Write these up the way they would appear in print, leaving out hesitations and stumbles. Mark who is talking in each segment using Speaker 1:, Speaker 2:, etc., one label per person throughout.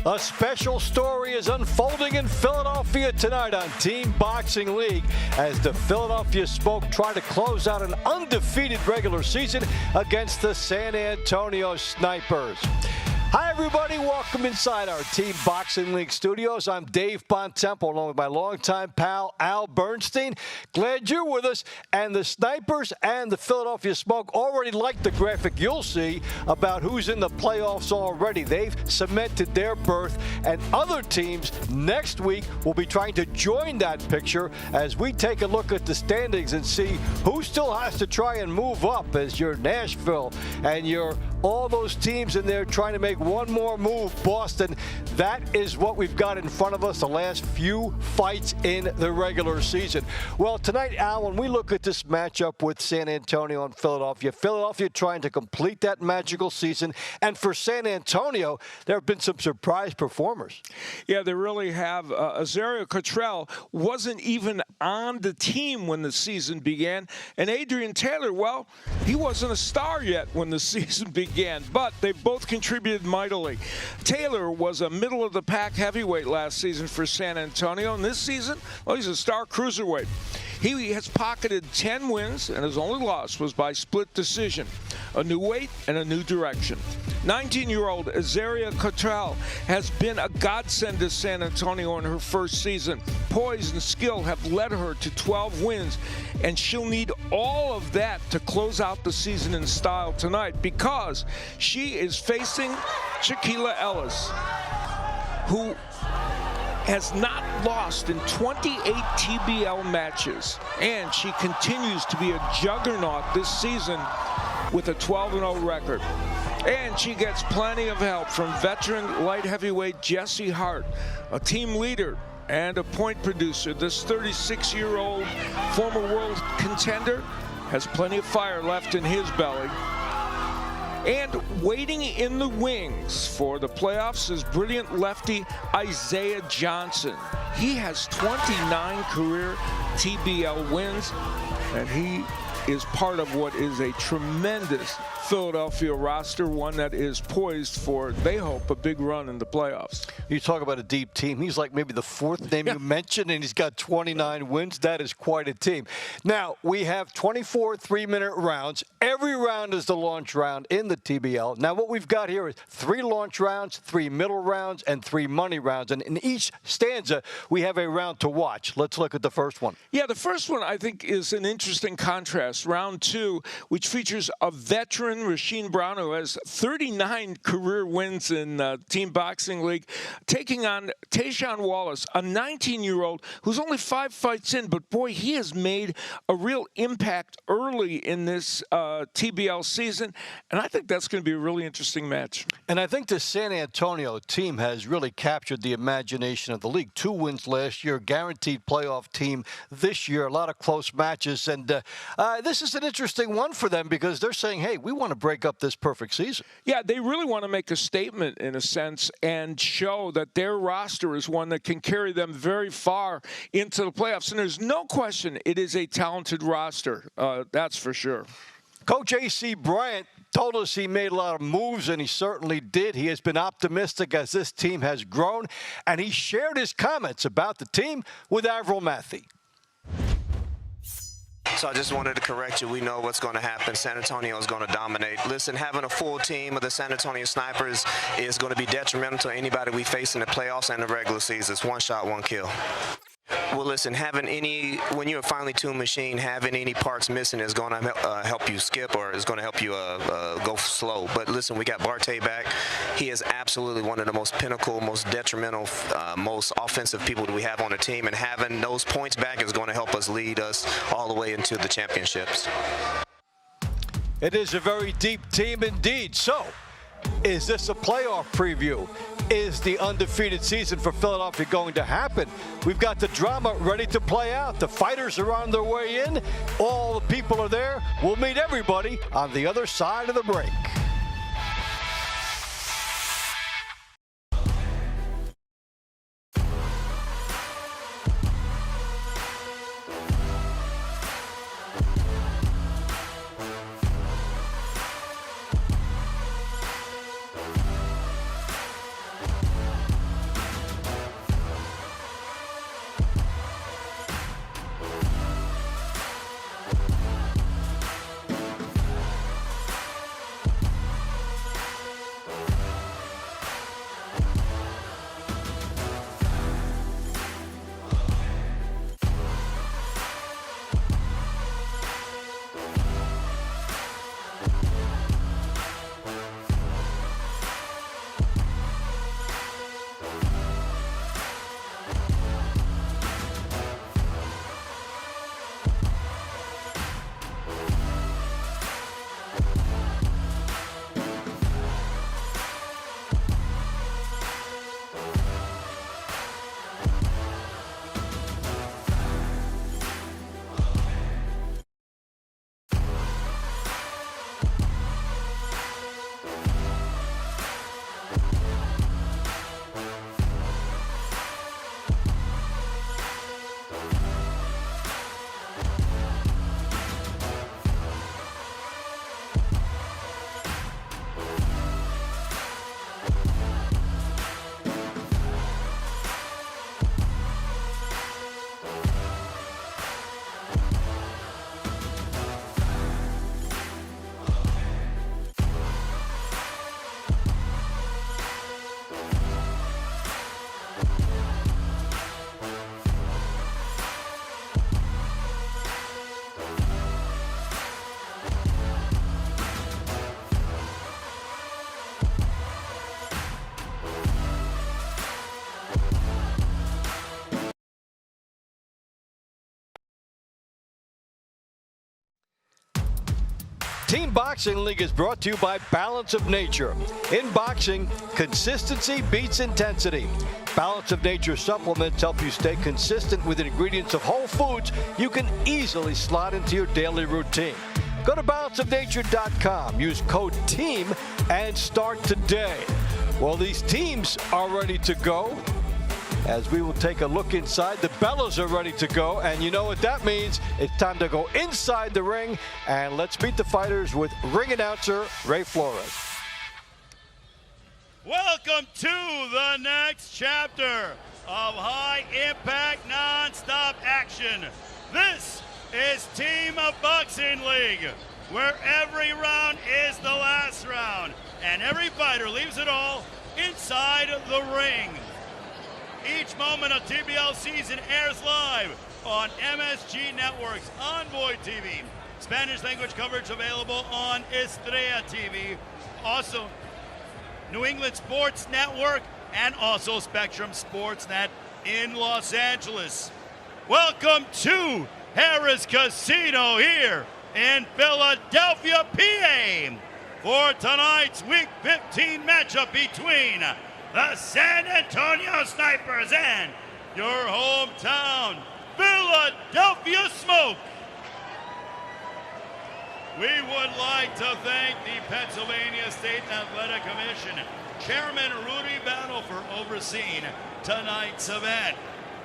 Speaker 1: A special story is unfolding in Philadelphia tonight on Team Boxing League as the Philadelphia Smoke try to close out an undefeated regular season against the San Antonio Snipers. Hi, everybody. Welcome inside our Team Boxing League studios. I'm Dave Bontempo, along with my longtime pal, Al Bernstein. Glad you're with us. And the Snipers and the Philadelphia Smoke already like the graphic you'll see about who's in the playoffs already. They've cemented their berth, and other teams next week will be trying to join that picture as we take a look at the standings and see who still has to try and move up as your Nashville and your all those teams in there trying to make one more move. Boston, that is what we've got in front of us the last few fights in the regular season. Well, tonight, Al, when we look at this matchup with San Antonio and Philadelphia trying to complete that magical season. And for San Antonio, there have been some surprise performers.
Speaker 2: Yeah, they really have. Azario Cottrell wasn't even on the team when the season began. And Adrian Taylor, well, he wasn't a star yet when the season began. But they both contributed mightily. Taylor was a middle-of-the-pack heavyweight last season for San Antonio. And this season, well, he's a star cruiserweight. He has pocketed 10 wins, and his only loss was by split decision. A new weight and a new direction. 19-year-old Azaria Cottrell has been a godsend to San Antonio in her first season. Poise and skill have led her to 12 wins, and she'll need all of that to close out the season in style tonight because she is facing Shaquilla Ellis, who has not lost in 28 TBL matches, and she continues to be a juggernaut this season with a 12-0 record. And she gets plenty of help from veteran light heavyweight Jesse Hart, a team leader and a point producer. This 36-year-old former world contender has plenty of fire left in his belly. And waiting in the wings for the playoffs is brilliant lefty Isaiah Johnson. He has 29 career TBL wins, and he is part of what is a tremendous Philadelphia roster, one that is poised for, they hope, a big run in the playoffs.
Speaker 1: You talk about a deep team. He's like maybe the fourth name you mentioned, and he's got 29 wins. That is quite a team. Now, we have 24 three-minute rounds. Every round is the launch round in the TBL. Now, what we've got here is 3 launch rounds, 3 middle rounds, and 3 money rounds. And in each stanza, we have a round to watch. Let's look at the first one.
Speaker 2: Yeah, the first one, I think, is an interesting contrast. Round 2, which features a veteran, Rasheem Brown, who has 39 career wins in Team Boxing League, taking on Tayshawn Wallace, a 19-year-old who's only 5 fights in, but boy, he has made a real impact early in this TBL season, and I think that's going to be a really interesting match.
Speaker 1: And I think the San Antonio team has really captured the imagination of the league. 2 wins last year, guaranteed playoff team this year, a lot of close matches, and this is an interesting one for them because they're saying, hey, we want to break up this perfect season.
Speaker 2: Yeah, they really want to make a statement in a sense and show that their roster is one that can carry them very far into the playoffs. And there's no question it is a talented roster. That's for sure.
Speaker 1: Coach A.C. Bryant told us he made a lot of moves, and he certainly did. He has been optimistic as this team has grown, and he shared his comments about the team with Avril Matthey.
Speaker 3: So I just wanted to correct you. We know what's going to happen. San Antonio is going to dominate. Listen, having a full team of the San Antonio Snipers is going to be detrimental to anybody we face in the playoffs and the regular season. It's one shot, one kill. Well, listen, when you're a finely tuned machine, having any parts missing is going to help you skip or is going to help you go slow. But listen, we got Barté back. He is absolutely one of the most pinnacle, most detrimental, most offensive people that we have on the team. And having those points back is going to help us lead us all the way into the championships.
Speaker 1: It is a very deep team indeed. So, is this a playoff preview? Is the undefeated season for Philadelphia going to happen? We've got the drama ready to play out. The fighters are on their way in. All the people are there. We'll meet everybody on the other side of the break. Team Boxing League is brought to you by Balance of Nature. In boxing, consistency beats intensity. Balance of Nature supplements help you stay consistent with ingredients of whole foods you can easily slot into your daily routine. Go to balanceofnature.com, use code TEAM, and start today. Well, these teams are ready to go. As we will take a look inside, the Bellas are ready to go, and you know what that means. It's time to go inside the ring, and let's meet the fighters with ring announcer Ray Flores.
Speaker 4: Welcome to the next chapter of high-impact, non-stop action. This is Team Boxing League, where every round is the last round, and every fighter leaves it all inside the ring. Each moment of TBL season airs live on MSG Networks, Envoy TV, Spanish language coverage available on Estrella TV, also New England Sports Network, and also Spectrum Sportsnet in Los Angeles. Welcome to Harrah's Casino here in Philadelphia, PA, for tonight's Week 15 matchup between the San Antonio Snipers and your hometown Philadelphia Smoke. We would like to thank the Pennsylvania State Athletic Commission Chairman Rudy Battle for overseeing tonight's event.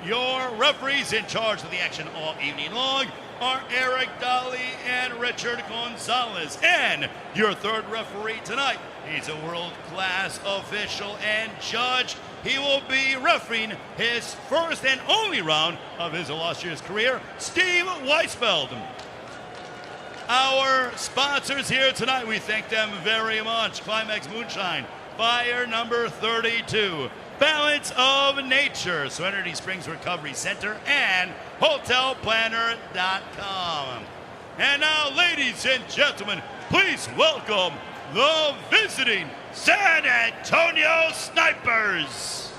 Speaker 4: Your referees in charge of the action all evening long are Eric Daly and Richard Gonzalez. And your third referee tonight, he's a world-class official and judge. He will be refereeing his first and only round of his illustrious career, Steve Weisfeld. Our sponsors here tonight, we thank them very much. Climax Moonshine, Fire number 32, Balance of Nature, Serenity Springs Recovery Center, and HotelPlanner.com. And now, ladies and gentlemen, please welcome the visiting San Antonio Snipers.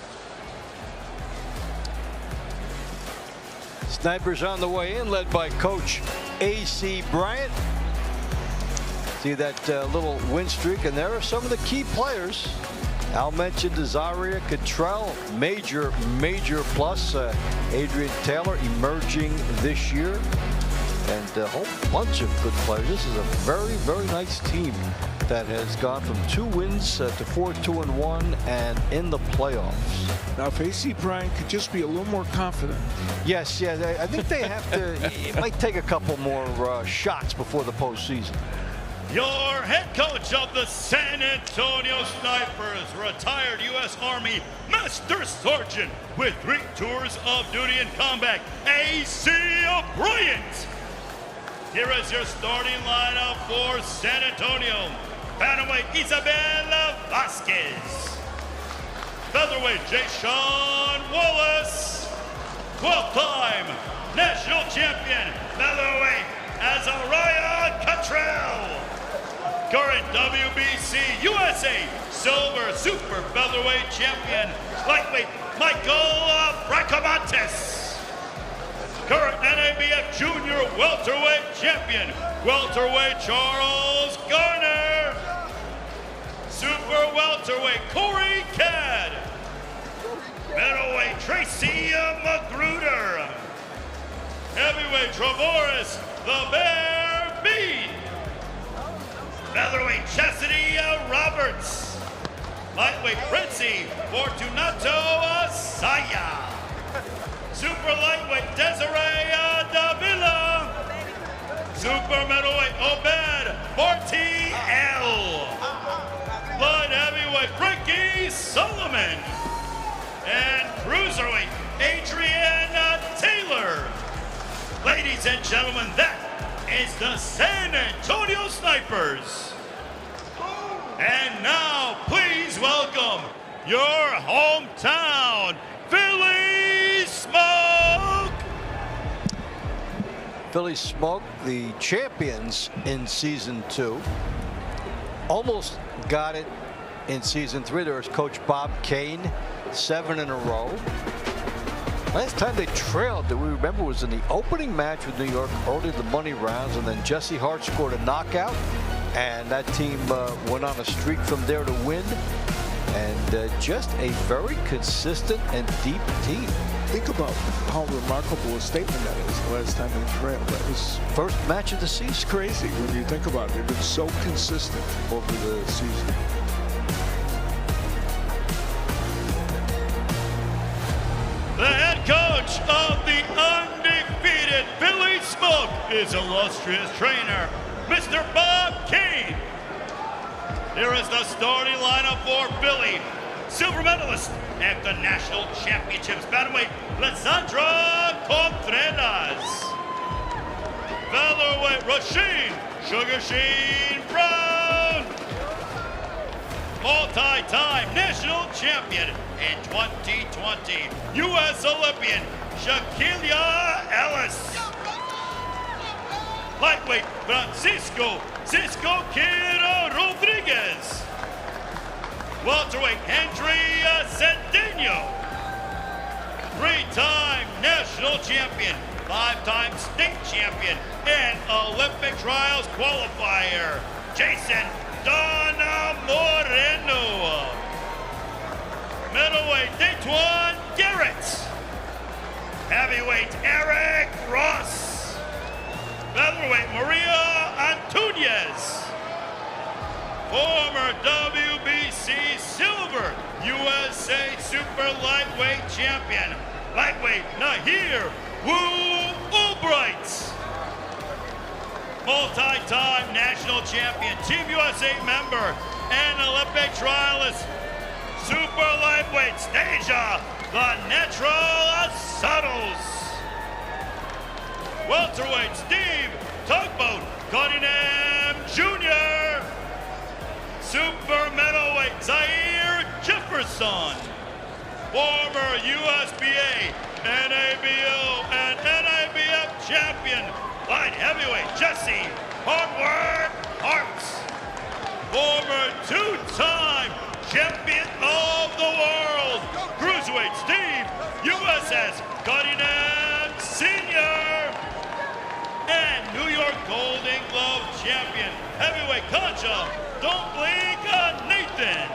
Speaker 1: Snipers on the way in, led by Coach A.C. Bryant. See that little win streak, and there are some of the key players. Al mentioned Azaria Cottrell, major plus. Adrian Taylor emerging this year, and a whole bunch of good players. This is a very, very nice team that has gone from 2 wins to 4-2-1 and in the playoffs.
Speaker 2: Now, if A.C. Bryant could just be a little more confident.
Speaker 1: Yes, yeah, I think they have to. It might take a couple more shots before the postseason.
Speaker 4: Your head coach of the San Antonio Snipers, retired U.S. Army Master Sergeant with 3 tours of duty in combat, A.C. Bryant. Here is your starting lineup for San Antonio. Bantamweight Isabella Vasquez. Featherweight Jayshawn Wallace. 12-time national champion featherweight Azaria Cottrell. Current WBC USA Silver Super Featherweight Champion, lightweight Michael Bracamontes. Current NABF Junior Welterweight Champion, welterweight Charles Garner. Super welterweight Corey Cadd. Middleweight Tracy Magruder. Heavyweight Trevoris the Bear Mead. Featherweight Chastity Roberts. Lightweight Princey Fortunato Asaya. Super lightweight Desiree Davila. Super middleweight Obed Fortiel. Light heavyweight Frankie Solomon. And cruiserweight Adrian Taylor. Ladies and gentlemen, that is the San Antonio Snipers. And now, please welcome your hometown Philly Smoke.
Speaker 1: Philly Smoke, the champions in Season 2. Almost got it in Season 3. There was Coach Bob Kane, 7 in a row. Last time they trailed, that we remember, was in the opening match with New York, early in the money rounds, and then Jesse Hart scored a knockout. and that team went on a streak from there to win. And just a very consistent and deep team.
Speaker 2: Think about how remarkable a statement that is. The last time they trailed, that was
Speaker 1: First match of the season.
Speaker 2: it's crazy when you think about it. They've been so consistent over the season.
Speaker 4: The head coach of the undefeated Philly Smoke is illustrious trainer, Mr. Bob Kane. Here is the starting lineup for Philly. Silver medalist at the National Championships, bantamweight, Lissandra Contreras. Featherweight, Rasheen Sugar Sheen Brown. Multi-time national champion in 2020, U.S. Olympian, Shaquilla Ellis. Lightweight, Francisco Cisco Kira Rodriguez. Welterweight, Andrea Cedeno. Three-time national champion, five-time state champion, and Olympic trials qualifier, Jason Donna Moreno. Middleweight, Dayton Garrett. Heavyweight, Eric Ross. Featherweight, Maria Antunes. Former WBC Silver USA Super Lightweight Champion, Lightweight Nahir Wu Albright. Multi-time national champion, Team USA member, and Olympic trialist, Super Lightweight Stasia The Natural Santos. Welterweight, Steve Tugboat Cunningham Jr. Super middleweight, Zaire Jefferson. Former USBA, NABO, and NABF champion, light heavyweight, Jesse Hardwork Harps. Former two-time champion of the world, cruiserweight, Steve USS Cunningham Sr. And New York Golden Glove champion, heavyweight Concha Don't Blink Nathan.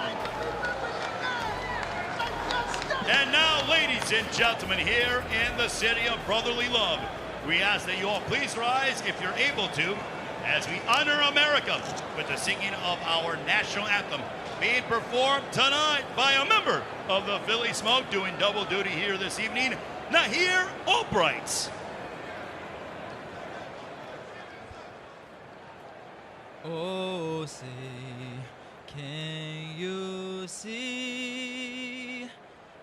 Speaker 4: And now, ladies and gentlemen, here in the city of brotherly love, we ask that you all please rise, if you're able to, as we honor America with the singing of our national anthem, being performed tonight by a member of the Philly Smoke, doing double duty here this evening, Nahir Albright.
Speaker 5: Oh, say, can you see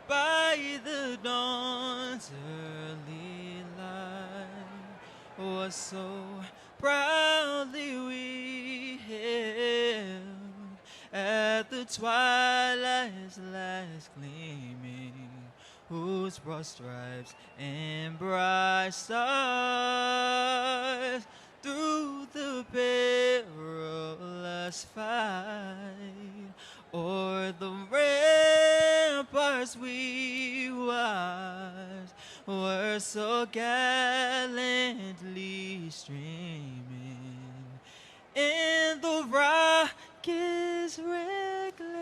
Speaker 5: by the dawn's early light what so proudly we hailed at the twilight's last gleaming, whose broad stripes and bright stars through the perilous fight, o'er the ramparts we watched, were so gallantly streaming in the rocket's red glare,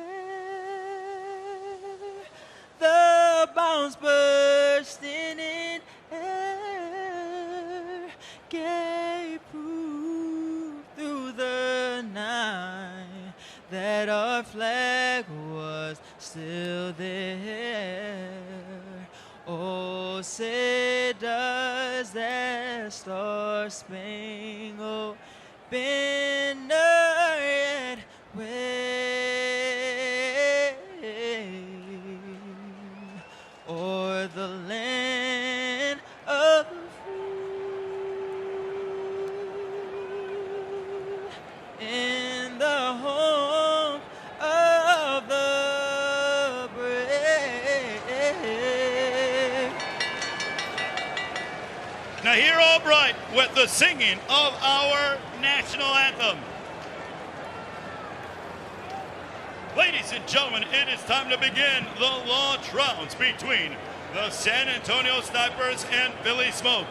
Speaker 5: the bombs bursting in air gave proof through the night that our flag was still there. Oh, say does that star-spangled banner yet wave o'er the land of the free, in the home of the brave.
Speaker 4: Nahir Albright with the singing of our national anthem. Ladies and gentlemen, it is time to begin the launch rounds between the San Antonio Snipers and Philly Smoke.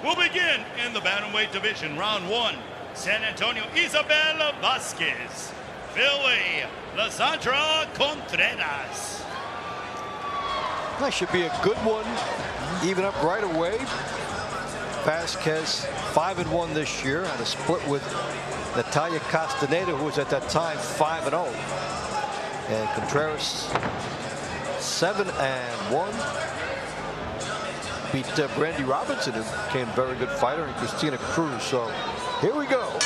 Speaker 4: We'll begin in the bantamweight division, round one. San Antonio, Isabel Vasquez. Philly, Lysandra Contreras.
Speaker 1: That should be a good one. Even up right away. Vasquez 5-1 this year. Had a split with Natalia Castaneda, who was at that time 5-0. And Contreras 7-1. Beat Brandy Robinson, who became a very good fighter, and Christina Cruz. So here we go.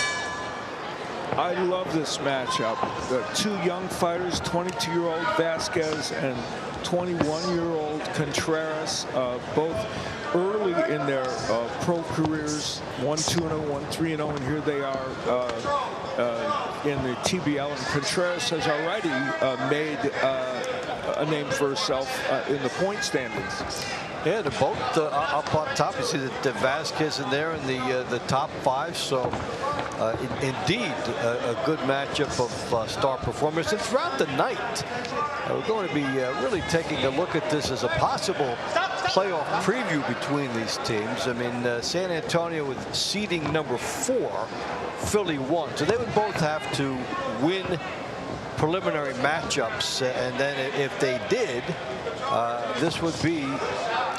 Speaker 2: I love this matchup. The two young fighters, 22-year-old Vasquez and 21-year-old Contreras, both early in their pro careers, 1-2-0, 1-3-0, and here they are in the TBL. And Contreras has already made a name for herself in the point standings.
Speaker 1: Yeah, they're both up on top. You see the Vasquez in there in the top 5. So indeed a good matchup of star performers. And throughout the night, we're going to be really taking a look at this as a possible playoff preview between these teams. I mean, San Antonio with seeding number 4, Philly 1. So they would both have to win preliminary matchups, and then if they did, this would be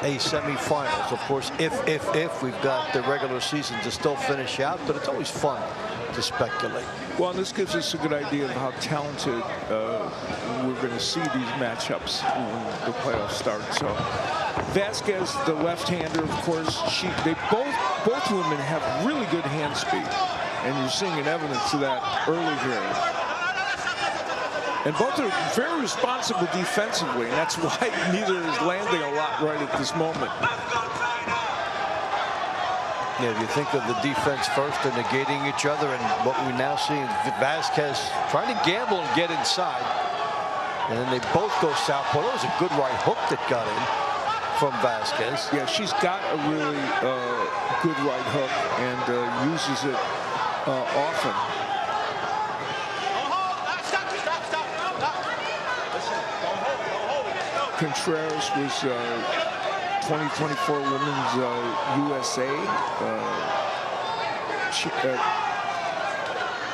Speaker 1: a semifinals. Of course, if we've got the regular season to still finish out, but it's always fun to speculate.
Speaker 2: Well, this gives us a good idea of how talented we're going to see these matchups when the playoffs start. So Vasquez, the left-hander, of course, both women have really good hand speed, and you're seeing an evidence of that early here. And both are very responsible defensively, and that's why neither is landing a lot right at this moment.
Speaker 1: Yeah, if you think of the defense first, they're negating each other, and what we now see is Vasquez trying to gamble and get inside. And then they both go southpaw. That was a good right hook that got in from Vasquez.
Speaker 2: Yeah, she's got a really good right hook and uses it often. Contreras was 2024 Women's USA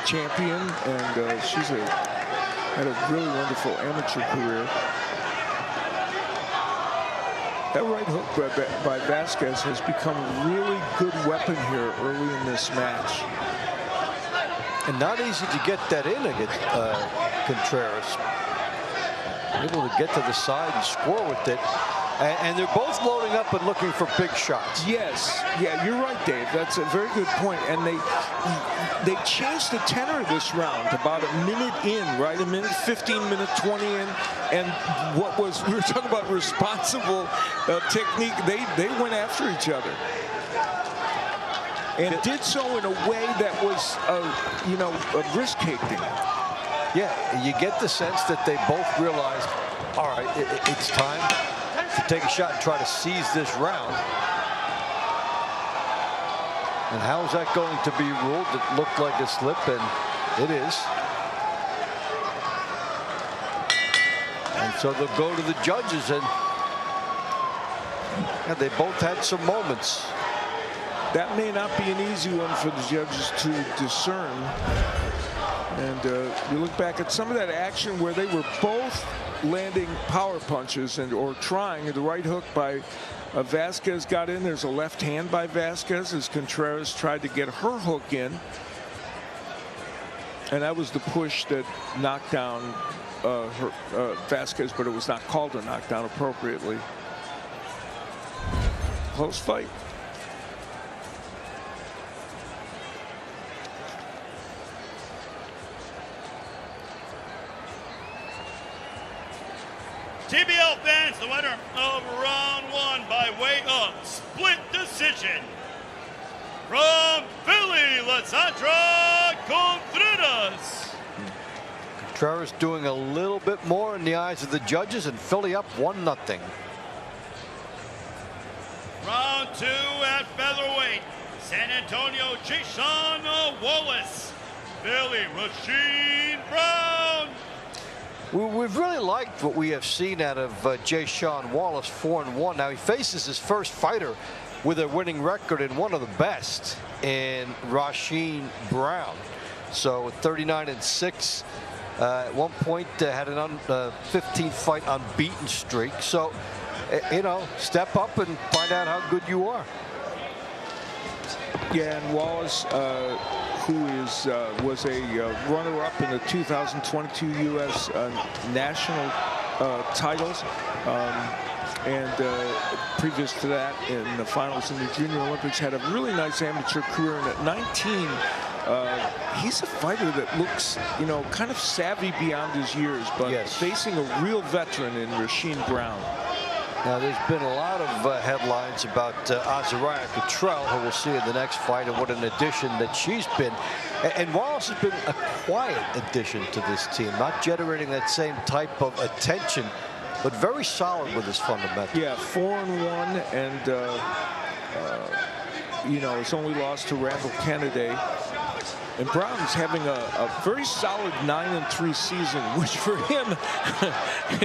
Speaker 2: champion, and she's had a really wonderful amateur career. That right hook by Vasquez has become a really good weapon here early in this match.
Speaker 1: And not easy to get that in against Contreras. Able to get to the side and score with it. And they're both loading up and looking for big shots.
Speaker 2: Yes. Yeah, you're right, Dave. That's a very good point. And they changed the tenor of this round about a minute in, right? A minute 15, minute 20 in. And we were talking about responsible technique. They went after each other. And did so in a way that was, a risk-taking.
Speaker 1: Yeah, you get the sense that they both realized, all right, it's time to take a shot and try to seize this round. And how is that going to be ruled? It looked like a slip, and it is. And so they'll go to the judges, and they both had some moments.
Speaker 2: That may not be an easy one for the judges to discern. And we look back at some of that action where they were both landing power punches or trying. The right hook by Vasquez got in. There's a left hand by Vasquez as Contreras tried to get her hook in. And that was the push that knocked down Vasquez, but it was not called a knockdown appropriately. Close fight.
Speaker 4: TBL fans, the winner of round 1 by way of split decision. From Philly, Lysandra Contreras.
Speaker 1: Contreras doing a little bit more in the eyes of the judges, and Philly up 1-0.
Speaker 4: Round 2 at featherweight. San Antonio, Jason Wallace. Philly, Rasheed Brown.
Speaker 1: We've really liked what we have seen out of Jason Wallace, 4-1. Now he faces his first fighter with a winning record and one of the best. and Rasheen Brown. So 39-6. At one point, had an 15-fight unbeaten streak. So, you know, step up and find out how good you are.
Speaker 2: Yeah, and Wallace, who was a runner-up in the 2022 U.S. National titles, and previous to that, in the finals in the Junior Olympics, had a really nice amateur career. And at 19, he's a fighter that looks, you know, kind of savvy beyond his years, but
Speaker 1: yes,
Speaker 2: facing a real veteran in Rasheen Brown.
Speaker 1: Now, there's been a lot of headlines about Azariah Cottrell, who we'll see in the next fight, and what an addition that she's been. And Wallace has been a quiet addition to this team, not generating that same type of attention, but very solid with his fundamentals.
Speaker 2: Yeah, 4-1, and you know, it's only lost to Randall Kennedy. And Brown's having a very solid 9-3 season, which for him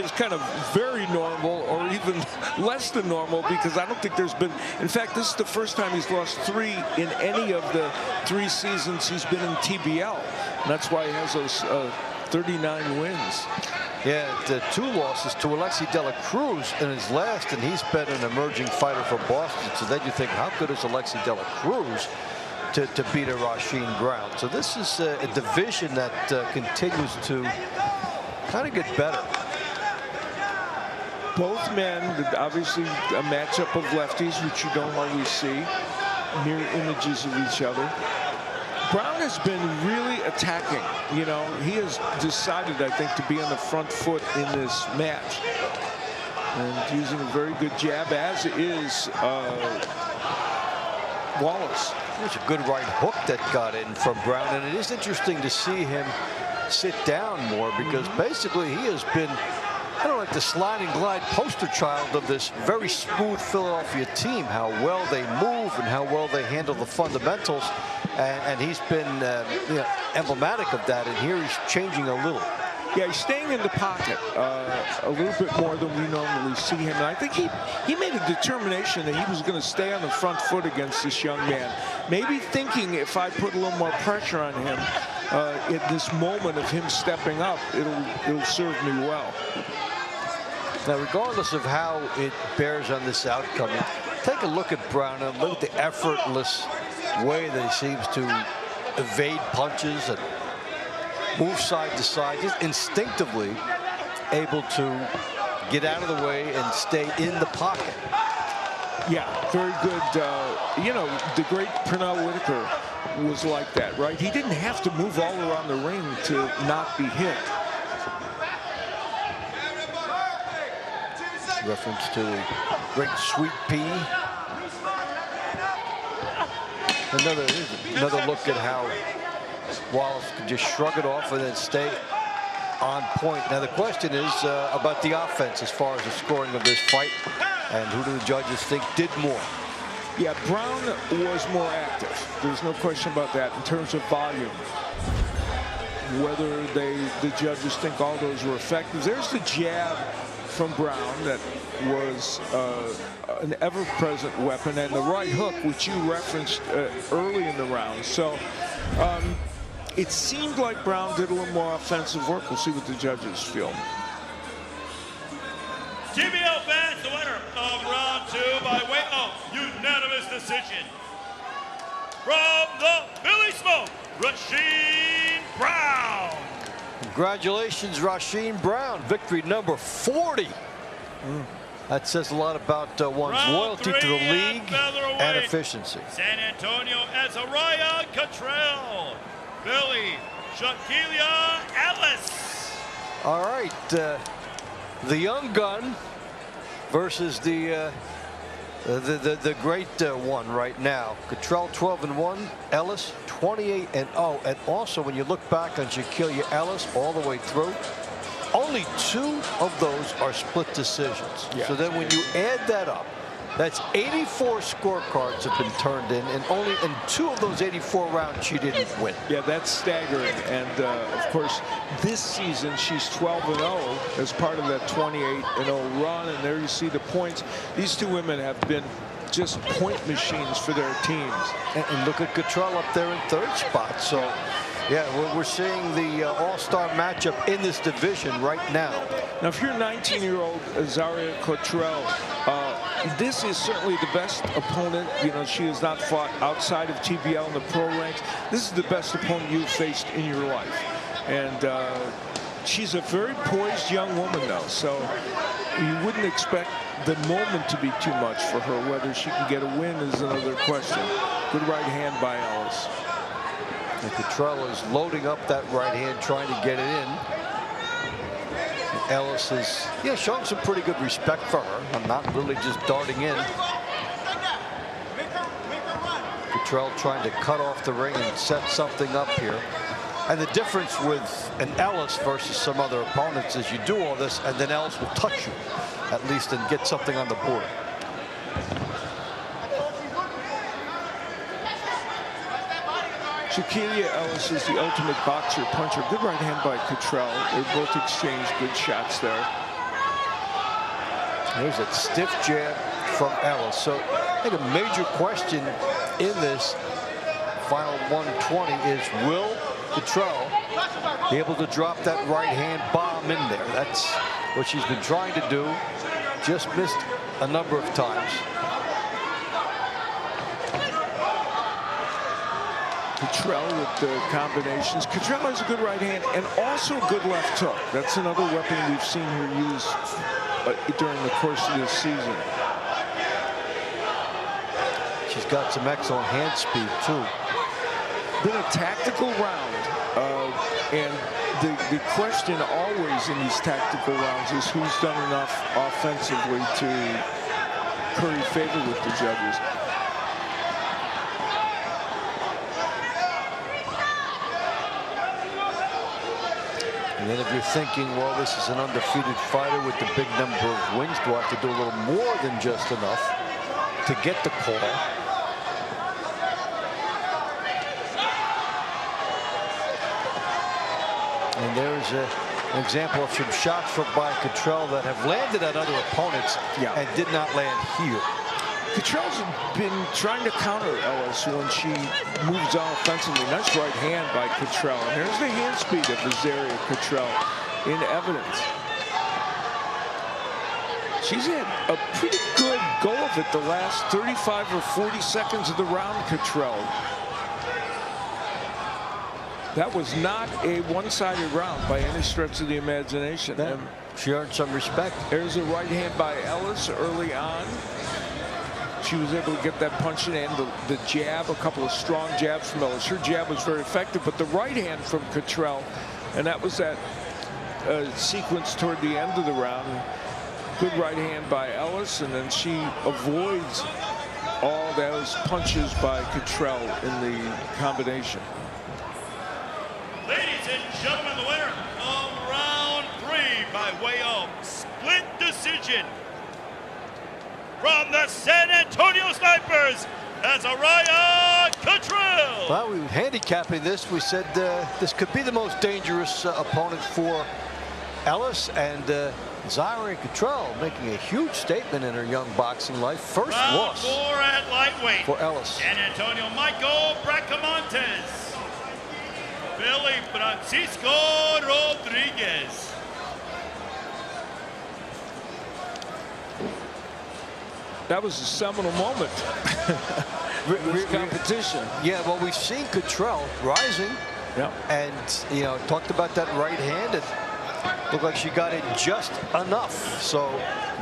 Speaker 2: is kind of very normal, or even less than normal, because I don't think there's been, in fact, this is the first time he's lost 3 in any of the 3 seasons he's been in TBL. And that's why he has those 39 wins.
Speaker 1: Yeah, 2 losses to Alexi De La Cruz in his last, and he's been an emerging fighter for Boston. So then you think, how good is Alexi De La Cruz to beat a Rasheen Brown? So this is a division that continues to kind of get better.
Speaker 2: Both men, obviously a matchup of lefties, which you don't always see, mirror images of each other. Brown has been really attacking. You know, he has decided, I think, to be on the front foot in this match, and using a very good jab, as is Wallace.
Speaker 1: There's a good right hook that got in from Brown, and it is interesting to see him sit down more, because basically he has been, I don't know, like the slide and glide poster child of this very smooth Philadelphia team, how well they move and how well they handle the fundamentals, and he's been you know, emblematic of that, and here he's changing a little.
Speaker 2: Yeah, he's staying in the pocket a little bit more than we normally see him. And I think he made a determination that he was going to stay on the front foot against this young man. Maybe thinking, if I put a little more pressure on him at this moment of him stepping up, it'll serve me well.
Speaker 1: Now, regardless of how it bears on this outcome, take a look at Brown and look at the effortless way that he seems to evade punches and move side to side, just instinctively able to get out of the way and stay in the pocket.
Speaker 2: Yeah, very good. You know, the great Pernell Whitaker was like that, right? He didn't have to move all around the ring to not be hit.
Speaker 1: Reference to the great Sweet Pea. Another look at how Wallace could just shrug it off and then stay on point. Now the question is about the offense as far as the scoring of this fight, and who do the judges think did more?
Speaker 2: Yeah, Brown was more active. There's no question about that in terms of volume. Whether the judges think all those were effective. There's the jab from Brown that was an ever-present weapon, and the right hook, which you referenced early in the round. So it seemed like Brown did a little more offensive work. We'll see what the judges feel.
Speaker 4: TBL fans, the winner of round 2 by way of unanimous decision, from the Philly Smoke, Rasheen Brown.
Speaker 1: Congratulations, Rasheen Brown. Victory number 40. That says a lot about one's
Speaker 4: Round
Speaker 1: loyalty to the
Speaker 4: 3
Speaker 1: league
Speaker 4: at featherweight.
Speaker 1: and efficiency.
Speaker 4: San Antonio, Azariah Cottrell. Philly, Shaquilla Ellis.
Speaker 1: All right, the young gun versus the great one right now. Cottrell 12-1, Ellis 28-0, and also when you look back on Shaquilla Ellis all the way through, only 2 of those are split decisions.
Speaker 2: Yeah.
Speaker 1: So then when you add that up, that's 84 scorecards have been turned in, and only in 2 of those 84 rounds she didn't win.
Speaker 2: Yeah, that's staggering. And of course, this season she's 12-0 as part of that 28-0 run. And there you see the points. These 2 women have been just point machines for their teams.
Speaker 1: And look at Cottrell up there in third spot. So, yeah, we're seeing the all-star matchup in this division right now.
Speaker 2: Now, if you're 19-year-old Azaria Cottrell, this is certainly the best opponent. You know, she has not fought outside of TBL in the pro ranks. This is the best opponent you've faced in your life. And she's a very poised young woman, though. So you wouldn't expect the moment to be too much for her. Whether she can get a win is another question. Good right hand by Ellis.
Speaker 1: And Cottrell is loading up that right hand, trying to get it in. Ellis is, yeah, showing some pretty good respect for her. I'm not really just darting in. Cottrell trying to cut off the ring and set something up here. And the difference with an Ellis versus some other opponents is you do all this and then Ellis will touch you at least and get something on the board.
Speaker 2: Shaquille Ellis is the ultimate boxer puncher. Good right hand by Cottrell. They both exchanged good shots there.
Speaker 1: There's a stiff jab from Ellis. So I think a major question in this final 120 is, will Cottrell be able to drop that right hand bomb in there? That's what she's been trying to do. Just missed a number of times.
Speaker 2: Cottrell with the combinations. Cottrell has a good right hand and also a good left hook. That's another weapon we've seen her use during the course of this season.
Speaker 1: She's got some excellent hand speed, too.
Speaker 2: Been a tactical round. And the question always in these tactical rounds is who's done enough offensively to curry favor with the judges.
Speaker 1: And then if you're thinking, well, this is an undefeated fighter with the big number of wins, do I have to do a little more than just enough to get the call? And there's an example of some shots by Cottrell that have landed at other opponents and did not land here.
Speaker 2: Cottrell's been trying to counter Ellis when she moves on offensively. Nice right hand by Cottrell. And here's the hand speed of Azaria Cottrell in evidence. She's had a pretty good go of it the last 35 or 40 seconds of the round, Cottrell. That was not a one-sided round by any stretch of the imagination.
Speaker 1: Yeah, she earned some respect.
Speaker 2: There's a right hand by Ellis early on. She was able to get that punch in and the jab, a couple of strong jabs from Ellis. Her jab was very effective, but the right hand from Cottrell, and that was that sequence toward the end of the round. Good right hand by Ellis, and then she avoids all those punches by Cottrell in the combination.
Speaker 4: Ladies and gentlemen, the winner of round 3 by way of split decision from the San Antonio Snipers, Azaria Cottrell.
Speaker 1: Well, we were handicapping this. We said this could be the most dangerous opponent for Ellis, and Azaria Cottrell making a huge statement in her young boxing life. First
Speaker 4: round
Speaker 1: loss
Speaker 4: 4 at lightweight
Speaker 1: for Ellis.
Speaker 4: San Antonio, Michael Bracamontes. Billy Francisco Rodriguez.
Speaker 2: That was a seminal moment in this competition.
Speaker 1: Yeah, well, we've seen Cottrell rising.
Speaker 2: Yeah.
Speaker 1: And, you know, talked about that right hand. It looked like she got it just enough. So,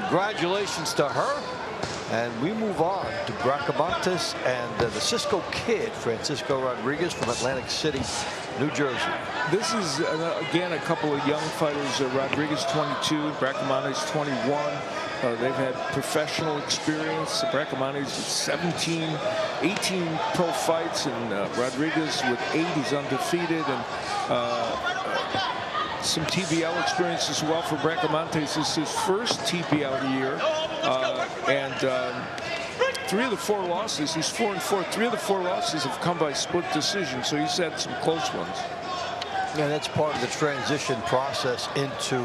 Speaker 1: congratulations to her. And we move on to Bracamontes and the Cisco Kid, Francisco Rodriguez from Atlantic City, New Jersey.
Speaker 2: This is, again, a couple of young fighters. Rodriguez, 22, Bracamontes, 21. They've had professional experience. Bracamontes with 17, 18 pro fights, and Rodriguez with 8. He's undefeated, and some TBL experience as well for Bracamontes. This is his first TBL year, and 3 of the 4 losses, he's 4-4. 3 of the 4 losses have come by split decision, so he's had some close ones.
Speaker 1: Yeah, that's part of the transition process into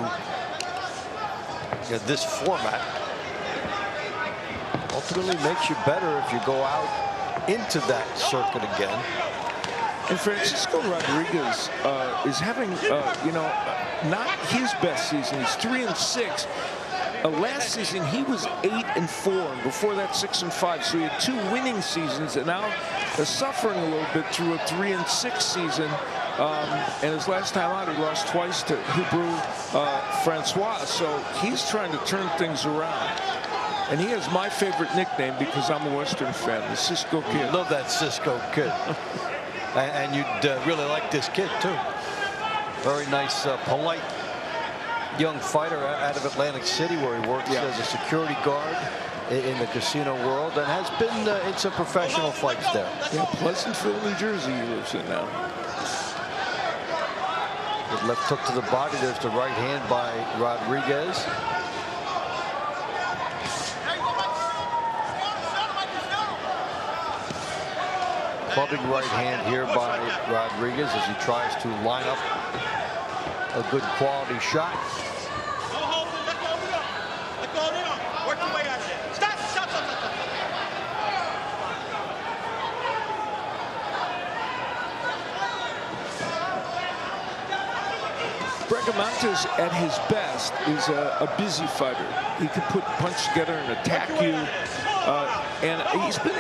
Speaker 1: this format. Well, ultimately makes you better if you go out into that circuit again.
Speaker 2: And Francisco Rodriguez is having, not his best season. He's 3-6. Last season he was 8-4, and before that 6-5. So he had 2 winning seasons, and now is suffering a little bit through a 3-6 season. And his last time out, he lost twice to Hebrew Francois. So he's trying to turn things around. And he has my favorite nickname because I'm a Western fan, the Cisco Kid.
Speaker 1: Love that Cisco Kid. And you'd really like this kid, too. Very nice, polite young fighter out of Atlantic City, where he works as a security guard in the casino world, and has been in some professional fights there.
Speaker 2: Yeah, Pleasantville, New Jersey he lives in now.
Speaker 1: Good left hook to the body. There's the right hand by Rodriguez. Clubbing right hand here by Rodriguez as he tries to line up a good quality shot.
Speaker 2: Bracamontes at his best is a busy fighter. He can put punch together and attack you. And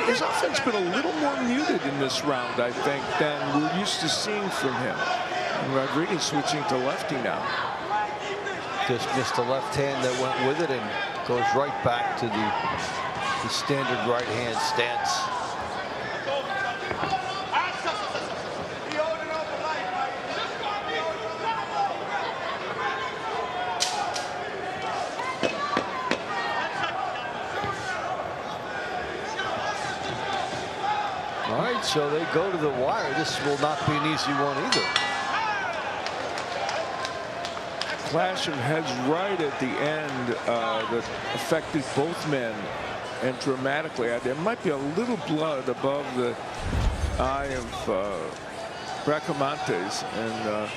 Speaker 2: his offense been a little more muted in this round, I think, than we're used to seeing from him. And Rodriguez switching to lefty now.
Speaker 1: Just missed the left hand that went with it and goes right back to the standard right hand stance. All right, so they go to the wire. This will not be an easy one either.
Speaker 2: Clash of heads right at the end that affected both men, and dramatically. There might be a little blood above the eye of Bracamontes, and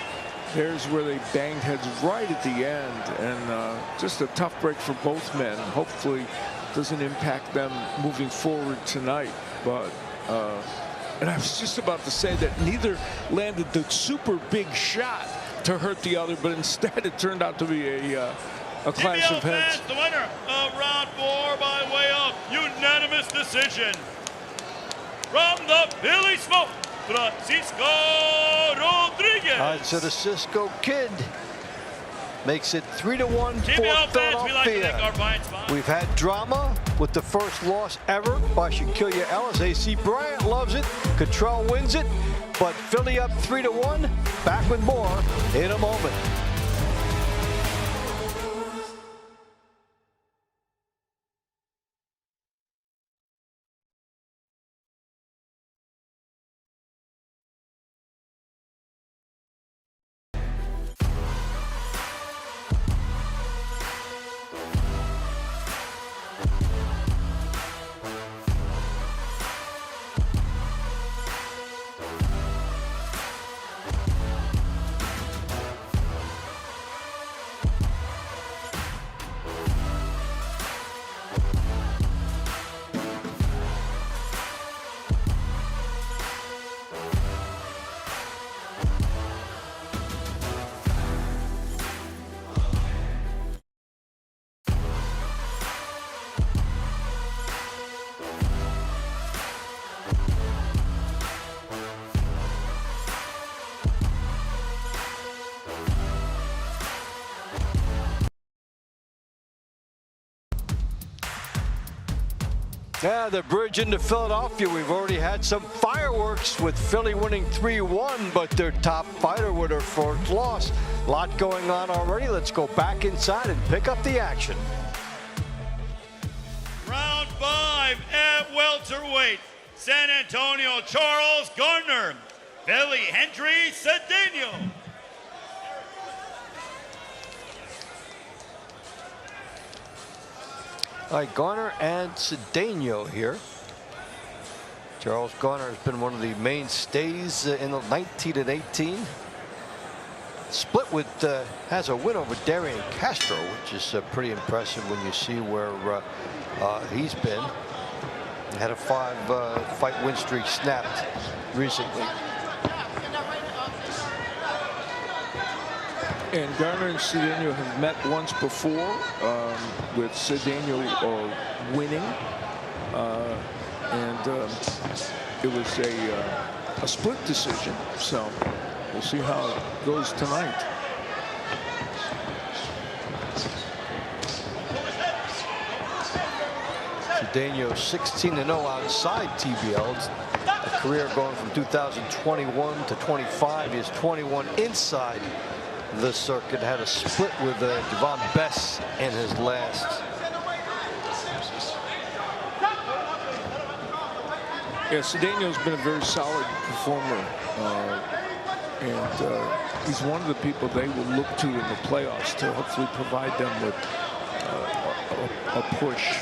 Speaker 2: there's where they banged heads right at the end, and just a tough break for both men. Hopefully doesn't impact them moving forward tonight, but and I was just about to say that neither landed the super big shot to hurt the other, but instead it turned out to be a clash of heads.
Speaker 4: The winner of round 4 by way of unanimous decision from the Philly Smoke, Francisco Rodriguez.
Speaker 1: So the Cisco Kid makes it 3-1 for Philadelphia. We've had drama with the first loss ever by Shaquille Ellis. AC Bryant loves it. Cottrell wins it. But Philly up 3-1. Back with more in a moment. Yeah, the bridge into Philadelphia. We've already had some fireworks with Philly winning 3-1, but their top fighter with her fourth loss. A lot going on already. Let's go back inside and pick up the action.
Speaker 4: Round 5 at welterweight. San Antonio, Charles Gardner. Philly, Hendry Cedeno.
Speaker 1: All right, Garner and Cedeno here. Charles Garner has been one of the mainstays in the 19-18. Split with, has a win over Darian Castro, which is pretty impressive when you see where he's been. Had a 5-fight win streak snapped recently.
Speaker 2: And Garner and Cedeno have met once before, with Cedeno winning, and it was a split decision. So we'll see how it goes tonight.
Speaker 1: Cedeno 16-0 outside TBL. A career going from 2021 to 25. He is 21 inside the circuit. Had a split with Devon Bess in his last.
Speaker 2: Yeah, Cedeno's been a very solid performer, and he's one of the people they will look to in the playoffs to hopefully provide them with a push.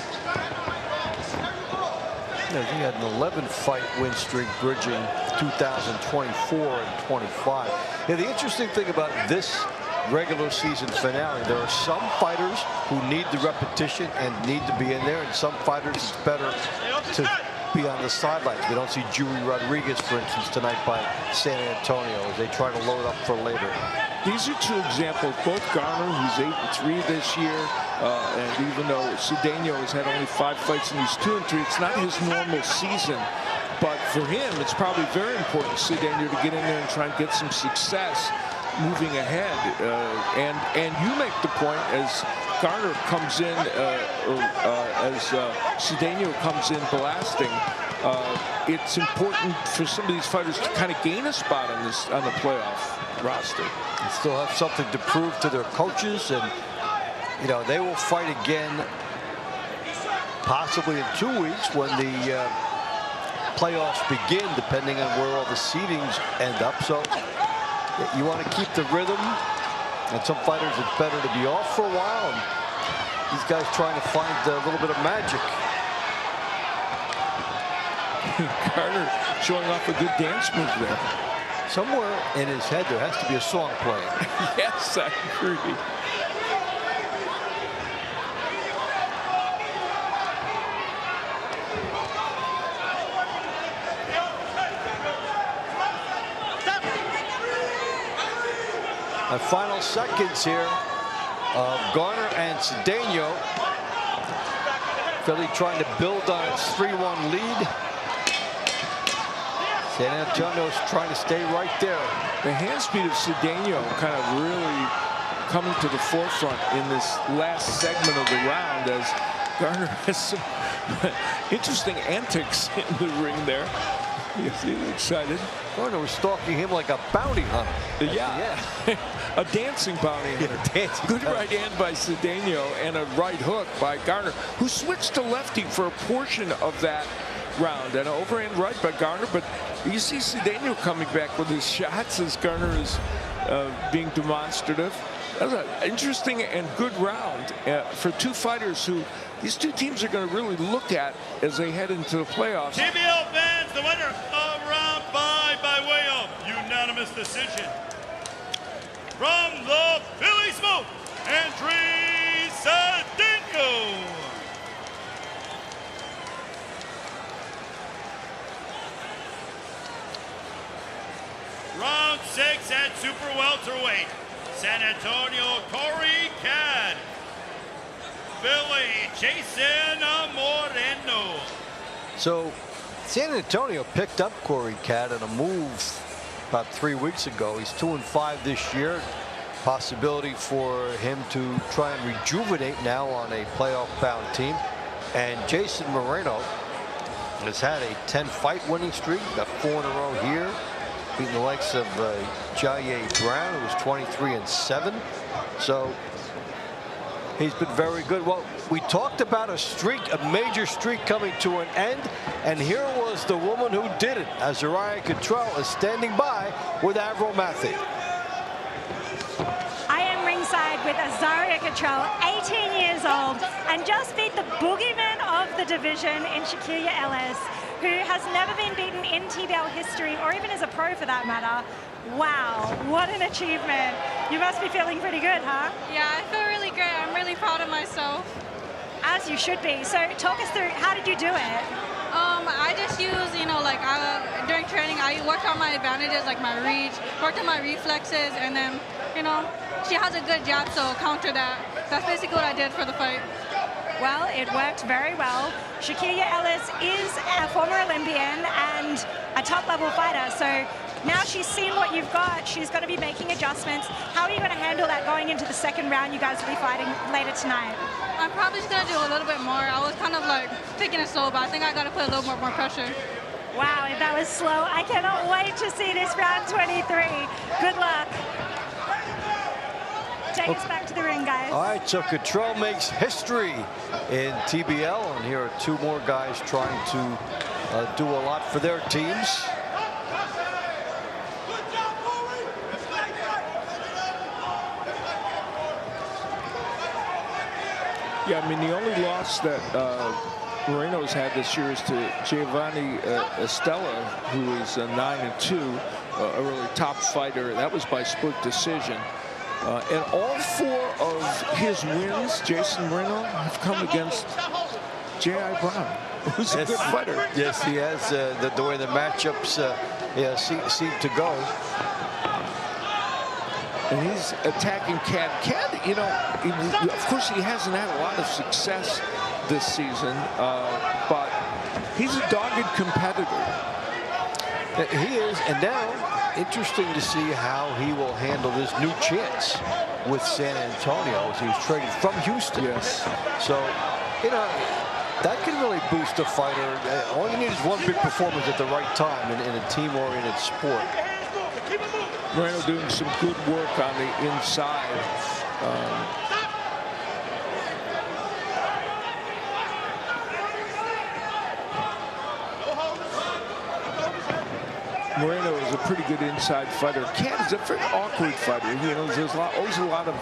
Speaker 1: Yeah, he had an 11-fight win streak bridging 2024 and 25. Yeah, the interesting thing about this regular season finale, there are some fighters who need the repetition and need to be in there, and some fighters it's better to be on the sidelines. We don't see Jury Rodriguez, for instance, tonight by San Antonio as they try to load up for later.
Speaker 2: These are two examples. Both Garner, who's 8-3 this year, and even though Cedeno has had only 5 fights and he's 2-3, it's not his normal season. But for him, it's probably very important, Cedeno, to get in there and try and get some success moving ahead. And you make the point as Garner comes in, as Cedeno comes in blasting. It's important for some of these fighters to kind of gain a spot on the playoff roster.
Speaker 1: They still have something to prove to their coaches, and you know they will fight again possibly in 2 weeks when the playoffs begin, depending on where all the seedings end up. So you want to keep the rhythm, and some fighters it's better to be off for a while, and these guys trying to find a little bit of magic.
Speaker 2: Garner showing off a good dance move there.
Speaker 1: Somewhere in his head there has to be a song playing.
Speaker 2: Yes, I agree.
Speaker 1: The final seconds here of Garner and Cedeno. Philly trying to build on its 3-1 lead. San Antonio's trying to stay right there.
Speaker 2: The hand speed of Cedeno kind of really coming to the forefront in this last segment of the round as Garner has some interesting antics in the ring there. He's excited.
Speaker 1: Garner was stalking him like a bounty hunter.
Speaker 2: Yeah. A dancing bounty hunter.
Speaker 1: Yeah,
Speaker 2: Good right hand by Cedeno and a right hook by Garner, who switched to lefty for a portion of that round. And an overhand right by Garner, but you see Cedeno coming back with his shots as Garner is being demonstrative. That was an interesting and good round for two fighters who these two teams are going to really look at as they head into the playoffs.
Speaker 4: TBL fans, the winner of round 5 by way of unanimous decision. From the Philly Smoke, Andriy Cedeno. Round 6 at super welterweight. San Antonio, Corey Cad. Philly, Jason Moreno.
Speaker 1: So San Antonio picked up Corey Cad in a move about 3 weeks ago. He's 2-5 this year. Possibility for him to try and rejuvenate now on a playoff-bound team. And Jason Moreno has had a 10-fight winning streak. Got 4 in a row here. Beating the likes of Jaye Brown, who was 23-7. So he's been very good. Well, we talked about a streak, a major streak coming to an end, and here was the woman who did it. Azariah Cottrell is standing by with Avril Mathy.
Speaker 6: I am ringside with Azariah Cottrell, 18 years old, and just beat the boogeyman of the division in Shaquilla Ellis, who has never been beaten in TBL history, or even as a pro for that matter. Wow, what an achievement. You must be feeling pretty good, huh?
Speaker 7: Yeah, I feel really great. I'm really proud of myself.
Speaker 6: As you should be. So talk us through, how did you do it?
Speaker 7: training, I worked on my advantages, like my reach, worked on my reflexes, and then, you know, she has a good jab, so counter that. That's basically what I did for the fight.
Speaker 6: Well, it worked very well. Shaquille Ellis is a former Olympian and a top-level fighter, so now she's seen what you've got. She's going to be making adjustments. How are you going to handle that going into the second round you guys will be fighting later tonight?
Speaker 7: I'm probably just going to do a little bit more. I was kind of like taking it slow, but I think I got to put a little more pressure.
Speaker 6: Wow, if that was slow, I cannot wait to see this round 23. Good luck. Take us back to the ring, guys.
Speaker 1: All right, so Cottrell makes history in TBL, and here are two more guys trying to do a lot for their teams.
Speaker 2: Yeah, I mean, the only loss that Moreno's had this year is to Giovanni Estella, who is 9-2, a really top fighter. That was by split decision. And all four of his wins, Jason Moreno, have come against J.I. Brown, who's a good fighter.
Speaker 1: Yes, he has. The way the matchups seem to go.
Speaker 2: And he's attacking Cad. Cad, you know, of course he hasn't had a lot of success this season, but he's a dogged competitor.
Speaker 1: He is, and now interesting to see how he will handle this new chance with San Antonio as he was traded from Houston.
Speaker 2: Yes.
Speaker 1: So, you know, that can really boost a fighter. All you need is one big performance at the right time in a team-oriented sport.
Speaker 2: Moreno doing some good work on the inside. Moreno is a pretty good inside fighter. Cad is a very awkward fighter. You know, there's always a lot of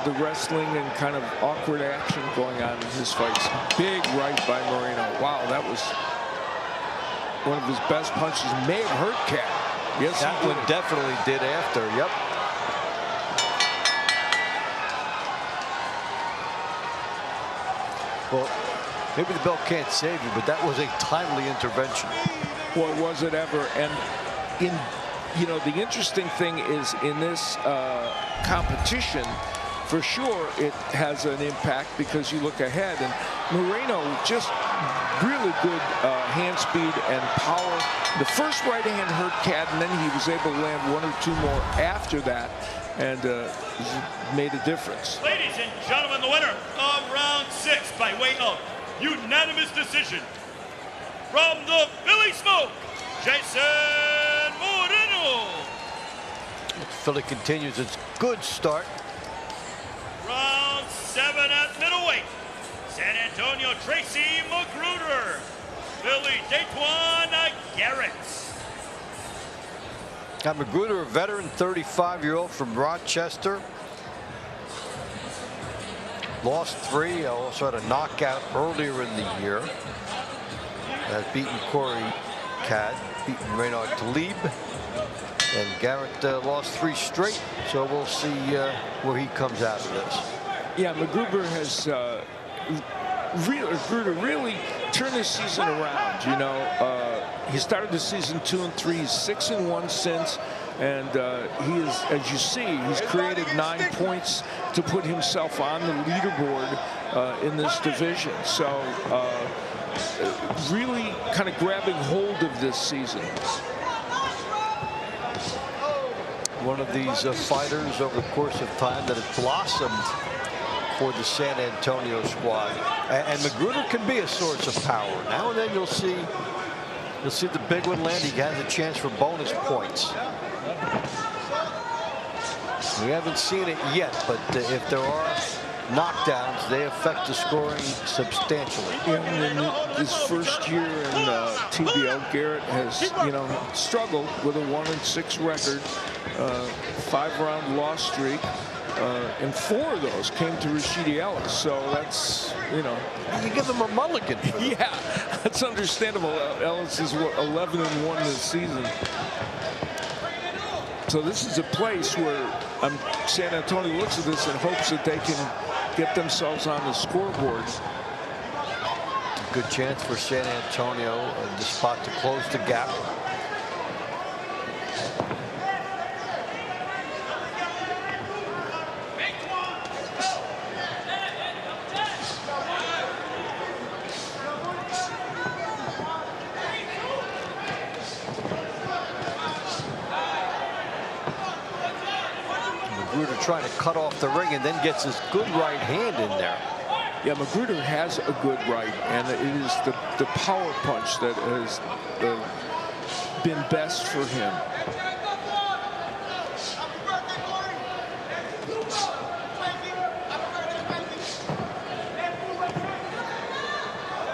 Speaker 2: the wrestling and kind of awkward action going on in his fights. Big right by Moreno. Wow, that was one of his best punches. May have hurt Cad. Yes,
Speaker 1: that one definitely did after. Yep. Well, maybe the belt can't save you, but that was a timely intervention.
Speaker 2: Boy, was it ever. And you know, the interesting thing is in this competition, for sure it has an impact because you look ahead, and Moreno just really good hand speed and power. The first right hand hurt Cad, and then he was able to land one or two more after that, and made a difference.
Speaker 4: Ladies and gentlemen, the winner of round 6 by way of unanimous decision from the Philly Smoke, Jason Moreno.
Speaker 1: Philly continues its good start.
Speaker 4: Round 7 at middleweight, San Antonio Tracy Magruder, Philly Daquan Garrett.
Speaker 1: Got Magruder, a veteran 35-year-old from Rochester. Lost 3, also had a knockout earlier in the year. Has beaten Corey Cad, beaten Reynard Talib, and Garrett lost 3 straight. So we'll see where he comes out of this.
Speaker 2: Yeah, Magruder has really turned his season around. You know, he started the season 2-3. He's 6-1 since, and he is, as you see, he's created 9 points to put himself on the leaderboard in this division. So really kind of grabbing hold of this season.
Speaker 1: One of these fighters over the course of time that has blossomed for the San Antonio squad. And Magruder can be a source of power. Now and then you'll see the big one land. He has a chance for bonus points. We haven't seen it yet, but if there are knockdowns, they affect the scoring substantially.
Speaker 2: In his first year in TBL, Garrett has, you know, struggled with a 1-6 record, 5-round loss streak, and 4 of those came to Rashidi Ellis. So that's, you know,
Speaker 1: you give him a mulligan for that.
Speaker 2: Yeah, that's understandable. Ellis is 11-1 this season. So this is a place where San Antonio looks at this and hopes that they can get themselves on the scoreboard.
Speaker 1: Good chance for San Antonio, the spot to close the gap. Magruder trying to cut off the ring and then gets his good right hand in there.
Speaker 2: Yeah, Magruder has a good right, and it is the power punch that has been best for him.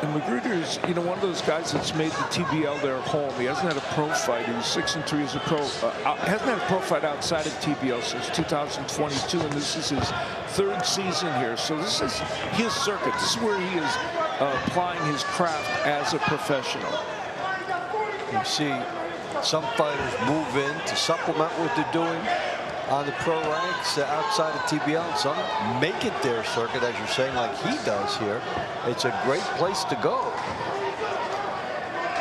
Speaker 2: And Magruder's, you know, one of those guys that's made the TBL their home. He hasn't had a pro fight. He was 6-3 as a pro. Hasn't had a pro fight outside of TBL since 2022, and this is his third season here. So this is his circuit. This is where he is applying his craft as a professional.
Speaker 1: You see some fighters move in to supplement what they're doing on the pro ranks outside of TBL, and some make it their circuit, as you're saying, like he does here. It's a great place to go.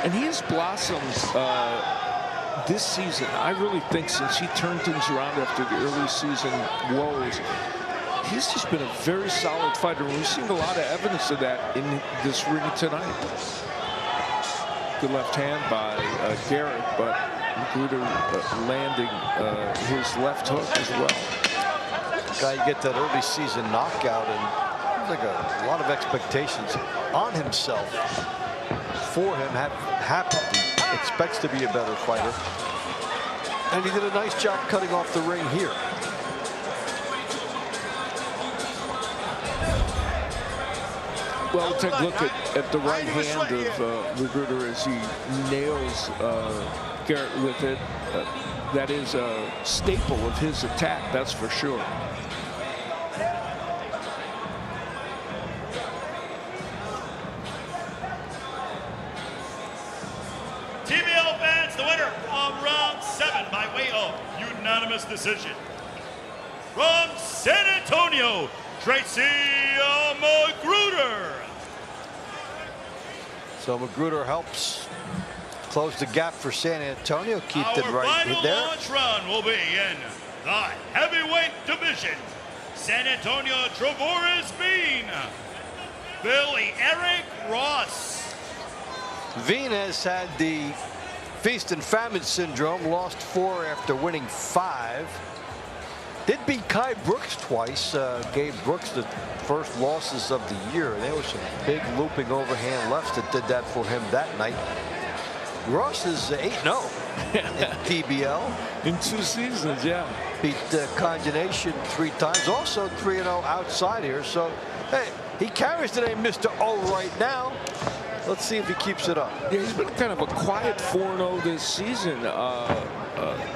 Speaker 2: And he has blossomed this season. I really think since he turned things around after the early season woes, he's just been a very solid fighter. We've seen a lot of evidence of that in this ring tonight. Good left hand by Garrett, but Magruder landing his left hook as well.
Speaker 1: Guy get that early season knockout, and like a lot of expectations on himself for him. Happened. He expects to be a better fighter, and he did a nice job cutting off the ring here.
Speaker 2: Well, take a look at the right hand of Magruder as he nails Garrett with it. That is a staple of his attack, that's for sure.
Speaker 4: TBL fans, the winner of round 7 by way of unanimous decision. From San Antonio, Tracy Magruder.
Speaker 1: So Magruder helps close the gap for San Antonio. Keep it right
Speaker 4: Our final
Speaker 1: there.
Speaker 4: launch round will be in the heavyweight division. San Antonio Trevorez Bean, Billy Eric Ross.
Speaker 1: Veen has had the feast and famine syndrome, lost 4 after winning 5. Did beat Kai Brooks twice, gave Brooks the first losses of the year. There was some big looping overhand lefts that did that for him that night. Ross is 8-0 in TBL.
Speaker 2: In 2 seasons, yeah.
Speaker 1: Beat Conjunation 3 times, also 3-0 outside here. So, hey, he carries the name Mr. O right now. Let's see if he keeps it up.
Speaker 2: Yeah, he's been kind of a quiet 4-0 this season.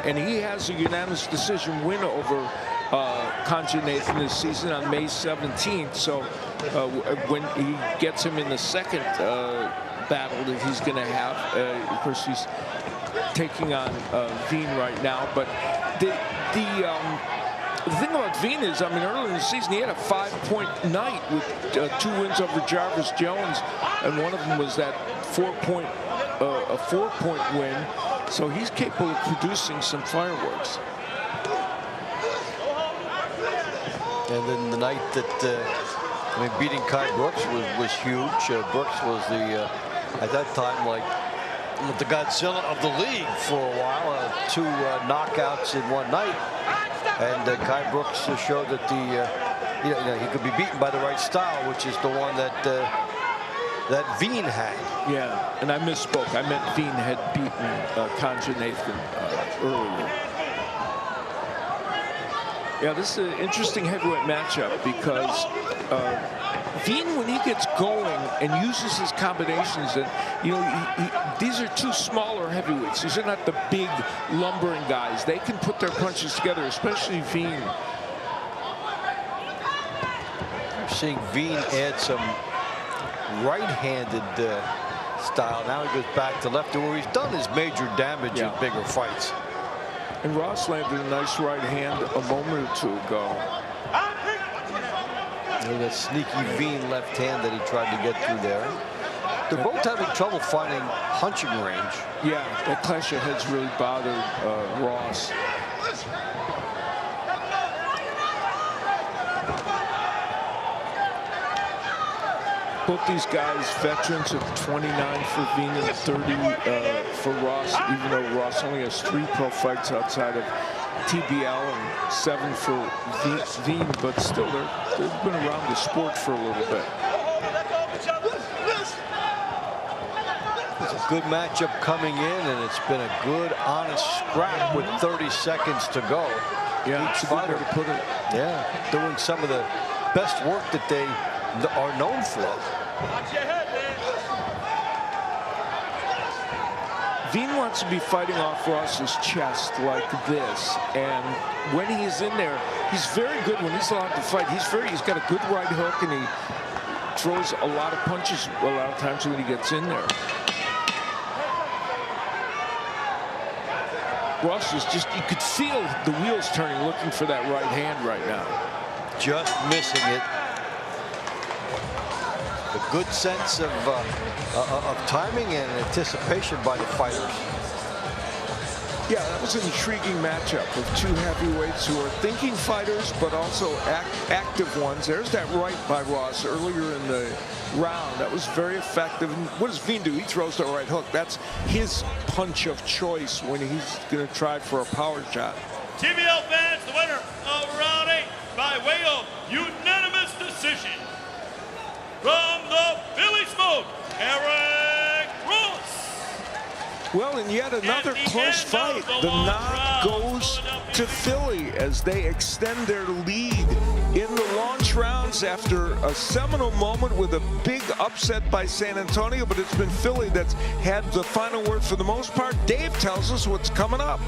Speaker 2: And he has a unanimous decision win over Conjure Nathan this season on May 17th. So when he gets him in the second battle that he's going to have, of course, he's taking on Veen right now. But the thing about Veen is, I mean, earlier in the season, he had a 5-point night with 2 wins over Jarvis Jones, and one of them was that 4-point win. So he's capable of producing some fireworks.
Speaker 1: And then the night that, I mean, beating Kai Brooks was huge. Brooks was the, at that time, like the Godzilla of the league for a while. 2 knockouts in one night. And Kai Brooks showed that you know, he could be beaten by the right style, which is the one that that Veen had.
Speaker 2: Yeah, and I misspoke. I meant Veen had beaten Conjure Nathan earlier. Yeah, this is an interesting heavyweight matchup because Veen, when he gets going and uses his combinations, and you know, these are 2 smaller heavyweights. These are not the big lumbering guys. They can put their punches together, especially Veen.
Speaker 1: We're seeing Veen add some right-handed style. Now he goes back to left, where he's done his major damage in bigger fights.
Speaker 2: And Ross landed a nice right hand a moment or 2 ago.
Speaker 1: And that sneaky Veen left hand that he tried to get through there. They're both having trouble finding punching range.
Speaker 2: Yeah, that clash of heads really bothered Ross. Both these guys, veterans, of 29 for Veen and 30 for Ross, even though Ross only has 3 pro fights outside of TBL and 7 for Veen, but still they've been around the sport for a little bit.
Speaker 1: It's a good matchup coming in, and it's been a good, honest scrap with 30 seconds to go.
Speaker 2: Yeah,
Speaker 1: each fighter
Speaker 2: to put it.
Speaker 1: Yeah, doing some of the best work that they are known for.
Speaker 2: Veen wants to be fighting off Ross's chest like this, and when he's in there, he's very good when he's allowed to fight. He's got a good right hook, and he throws a lot of punches a lot of times when he gets in there. Ross is just, you could feel the wheels turning, looking for that right hand right now.
Speaker 1: Just missing it. A good sense of timing and anticipation by the fighters.
Speaker 2: Yeah, that was an intriguing matchup of two heavyweights who are thinking fighters, but also active ones. There's that right by Ross earlier in the round. That was very effective. And what does Veen do? He throws the right hook. That's his punch of choice when he's going to try for a power shot.
Speaker 4: TBL fans, the winner of round 8 by way of unanimous decision. From the Philly Smoke, Eric Ross.
Speaker 2: Well, in yet another close fight, the nod goes to Philly as they extend their lead in the launch rounds after a seminal moment with a big upset by San Antonio, but it's been Philly that's had the final word for the most part. Dave tells us what's coming up.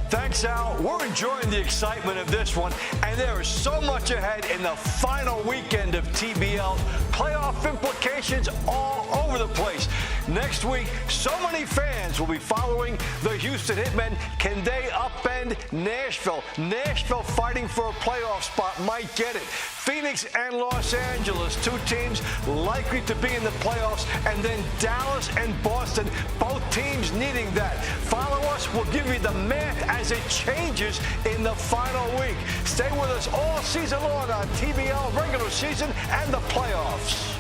Speaker 1: Thanks, Al. We're enjoying the excitement of this one, and there is so much ahead in the final weekend of TBL. Playoff implications all over the place. Next week, so many fans will be following the Houston Hitmen. Can they upend Nashville? Nashville fighting for a playoff spot might get it. Phoenix and Los Angeles, two teams likely to be in the playoffs, and then Dallas and Boston, both teams needing that. Follow us. We'll give you the math as it changes in the final week. Stay with us all season long on TBL regular season and the playoffs.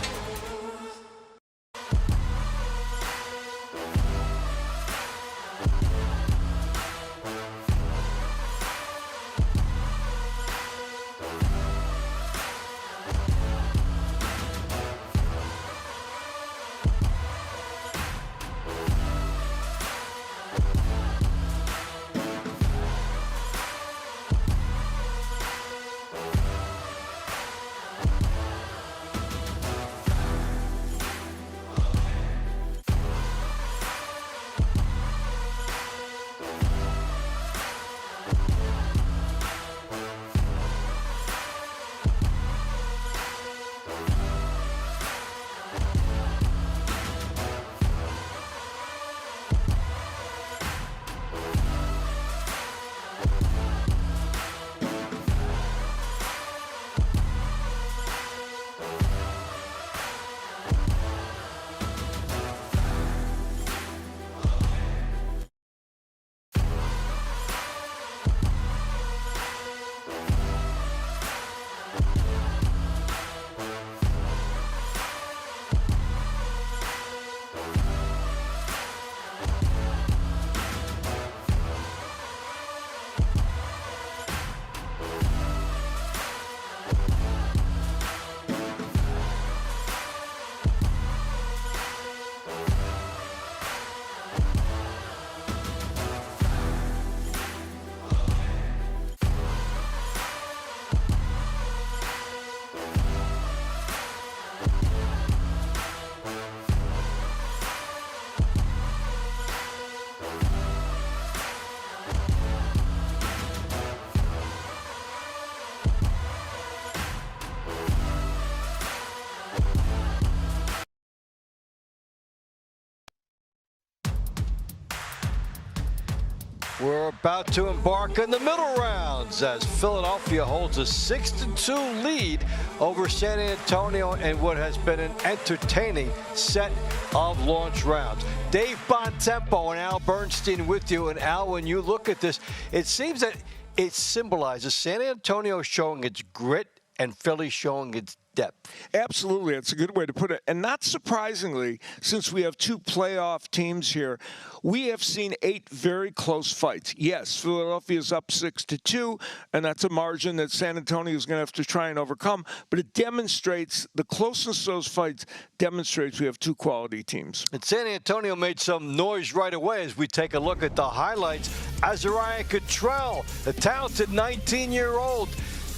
Speaker 1: We're about to embark on the middle rounds as Philadelphia holds a 6-2 lead over San Antonio in what has been an entertaining set of launch rounds. Dave Bontempo and Al Bernstein with you. And Al, when you look at this, it seems that it symbolizes San Antonio showing its grit and Philly showing its depth.
Speaker 2: Absolutely. It's a good way to put it. And not surprisingly, since we have 2 playoff teams here, we have seen 8 very close fights. Yes, Philadelphia's up 6-2, and that's a margin that San Antonio is going to have to try and overcome. But it demonstrates, the closeness of those fights demonstrates we have 2 quality teams.
Speaker 1: And San Antonio made some noise right away as we take a look at the highlights. Azariah Cottrell, the talented 19-year-old,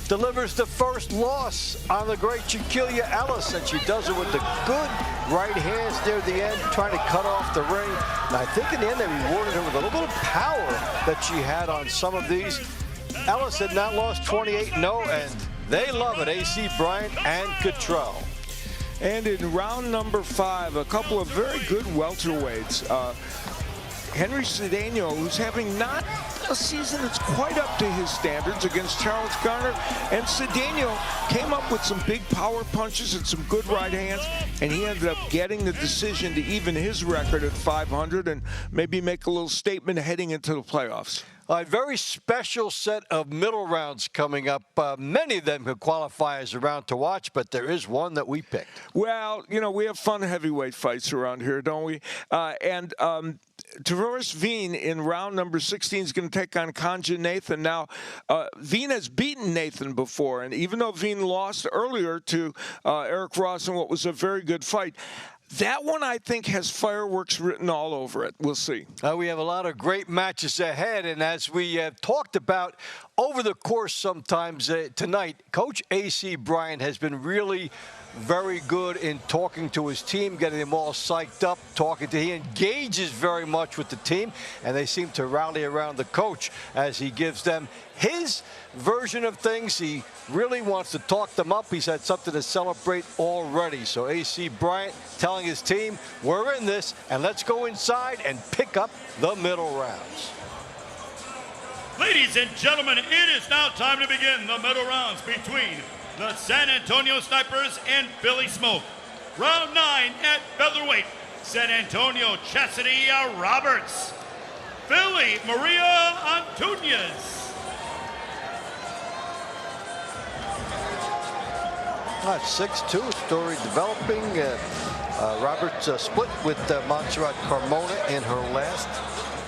Speaker 1: delivers the first loss on the great Shaquille Ellis, and she does it with the good right hands near the end, trying to cut off the ring. And I think in the end they rewarded her with a little bit of power that she had on some of these. Ellis had not lost 28-0, and they love it, AC Bryant and Cottrell.
Speaker 2: And in round number 5, a couple of very good welterweights. Henry Cedeno, who's having not a season that's quite up to his standards, against Charles Garner. And Cedeno came up with some big power punches and some good right hands, and he ended up getting the decision to even his record at 500 and maybe make a little statement heading into the playoffs.
Speaker 1: A very special set of middle rounds coming up. Many of them could qualify as a round to watch, but there is one that we picked.
Speaker 2: Well, you know, we have fun heavyweight fights around here, don't we? Tavoris Veen in round number 16 is going to take on Kanja Nathan. Now, Veen has beaten Nathan before, and even though Veen lost earlier to Eric Ross in what was a very good fight, that one, I think, has fireworks written all over it. We'll see.
Speaker 1: We have a lot of great matches ahead, and as we have talked about over the course sometimes tonight, Coach A.C. Bryant has been really very good in talking to his team, getting them all psyched up, he engages very much with the team, and they seem to rally around the coach as he gives them his version of things. He really wants to talk them up. He's had something to celebrate already. So A.C. Bryant telling his team, we're in this, and let's go inside and pick up the middle rounds.
Speaker 4: Ladies and gentlemen, it is now time to begin the middle rounds between the San Antonio Snipers and Philly Smoke. Round 9 at featherweight, San Antonio Chastity Roberts, Philly Maria Antunes.
Speaker 1: That's 6-2, story developing. Roberts split with Montserrat Carmona in her last,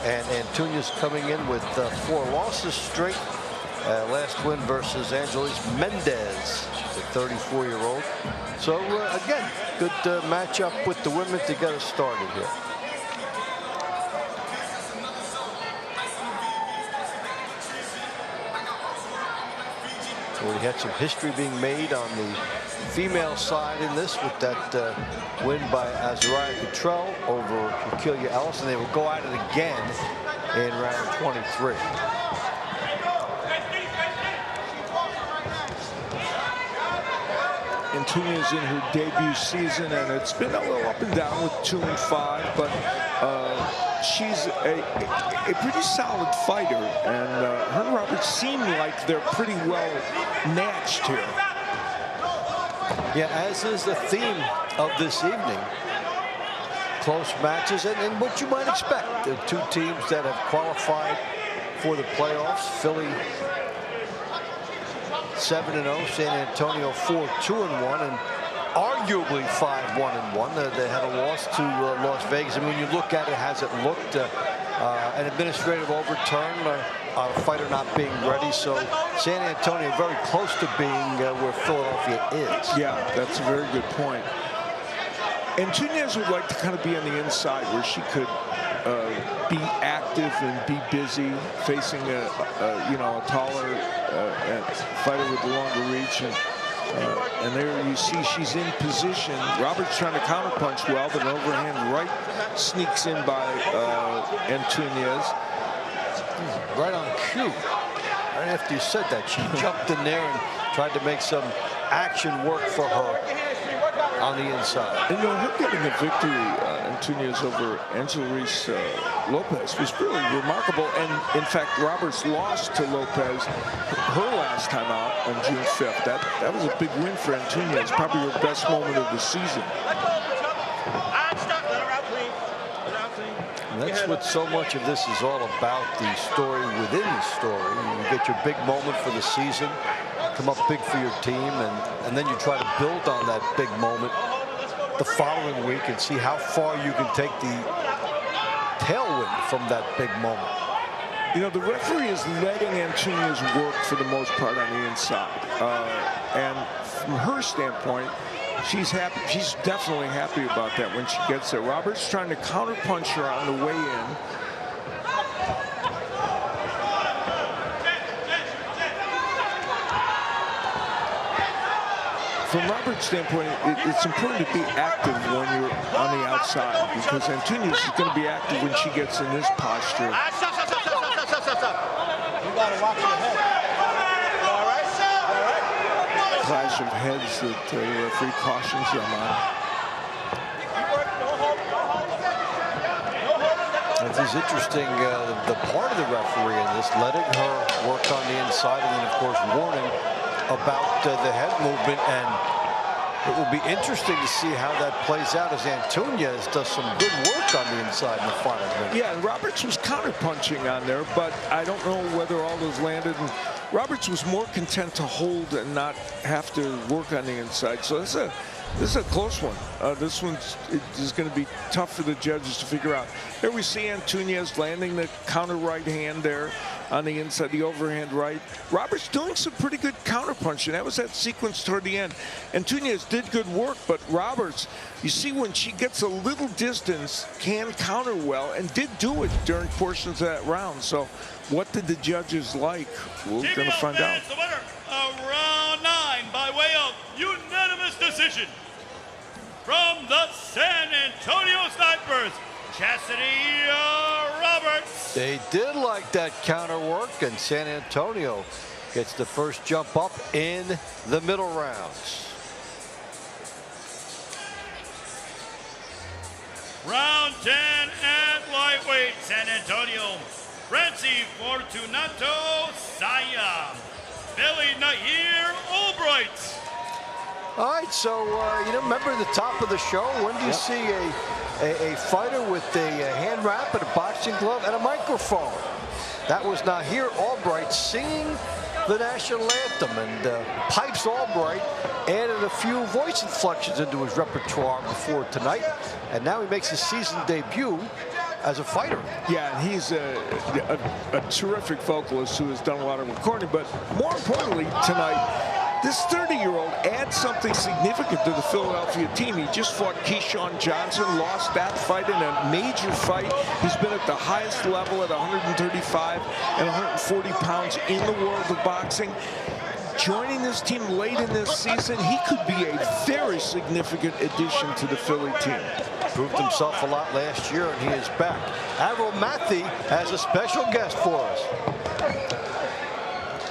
Speaker 1: and Antunes coming in with 4 losses straight. Last win versus Angeles Mendez, the 34-year-old. So again, good matchup with the women to get us started here. We had some history being made on the female side in this with that win by Azariah Cottrell over Shaquille Ellis, and they will go at it again in round 23.
Speaker 2: Antunes in her debut season, and it's been a little up and down with 2-5, but she's a pretty solid fighter, and her and Roberts seem like they're pretty well matched here.
Speaker 1: Yeah, as is the theme of this evening. Close matches, and what you might expect. The 2 teams that have qualified for the playoffs. Philly 7-0, San Antonio 4-2-1, and arguably 5-1-1. They had a loss to Las Vegas, and when you look at it, has it looked an administrative overturn, a fighter not being ready? So San Antonio very close to being where Philadelphia is.
Speaker 2: Yeah, that's a very good point. Antunes would like to kind of be on the inside where she could be active and be busy, facing a taller fighter with a longer reach, and there you see she's in position. Roberts trying to counterpunch well, but an overhand right sneaks in by Antunes.
Speaker 1: Right on cue. Right after you said that, she jumped in there and tried to make some action work for her on the inside.
Speaker 2: And her getting a victory, Antunes over Angeles Lopez, was really remarkable. And in fact, Roberts lost to Lopez her last time out on June 5th. That was a big win for Antunes, probably her best moment of the season.
Speaker 1: And that's what so much of this is all about, the story within the story. You get your big moment for the season, come up big for your team, and then you try to build on that big moment the following week and see how far you can take the tailwind from that big moment.
Speaker 2: You know, the referee is letting Antonia's work for the most part on the inside. And from her standpoint, she's happy. She's definitely happy about that when she gets there. Roberts trying to counterpunch her on the way in. From Roberts' standpoint, it's important to be active when you're on the outside, because Antonia's going to be active when she gets in this posture.
Speaker 8: You gotta watch your head. All right? All right?
Speaker 2: Clash of heads that the referee cautions them on.
Speaker 1: It is interesting, the part of the referee in this, letting her work on the inside, and then, of course, warning about the head movement. And it will be interesting to see how that plays out as Antonia does some good work on the inside in the final minute.
Speaker 2: Yeah, and Roberts was counter-punching on there, but I don't know whether all those landed. And Roberts was more content to hold and not have to work on the inside. So this is a close one. This one's is going to be tough for the judges to figure out. Here we see Antonia's landing the counter right hand there on the inside, the overhand right. Roberts doing some pretty good counter-punching. That was that sequence toward the end. Antonia's did good work, but Roberts, you see when she gets a little distance, can counter well, and did do it during portions of that round. So what did the judges like? We're going to find out.
Speaker 4: The winner of round 9 by way of unanimous decision from the San Antonio Snipers, Chastity Roberts.
Speaker 1: They did like that counter work, and San Antonio gets the first jump up in the middle rounds.
Speaker 4: Round 10 at lightweight, San Antonio, Francie Fortunato Saya, Billy Nahir Albright.
Speaker 1: All right, so you know, remember the top of the show? When do you see a fighter with a hand wrap and a boxing glove and a microphone? That was Nahir Albright singing the national anthem, and Pipes Albright added a few voice inflections into his repertoire before tonight, and now he makes his season debut as a fighter.
Speaker 2: Yeah, and he's a terrific vocalist who has done a lot of recording, but more importantly tonight, this 30-year-old adds something significant to the Philadelphia team. He just fought Keyshawn Johnson, lost that fight in a major fight. He's been at the highest level at 135 and 140 pounds in the world of boxing. Joining this team late in this season, he could be a very significant addition to the Philly team.
Speaker 1: Proved himself a lot last year, and he is back. Avro Matthew has a special guest for us.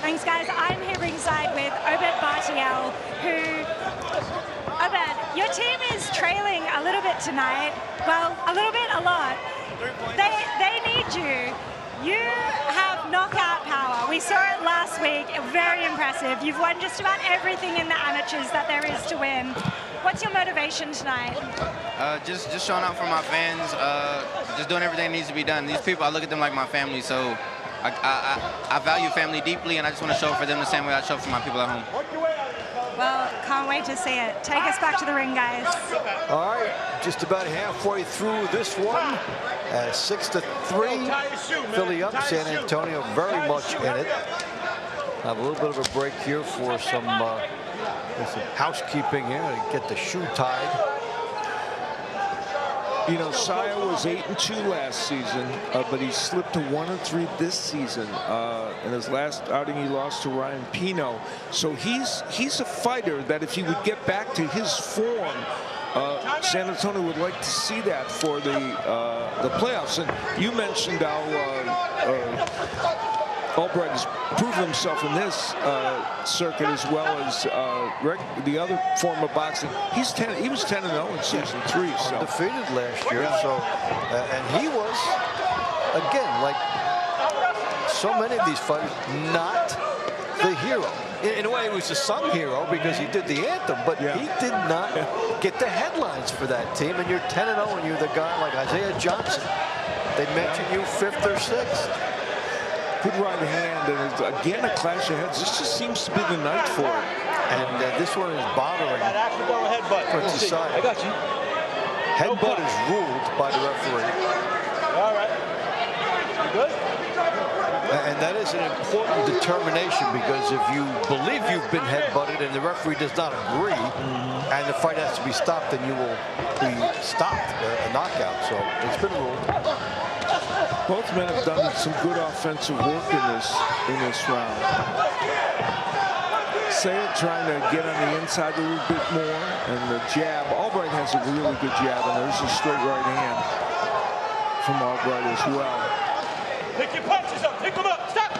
Speaker 6: Thanks, guys. I'm here ringside with Obed Bartiel, who, Obed, your team is trailing a little bit tonight. Well, a little bit, a lot. They need you. You have knockout power. We saw it last week. Very impressive. You've won just about everything in the amateurs that there is to win. What's your motivation tonight?
Speaker 9: Just showing out for my fans. Just doing everything that needs to be done. These people, I look at them like my family, so I value family deeply, and I just want to show for them the same way I show for my people at home.
Speaker 6: Well, can't wait to see it. Take us back to the ring, guys.
Speaker 1: All right, just about halfway through this one. 6-3, Philly up, San Antonio very much in it. Have a little bit of a break here for some housekeeping here to get the shoe tied.
Speaker 2: You know, Saya was 8-2 last season, but he slipped to 1-3 this season. In his last outing, he lost to Ryan Pino. So he's a fighter that if he would get back to his form, San Antonio would like to see that for the playoffs. And you mentioned how Albright has proven himself in this circuit as well as the other form of boxing. He was 10-0 in season 3. So.
Speaker 1: Undefeated last year. Yeah. So, and he was, again, like so many of these fighters, not the hero. In a way, he was a sung hero because he did the anthem, but he did not get the headlines for that team. And you're 10-0 and you're the guy like Isaiah Johnson. They mention you 5th or 6th.
Speaker 2: Good right hand, and it's, again, a clash of heads. This just seems to be the night for it.
Speaker 1: And this one is bothering
Speaker 8: Accidental headbutt.
Speaker 1: Prince's side.
Speaker 8: I got you.
Speaker 1: Headbutt is ruled by the referee.
Speaker 8: All right. You good?
Speaker 1: And that is an important determination, because if you believe you've been headbutted and the referee does not agree, and the fight has to be stopped, then you will be stopped, a knockout. So it's been ruled.
Speaker 2: Both men have done some good offensive work in this round. Saya trying to get on the inside a little bit more, and the jab. Albright has a really good jab, and there's a straight right hand from Albright as well.
Speaker 8: Pick your punches up. Pick them up. Stop.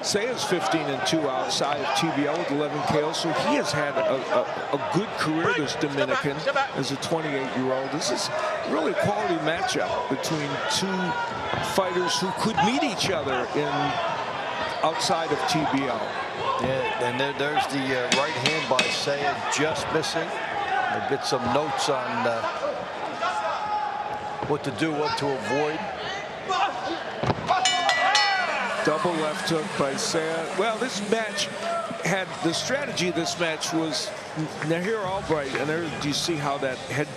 Speaker 2: Saya's 15-2 outside of TBL with 11 KOs, so he has had a good career, this Dominican, as a 28-year-old. This is really a quality matchup between two fighters who could meet each other outside of TBL.
Speaker 1: Yeah, and there's the right hand by Saya, just missing. We'll get some notes on what to do, what to avoid.
Speaker 2: Double left hook by Saya. Well, this match had the strategy of this match was here Albright, and there you see how that head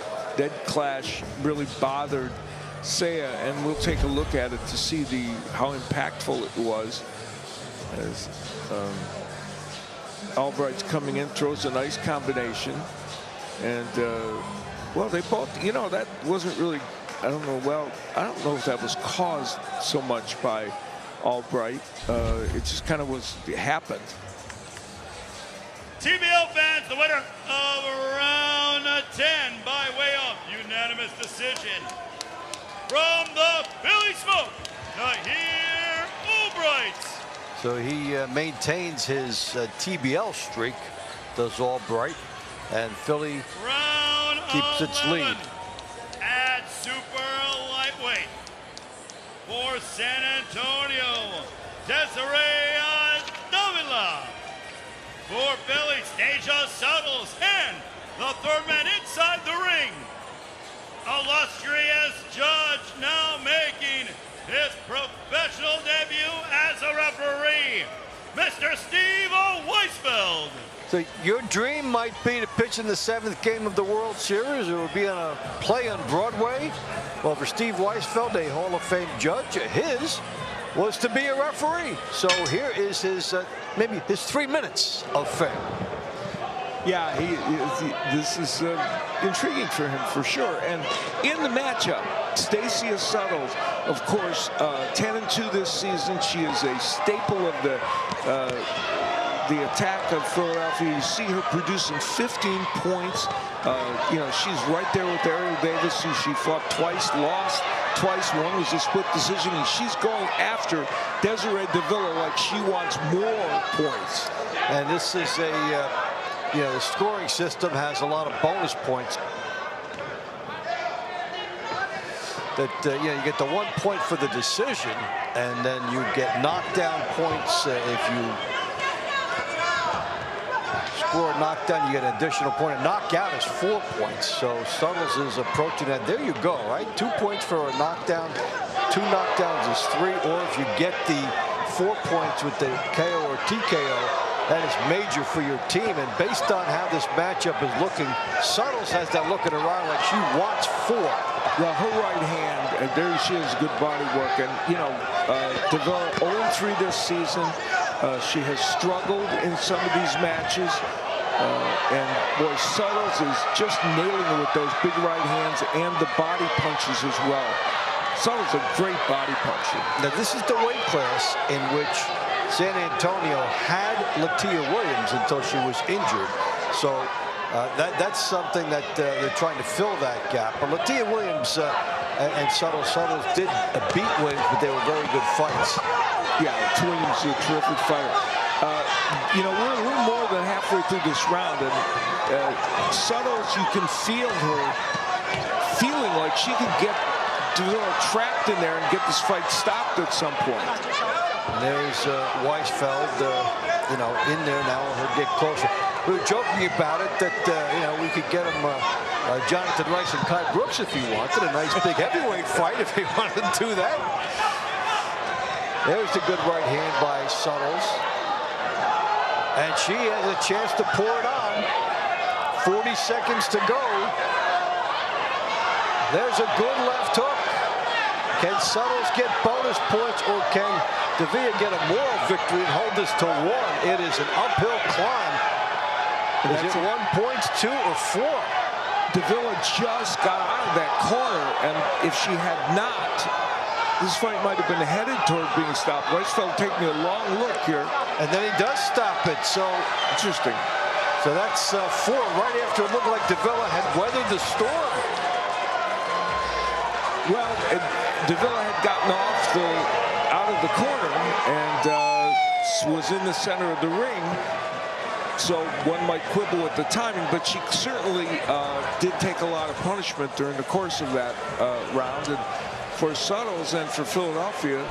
Speaker 2: clash really bothered Saya, and we'll take a look at it to see how impactful it was. As Albright's coming in, throws a nice combination, and well, they both, that wasn't really, I don't know if that was caused so much by Albright. It just kind of happened.
Speaker 4: TBL fans, the winner of round 10 by way of unanimous decision from the Philly Smoke, Tahir Albright.
Speaker 1: So he maintains his TBL streak, does Albright, and Philly
Speaker 4: Round
Speaker 1: keeps its
Speaker 4: 11
Speaker 1: lead.
Speaker 4: at super lightweight for San Antonio, Desiree Davila. For Philly, Stasia Suttles, and the third man inside the ring, illustrious judge now making his professional debut as a referee, Mr. Steve Weisfeld.
Speaker 1: So your dream might be to pitch in the 7th game of the World Series, or be on a play on Broadway. Well, for Steve Weisfeld, a Hall of Fame judge, his was to be a referee. So here is his maybe his 3 minutes of fame.
Speaker 2: Yeah, this is intriguing for him for sure. And in the matchup, Stasia Suttles, of course, 10-2 this season. She is a staple of the attack of Philadelphia. You see her producing 15 points. She's right there with Ariel Davis, who she fought twice, lost twice. One was a split decision, and she's going after Desiree Davila like she wants more points.
Speaker 1: And this is the scoring system has a lot of bonus points. That you get the 1 point for the decision, and then you get knockdown points if you score a knockdown. You get an additional point. A knockout is 4 points. So Suttles is approaching that. There you go, right? 2 points for a knockdown. 2 knockdowns is 3. Or if you get the 4 points with the KO or TKO, that is major for your team. And based on how this matchup is looking, Suttles has that looking around like she wants 4.
Speaker 2: Well, her right hand, and there she is, good body work. And, Davila 0-3 this season. She has struggled in some of these matches. And, boy, Suttles is just nailing her with those big right hands and the body punches as well. Suttles a great body puncher.
Speaker 1: Now, this is the weight class in which San Antonio had Latia Williams until she was injured. So that's something that they're trying to fill that gap. But Latia Williams and Suttles did beat Williams, but they were very good fights.
Speaker 2: Yeah, Williams is a terrific fighter. We're a little more than halfway through this round, and Suttles, you can feel her feeling like she could get trapped in there and get this fight stopped at some point.
Speaker 1: And there's Weisfeld, in there now. He'll get closer. We were joking about it that, we could get him Jonathan Rice and Kai Brooks if he wanted. A nice big heavyweight fight if he wanted to do that. There's the good right hand by Suttles. And she has a chance to pour it on. 40 seconds to go. There's a good left hook. Can Suttles get bonus points, or can Davila get a moral victory and hold this to 1? It is an uphill climb. Is it 1 point, 2, or 4?
Speaker 2: Davila just got out of that corner, and if she had not, this fight might have been headed toward being stopped. Weisfeld taking a long look here.
Speaker 1: And then he does stop it, so
Speaker 2: interesting.
Speaker 1: So that's 4, right after it looked like Davila had weathered the storm.
Speaker 2: Well, Davila had gotten out of the corner and was in the center of the ring. So one might quibble at the timing, but she certainly did take a lot of punishment during the course of that round. And for Suttles and for Philadelphia,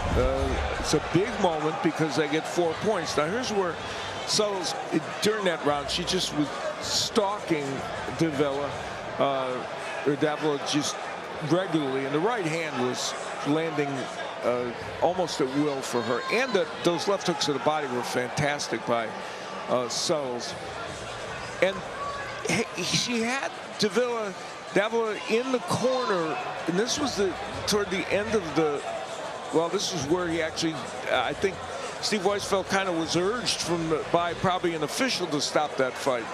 Speaker 2: it's a big moment because they get 4 points. Now here's where Suttles, during that round, she just was stalking Davila, or Davila just regularly, and the right hand was landing almost at will for her. And those left hooks to the body were fantastic by Suttles. And she had Davila in the corner, and this was toward the end of the, well, this is where he actually, I think Steve Weisfeld kind of was urged by probably an official to stop that fight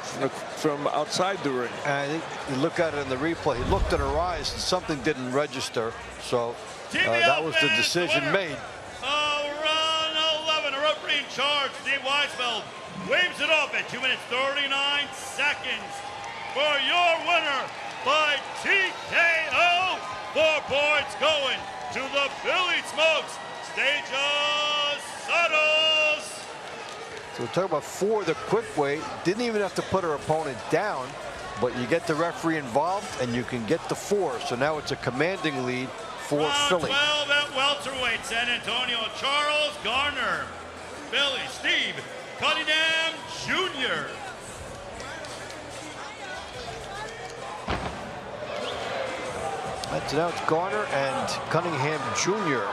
Speaker 2: from outside the ring.
Speaker 1: And I think you look at it in the replay, he looked at her eyes and something didn't register, so that was the decision made.
Speaker 4: Round 11, a referee in charge, Steve Weisfeld, waves it off at 2 minutes 39 seconds for your winner by TKO. 4 points going to the Philly Smokes, Stasia Suttles.
Speaker 1: So we're talking about 4 the quick way. Didn't even have to put her opponent down, but you get the referee involved and you can get the 4. So now it's a commanding lead for
Speaker 4: Round
Speaker 1: Philly.
Speaker 4: 12 at welterweight, San Antonio, Charles Garner. Philly, Steve Cunningham Jr.
Speaker 1: So now it's Garner and Cunningham Jr.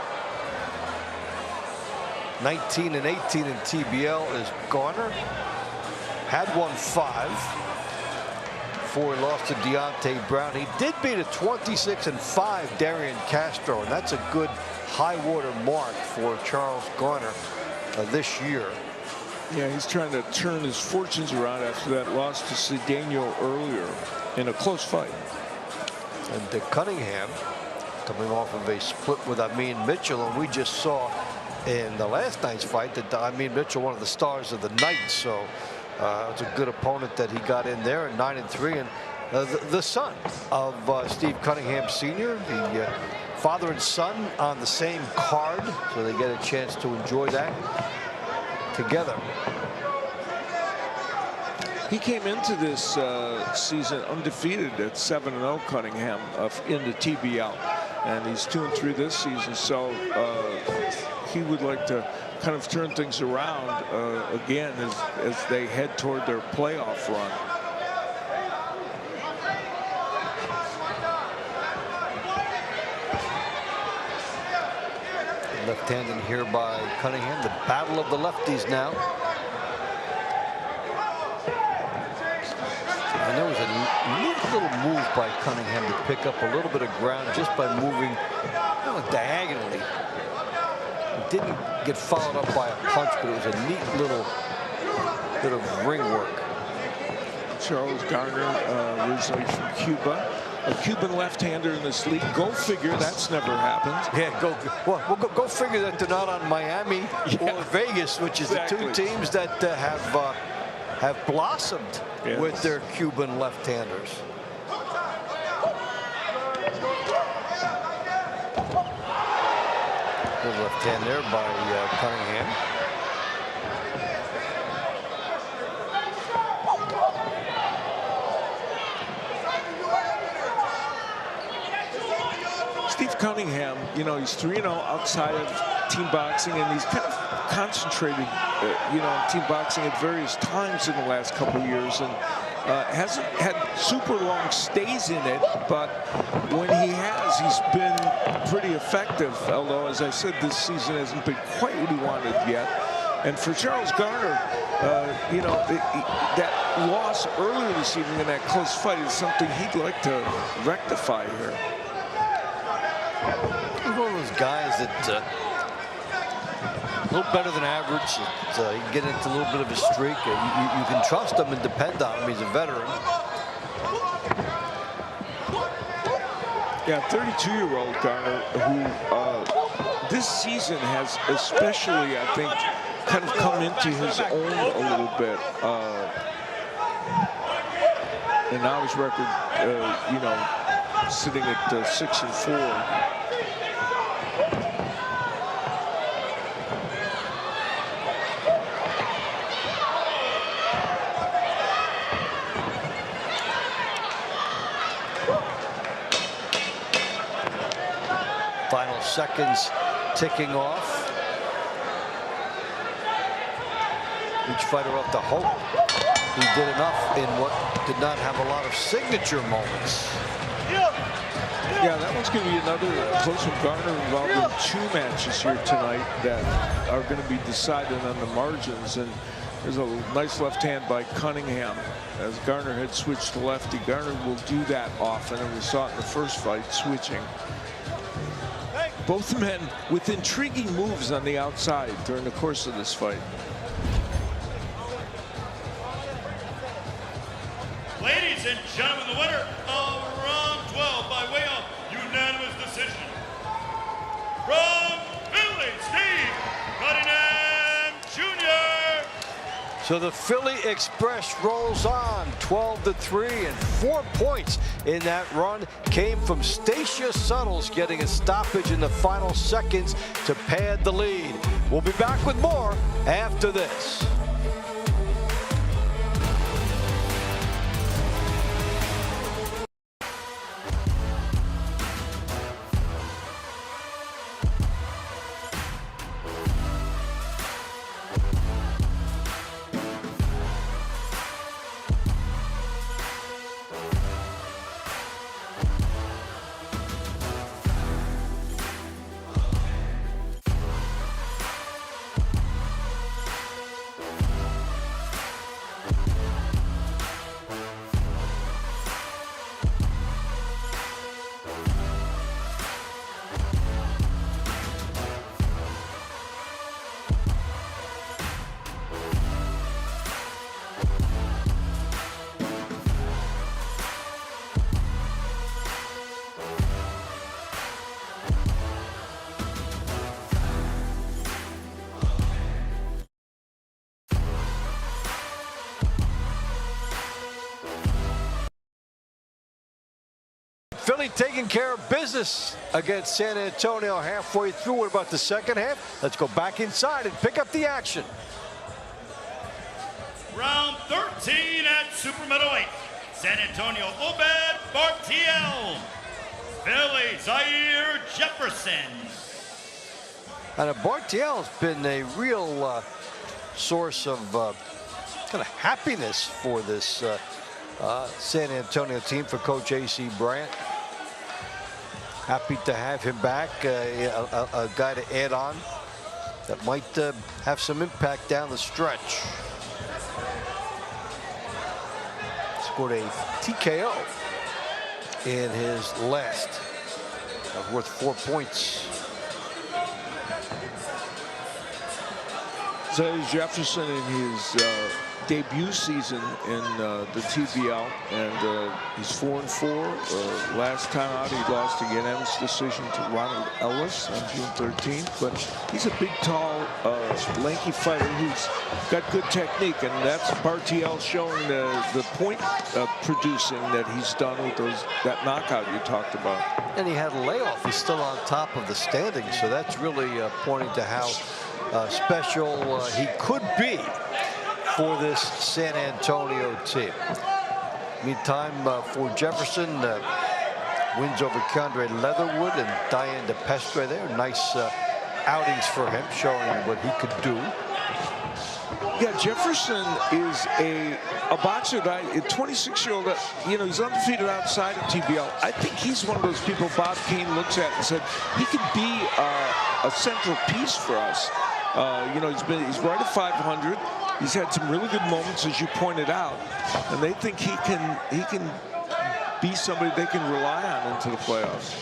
Speaker 1: 19 and 18 in TBL is Garner. Had won 5 before he lost to Deontay Brown. He did beat a 26 and 5 Darian Castro, and that's a good high water mark for Charles Garner this year.
Speaker 2: Yeah, he's trying to turn his fortunes around after that loss to Cedeno earlier in a close fight.
Speaker 1: And Cunningham coming off of a split with Amin Mitchell, and we just saw in the last night's fight that Amin Mitchell, one of the stars of the night, so it's a good opponent that he got in there, and 9 and 3, and the son of Steve Cunningham Sr., the father and son on the same card, so they get a chance to enjoy that together.
Speaker 2: He came into this season undefeated at 7-0, Cunningham, in the TBL, and he's 2-3 this season. So he would like to kind of turn things around again as they head toward their playoff run.
Speaker 1: Left-handed here by Cunningham. The battle of the lefties now. And there was a neat little move by Cunningham to pick up a little bit of ground just by moving diagonally. It didn't get followed up by a punch, but it was a neat little bit of ring work.
Speaker 2: Charles Garner, originally from Cuba. A Cuban left-hander in this league. Go figure, that's never happened.
Speaker 1: Yeah, go figure that they're not on Miami or Vegas, which is
Speaker 2: exactly.
Speaker 1: the 2 teams that have blossomed with their Cuban left-handers. Good left hand there by Cunningham.
Speaker 2: Steve Cunningham, you know, he's 3-0 outside of team boxing, and he's kind of concentrated, you know, in team boxing at various times in the last couple of years. And Hasn't had super long stays in it, but when he has, he's been pretty effective. Although, as I said, this season hasn't been quite what he wanted yet. And for Charles Garner, you know, that loss earlier this evening in that close fight is something he'd like to rectify here.
Speaker 1: He's one of those guys that a little better than average. He can get into a little bit of a streak. You can trust him and depend on him. He's a veteran.
Speaker 2: Yeah, 32-year-old Garner, who this season has especially, I think, kind of come into his own a little bit. And now his record, you know, sitting at 6-4.
Speaker 1: Final seconds ticking off. Each fighter up to hope he did enough in what did not have a lot of signature moments.
Speaker 2: Yeah, that one's going to be another close one. Garner involved in 2 matches here tonight that are going to be decided on the margins. And there's a nice left hand by Cunningham. As Garner had switched to lefty, Garner will do that often, and we saw it in the first fight, switching. Both men with intriguing moves on the outside during the course of this fight.
Speaker 4: Ladies and gentlemen, the winner of round 12 by way of unanimous decision from Philly, Steve Cunningham Jr.
Speaker 1: So the Philly Express rolls on 12-3, and 4 points in that run came from Stacia Suttles getting a stoppage in the final seconds to pad the lead. We'll be back with more after this. Philly taking care of business against San Antonio halfway through. What about the second half? Let's go back inside and pick up the action.
Speaker 4: Round 13 at super middleweight. San Antonio, Obed Bartiel. Philly, Zaire Jefferson.
Speaker 1: And Bartiel has been a real source of kind of happiness for this San Antonio team, for Coach A.C. Bryant. Happy to have him back, a guy to add on that might have some impact down the stretch. Scored a TKO in his last. That was worth 4 points.
Speaker 2: Zaire Jefferson in his debut season in the TBL, and he's 4-4. Last time out, he lost a unanimous decision to Ronald Ellis on June 13th. But he's a big, tall, lanky fighter who's got good technique, and that's Bartiel showing the point producing that he's done with that knockout you talked about.
Speaker 1: And he had a layoff. He's still on top of the standings, so that's really pointing to how special he could be for this San Antonio team. Meantime, for Jefferson, wins over Keandre Leatherwood and Diane DePestre there. Nice outings for him, showing what he could do.
Speaker 2: Yeah, Jefferson is a boxer that a 26-year-old, you know, he's undefeated outside of TBL. I think he's one of those people Bob Kane looks at and said, he could be a central piece for us. You know, he's right at 500. He's had some really good moments, as you pointed out, and they think he can be somebody they can rely on into the playoffs.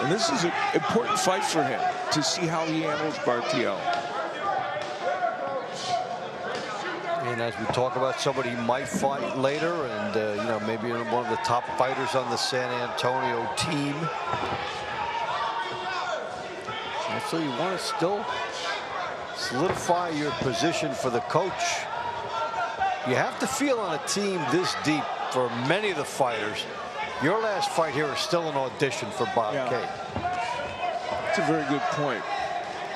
Speaker 2: And this is an important fight for him to see how he handles Bartiel.
Speaker 1: And as we talk about somebody he might fight later, and you know, maybe one of the top fighters on the San Antonio team. And so you want to still solidify your position for the coach. You have to feel on a team this deep for many of the fighters. Your last fight here is still an audition for Bob Kane.
Speaker 2: That's a very good point.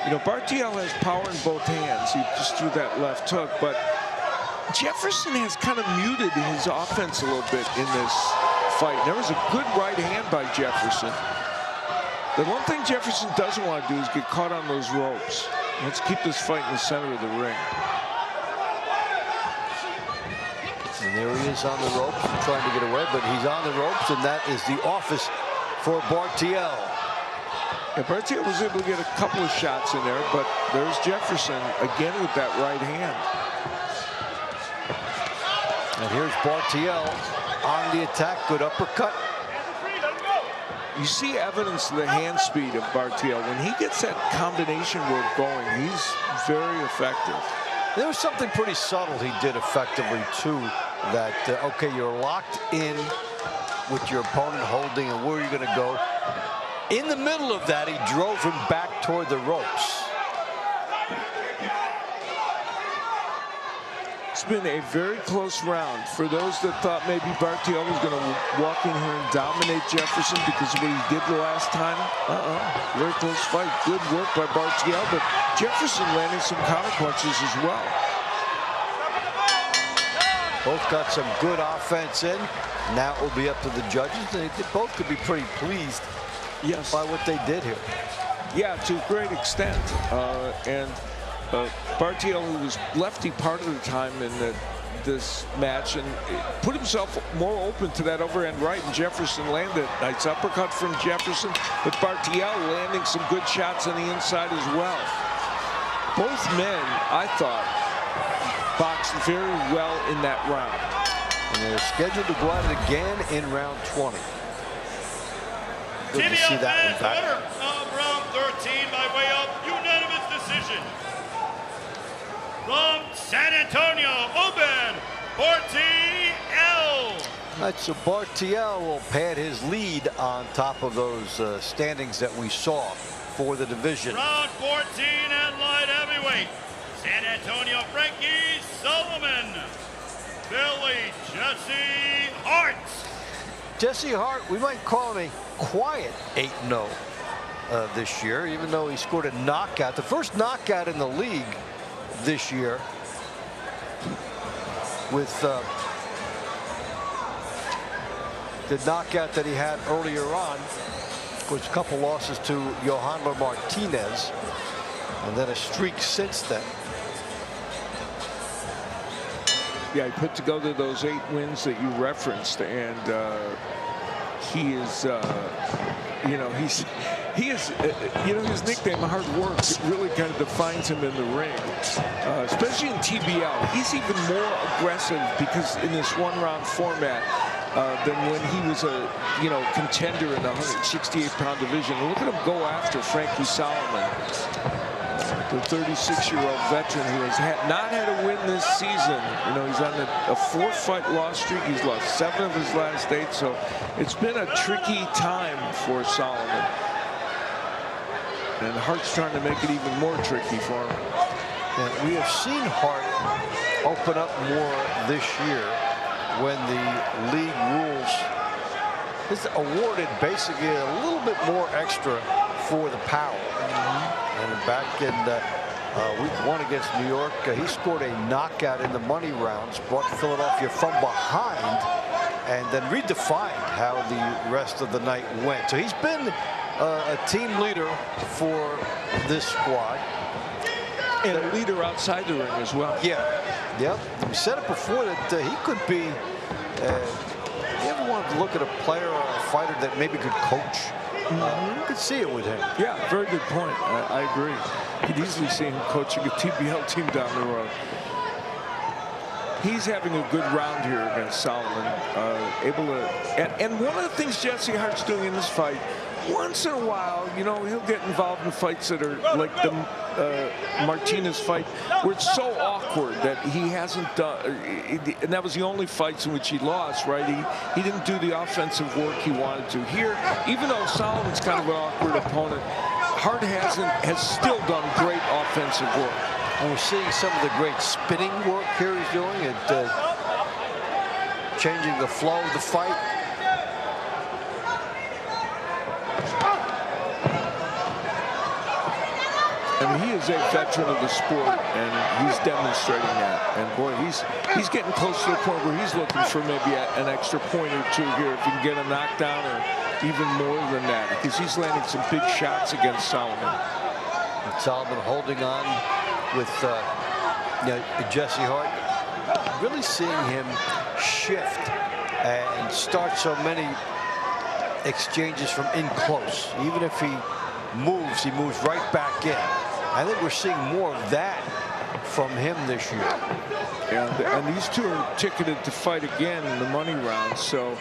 Speaker 2: You know, Bartiel has power in both hands. He just threw that left hook, but Jefferson has kind of muted his offense a little bit in this fight. There was a good right hand by Jefferson. The one thing Jefferson doesn't want to do is get caught on those ropes. Let's keep this fight in the center of the ring.
Speaker 1: And there he is on the ropes, trying to get away, but he's on the ropes, and that is the office for Bartiel.
Speaker 2: Yeah, Bartiel was able to get a couple of shots in there, but there's Jefferson again with that right hand.
Speaker 1: And here's Bartiel on the attack. Good uppercut.
Speaker 2: You see evidence of the hand speed of Bartiel. When he gets that combination work going, he's very effective.
Speaker 1: There was something pretty subtle he did effectively, too, that, okay, you're locked in with your opponent holding and where you're going to go. In the middle of that, he drove him back toward the ropes.
Speaker 2: It's been a very close round. For those that thought maybe Bartiel was going to walk in here and dominate Jefferson because of what he did the last time. Very close fight. Good work by Bartiel, but Jefferson landing some counter punches as well.
Speaker 1: Both got some good offense in. Now it will be up to the judges. They both could be pretty pleased by what they did here.
Speaker 2: Yeah, to a great extent. Bartiel, who was lefty part of the time in this match, and put himself more open to that overhand right, and Jefferson landed. Nice uppercut from Jefferson, but Bartiel landing some good shots on the inside as well. Both men, I thought, boxed very well in that round.
Speaker 1: And they're scheduled to go at it again in round 20. Good to see that one back.
Speaker 4: Winner of round 13 by way of unanimous decision. From San Antonio, Oben Bartiel.
Speaker 1: Right, so Bartiel will pad his lead on top of those standings that we saw for the division.
Speaker 4: Round 14 at light heavyweight. San Antonio, Frankie Solomon. Billy Jesse Hart.
Speaker 1: Jesse Hart, we might call him a quiet 8-0 this year, even though he scored a knockout, the first knockout in the league this year, with the knockout that he had earlier on, was a couple losses to Johanna Martinez, and then a streak since then.
Speaker 2: Yeah, he put together those 8 wins that you referenced, and he is, you know, he is, you know, his nickname, Hard Work, it really kind of defines him in the ring, especially in TBL. He's even more aggressive because in this one-round format than when he was a, you know, contender in the 168-pound division. And look at him go after Frankie Solomon, the 36-year-old veteran who has not had a win this season. You know, he's on a 4-fight loss streak. He's lost 7 of his last 8, so it's been a tricky time for Solomon. And Hart's trying to make it even more tricky for him.
Speaker 1: And we have seen Hart open up more this year when the league rules is awarded basically a little bit more extra for the power. And back in week 1 against New York, he scored a knockout in the money rounds, brought Philadelphia from behind, and then redefined how the rest of the night went. So he's been a team leader for this squad.
Speaker 2: And a leader outside the ring as well.
Speaker 1: Yeah. Yep. We said it before that he could be. You ever wanted to look at a player or a fighter that maybe could coach? You could see it with him.
Speaker 2: Yeah, very good point. I agree. You'd easily see him coaching a TBL team down the road. He's having a good round here against Solomon. Able to, and one of the things Jesse Hart's doing in this fight, once in a while, you know, he'll get involved in fights that are like the Martinez fight, where it's so awkward that he hasn't done, and that was the only fights in which he lost, right? He didn't do the offensive work he wanted to. Here, even though Solomon's kind of an awkward opponent, Hart has still done great offensive work.
Speaker 1: And we're seeing some of the great spinning work here he's doing, and changing the flow of the fight.
Speaker 2: I mean, he is a veteran of the sport, and he's demonstrating that. And boy, he's getting close to the point where he's looking for maybe an extra point or two here if he can get a knockdown, or even more than that, because he's landing some big shots against Solomon.
Speaker 1: And Solomon holding on with Jesse Hart. Really seeing him shift and start so many exchanges from in close. Even if he moves right back in. I think we're seeing more of that from him this year.
Speaker 2: And these two are ticketed to fight again in the money round. So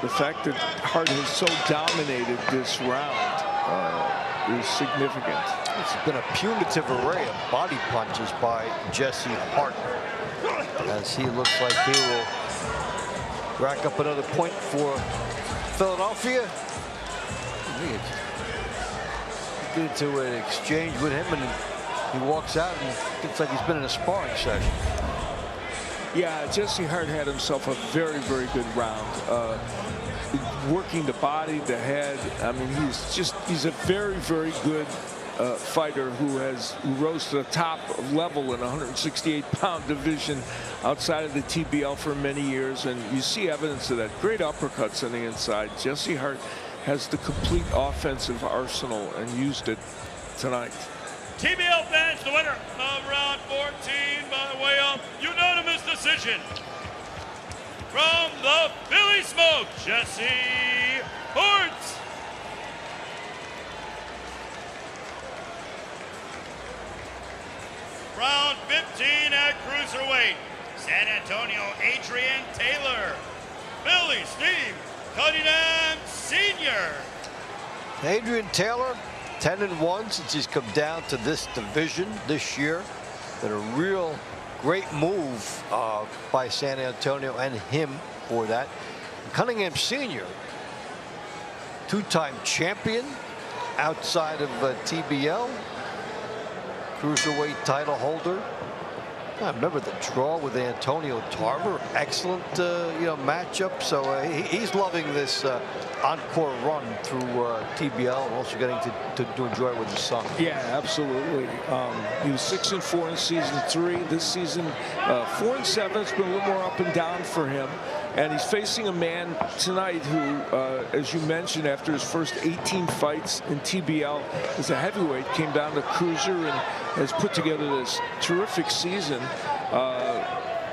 Speaker 2: the fact that Hart has so dominated this round is significant.
Speaker 1: It's been a punitive array of body punches by Jesse Hart, as he looks like he will rack up another point for Philadelphia. Get into an exchange with him, and he walks out, and it looks like he's been in a sparring session.
Speaker 2: Yeah, Jesse Hart had himself a very, very good round. Working the body, the head. I mean, he's a very, very good fighter who rose to the top level in a 168-pound division outside of the TBL for many years, and you see evidence of that. Great uppercuts on the inside. Jesse Hart has the complete offensive arsenal and used it tonight.
Speaker 4: TBL fans, the winner of round 14 by way of unanimous decision. From the Philly Smoke, Jesse Hart. Round 15 at cruiserweight, San Antonio, Adrian Taylor. Philly, Steve Cunningham Sr.
Speaker 1: Adrian Taylor, 10-1 since he's come down to this division this year. Been a real great move by San Antonio and him for that. Cunningham Sr., two-time champion outside of TBL, cruiserweight title holder. I remember the draw with Antonio Tarver. Excellent, matchup. So he's loving this encore run through TBL, and also getting to enjoy it with his son.
Speaker 2: Yeah, absolutely. He was 6-4 in season 3. This season, 4-7. It's been a little more up and down for him. And he's facing a man tonight who, as you mentioned, after his first 18 fights in TBL as a heavyweight, came down to cruiser and has put together this terrific season.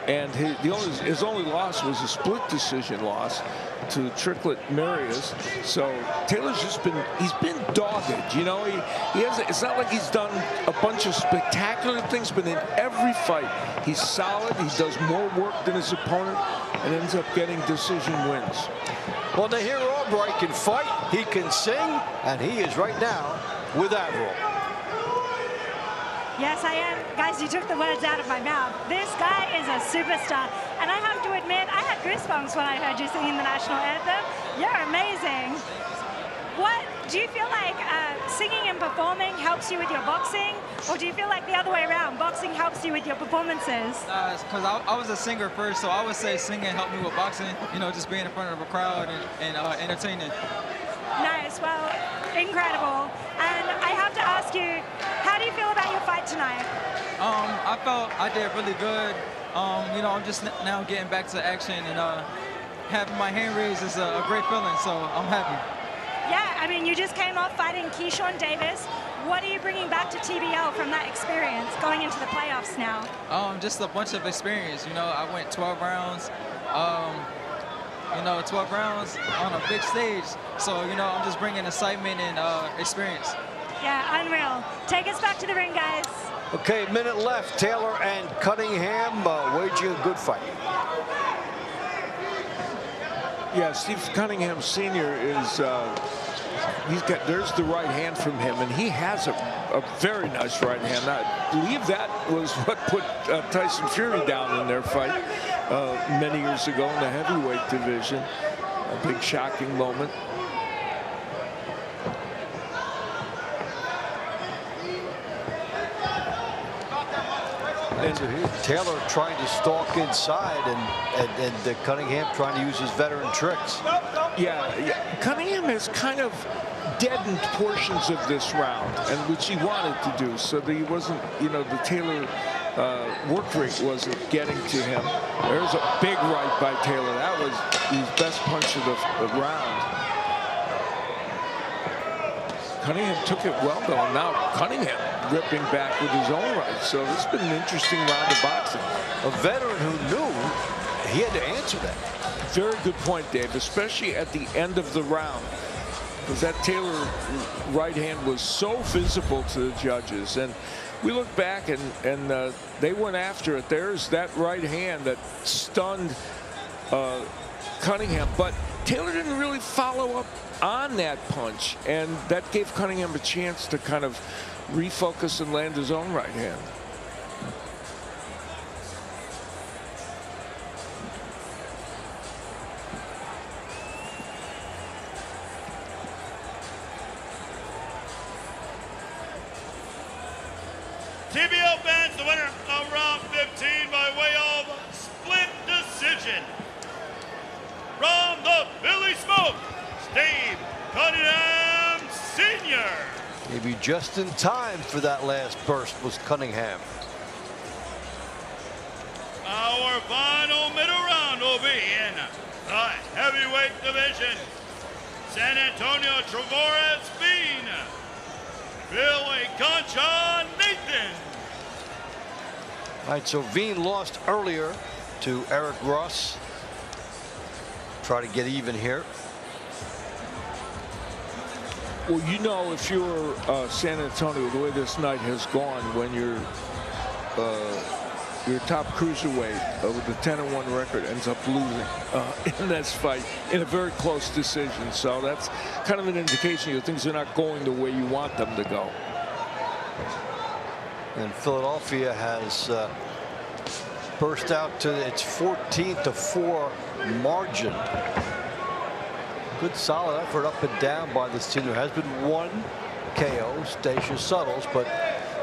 Speaker 2: And his only loss was a split decision loss to Tricklet Marias. So Taylor's he's been dogged. You know, it's not like he's done a bunch of spectacular things, but in every fight he's solid. He does more work than his opponent and ends up getting decision wins.
Speaker 1: Well, Nahir Albright can fight, he can sing, and he is right now with Averill.
Speaker 6: Yes, I am. Guys, you took the words out of my mouth. This guy is a superstar. And I have to admit, I had goosebumps when I heard you singing the national anthem. You're amazing. What, do you feel like singing and performing helps you with your boxing? Or do you feel like the other way around, boxing helps you with your performances?
Speaker 5: Because I was a singer first, so I would say singing helped me with boxing. You know, just being in front of a crowd and entertaining.
Speaker 6: Nice, well, incredible. And I have to ask you, how do you feel about your fight tonight?
Speaker 5: I felt I did really good. You know, I'm just now getting back to action, and having my hand raised is a great feeling, so I'm happy.
Speaker 6: Yeah, I mean, you just came off fighting Keyshawn Davis, What are you bringing back to TBL from that experience going into the playoffs now?
Speaker 5: Just a bunch of experience. You know, I went 12 rounds. 12 rounds on a big stage. So, you know, I'm just bringing excitement and experience.
Speaker 6: Yeah, unreal. Take us back to the ring, guys.
Speaker 1: Okay, a minute left. Taylor and Cunningham waging a good fight.
Speaker 2: Yeah, Steve Cunningham Sr. is, there's the right hand from him, and he has a very nice right hand. I believe that was what put Tyson Fury down in their fight many years ago in the heavyweight division. A big shocking moment.
Speaker 1: And Taylor trying to stalk inside, and Cunningham trying to use his veteran tricks.
Speaker 2: Yeah, Cunningham has kind of deadened portions of this round, and which he wanted to do, so that he wasn't, you know, the Taylor work rate wasn't getting to him. There's a big right by Taylor. That was his best punch of the round. Cunningham took it well, though, and now Cunningham ripping back with his own right. So this has been an interesting round of boxing.
Speaker 1: A veteran who knew he had to answer that.
Speaker 2: Very good point, Dave, especially at the end of the round, because that Taylor right hand was so visible to the judges. And we look back, and they went after it. There's that right hand that stunned Cunningham, but Taylor didn't really follow up on that punch, and that gave Cunningham a chance to kind of refocus and land his own right hand.
Speaker 4: TBL fans, the winner of round 15 by way of split decision. From the Philly Smoke, Steve Cunningham Sr.
Speaker 1: Maybe just in time for that last burst was Cunningham.
Speaker 4: Our final middle round will be in the heavyweight division. San Antonio Travorez Bean, Billy Concha Nathan.
Speaker 1: All right, so Veen lost earlier to Eric Ross. Try to get even here.
Speaker 2: Well, you know, if you're San Antonio, the way this night has gone, when your top cruiserweight with a 10-1 record ends up losing in this fight in a very close decision. So that's kind of an indication that things are not going the way you want them to go.
Speaker 1: And Philadelphia has burst out to its 14-4 margin. Good solid effort up and down by this team. There has been one KO, Stacia Suttles, but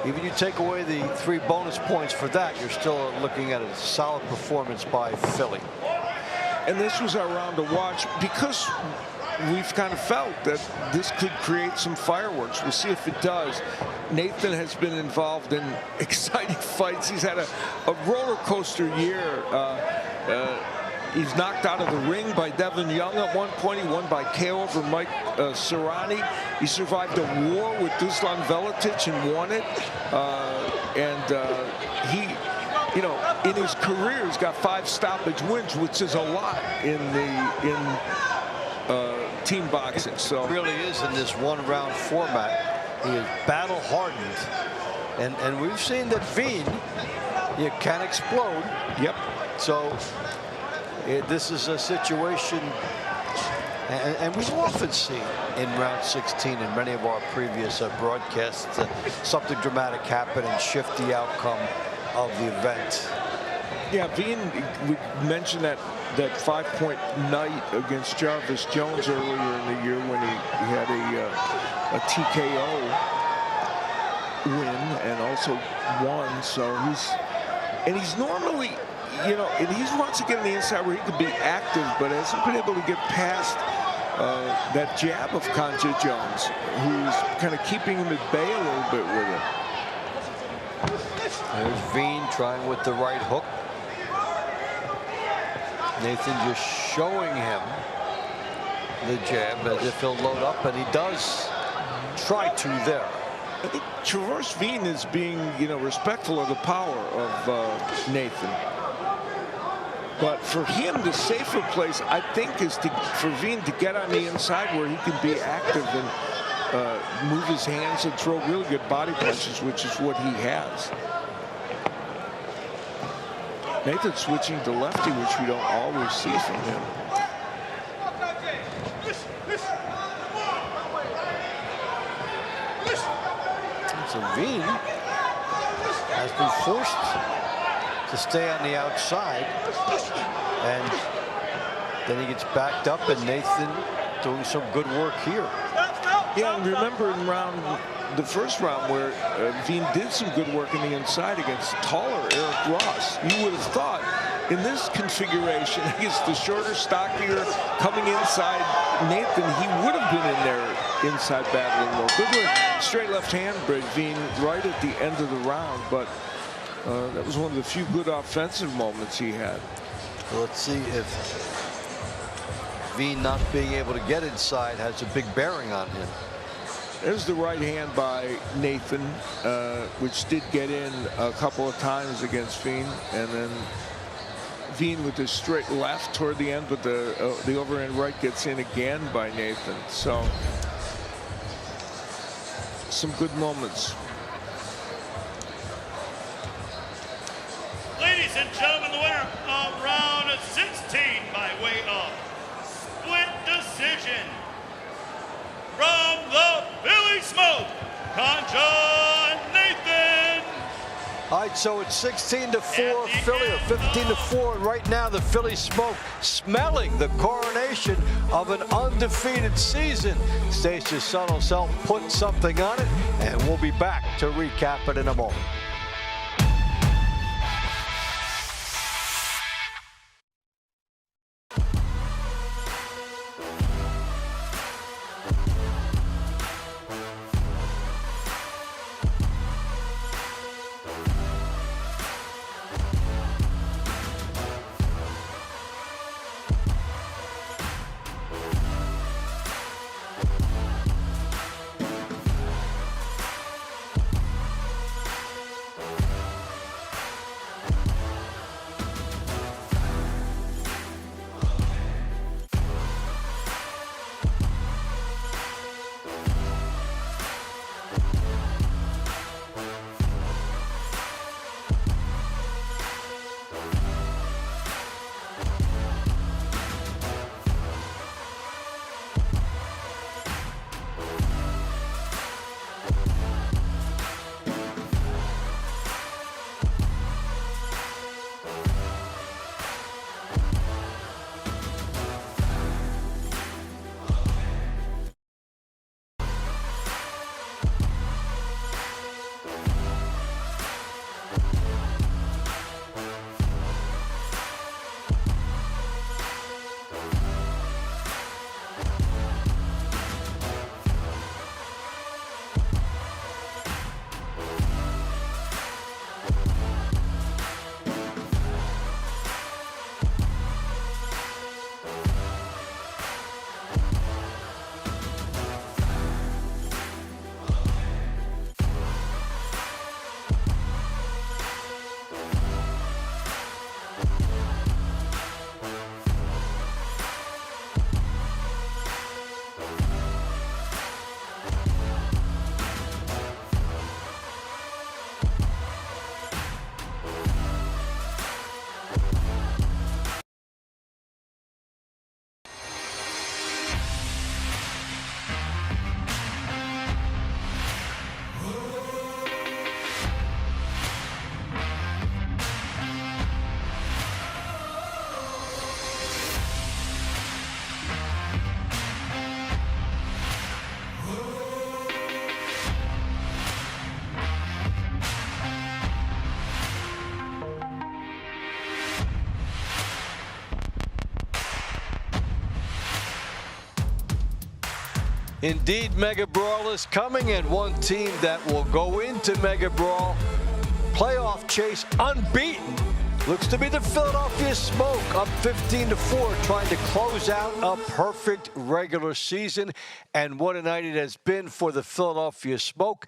Speaker 1: even you take away the 3 bonus points for that, you're still looking at a solid performance by Philly.
Speaker 2: And this was our round to watch because we've kind of felt that this could create some fireworks. We'll see if it does. Nathan has been involved in exciting fights. He's had a roller coaster year. He's knocked out of the ring by Devin Young at one point. He won by KO over Mike Serrani. He survived a war with Dusan Veletic and won it. He, you know, in his career, he's got 5 stoppage wins, which is a lot in team boxing. So
Speaker 1: it really is in this one-round format. He is battle-hardened, and we've seen that Veen can explode.
Speaker 2: Yep.
Speaker 1: So this is a situation, and we've often seen in round 16 in many of our previous broadcasts something dramatic happen and shift the outcome of the event.
Speaker 2: Yeah, Veen, we mentioned that 5-point night against Jarvis Jones earlier in the year when he had a TKO win and also won. So he's normally, you know, and he wants to get on the inside where he could be active, but hasn't been able to get past that jab of Concha Jones, who's kind of keeping him at bay a little bit with it.
Speaker 1: There's Veen trying with the right hook. Nathan just showing him the jab as if he'll load up, and he does try to there.
Speaker 2: I think Traverse Veen is being, respectful of the power of Nathan. But for him, the safer place, I think, is for Veen to get on the inside where he can be active and move his hands and throw really good body punches, which is what he has. Nathan switching to lefty, which we don't always see from him.
Speaker 1: So Veen has been forced to stay on the outside, and then he gets backed up, and Nathan doing some good work here.
Speaker 2: Yeah, and remember in the first round where Veen did some good work in the inside against taller Eric Ross. You would have thought in this configuration against the shorter, stockier, coming inside Nathan, he would have been in there inside battling more. Good work, straight left hand break Veen right at the end of the round, but that was one of the few good offensive moments he had.
Speaker 1: Well, let's see if Veen not being able to get inside has a big bearing on him.
Speaker 2: There's the right hand by Nathan, which did get in a couple of times against Veen, and then Veen with the straight left toward the end, but the overhand right gets in again by Nathan. So some good moments.
Speaker 4: Ladies and gentlemen, the winner of round 16 by way of split decision from the Philly Smoke, Concha Nathan.
Speaker 1: All right, so it's 16-4 Philly, or 15-4, and right now the Philly Smoke smelling the coronation of an undefeated season. Stacey Sun will put something on it, and we'll be back to recap it in a moment. Indeed, Mega Brawl is coming, and one team that will go into Mega Brawl playoff chase unbeaten looks to be the Philadelphia Smoke, up 15-4, trying to close out a perfect regular season. And what a night it has been for the Philadelphia Smoke.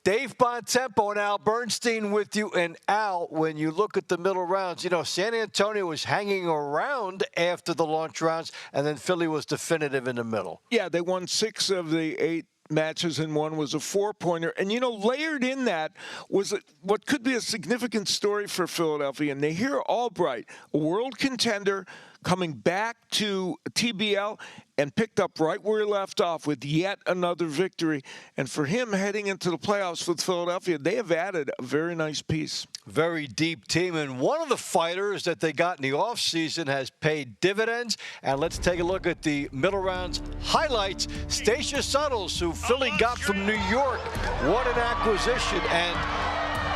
Speaker 1: Dave Bontempo and Al Bernstein with you. And Al, when you look at the middle rounds, you know, San Antonio was hanging around after the launch rounds, and then Philly was definitive in the middle.
Speaker 2: Yeah, they won 6 of the 8 matches, and one was a 4-pointer. And, you know, layered in that was what could be a significant story for Philadelphia. And Nahir Albright, a world contender, coming back to TBL and picked up right where he left off with yet another victory. And for him heading into the playoffs with Philadelphia, they have added a very nice piece.
Speaker 1: Very deep team, and one of the fighters that they got in the offseason has paid dividends. And let's take a look at the middle rounds highlights. Stacia Suttles, who Philly got from New York, what an acquisition. And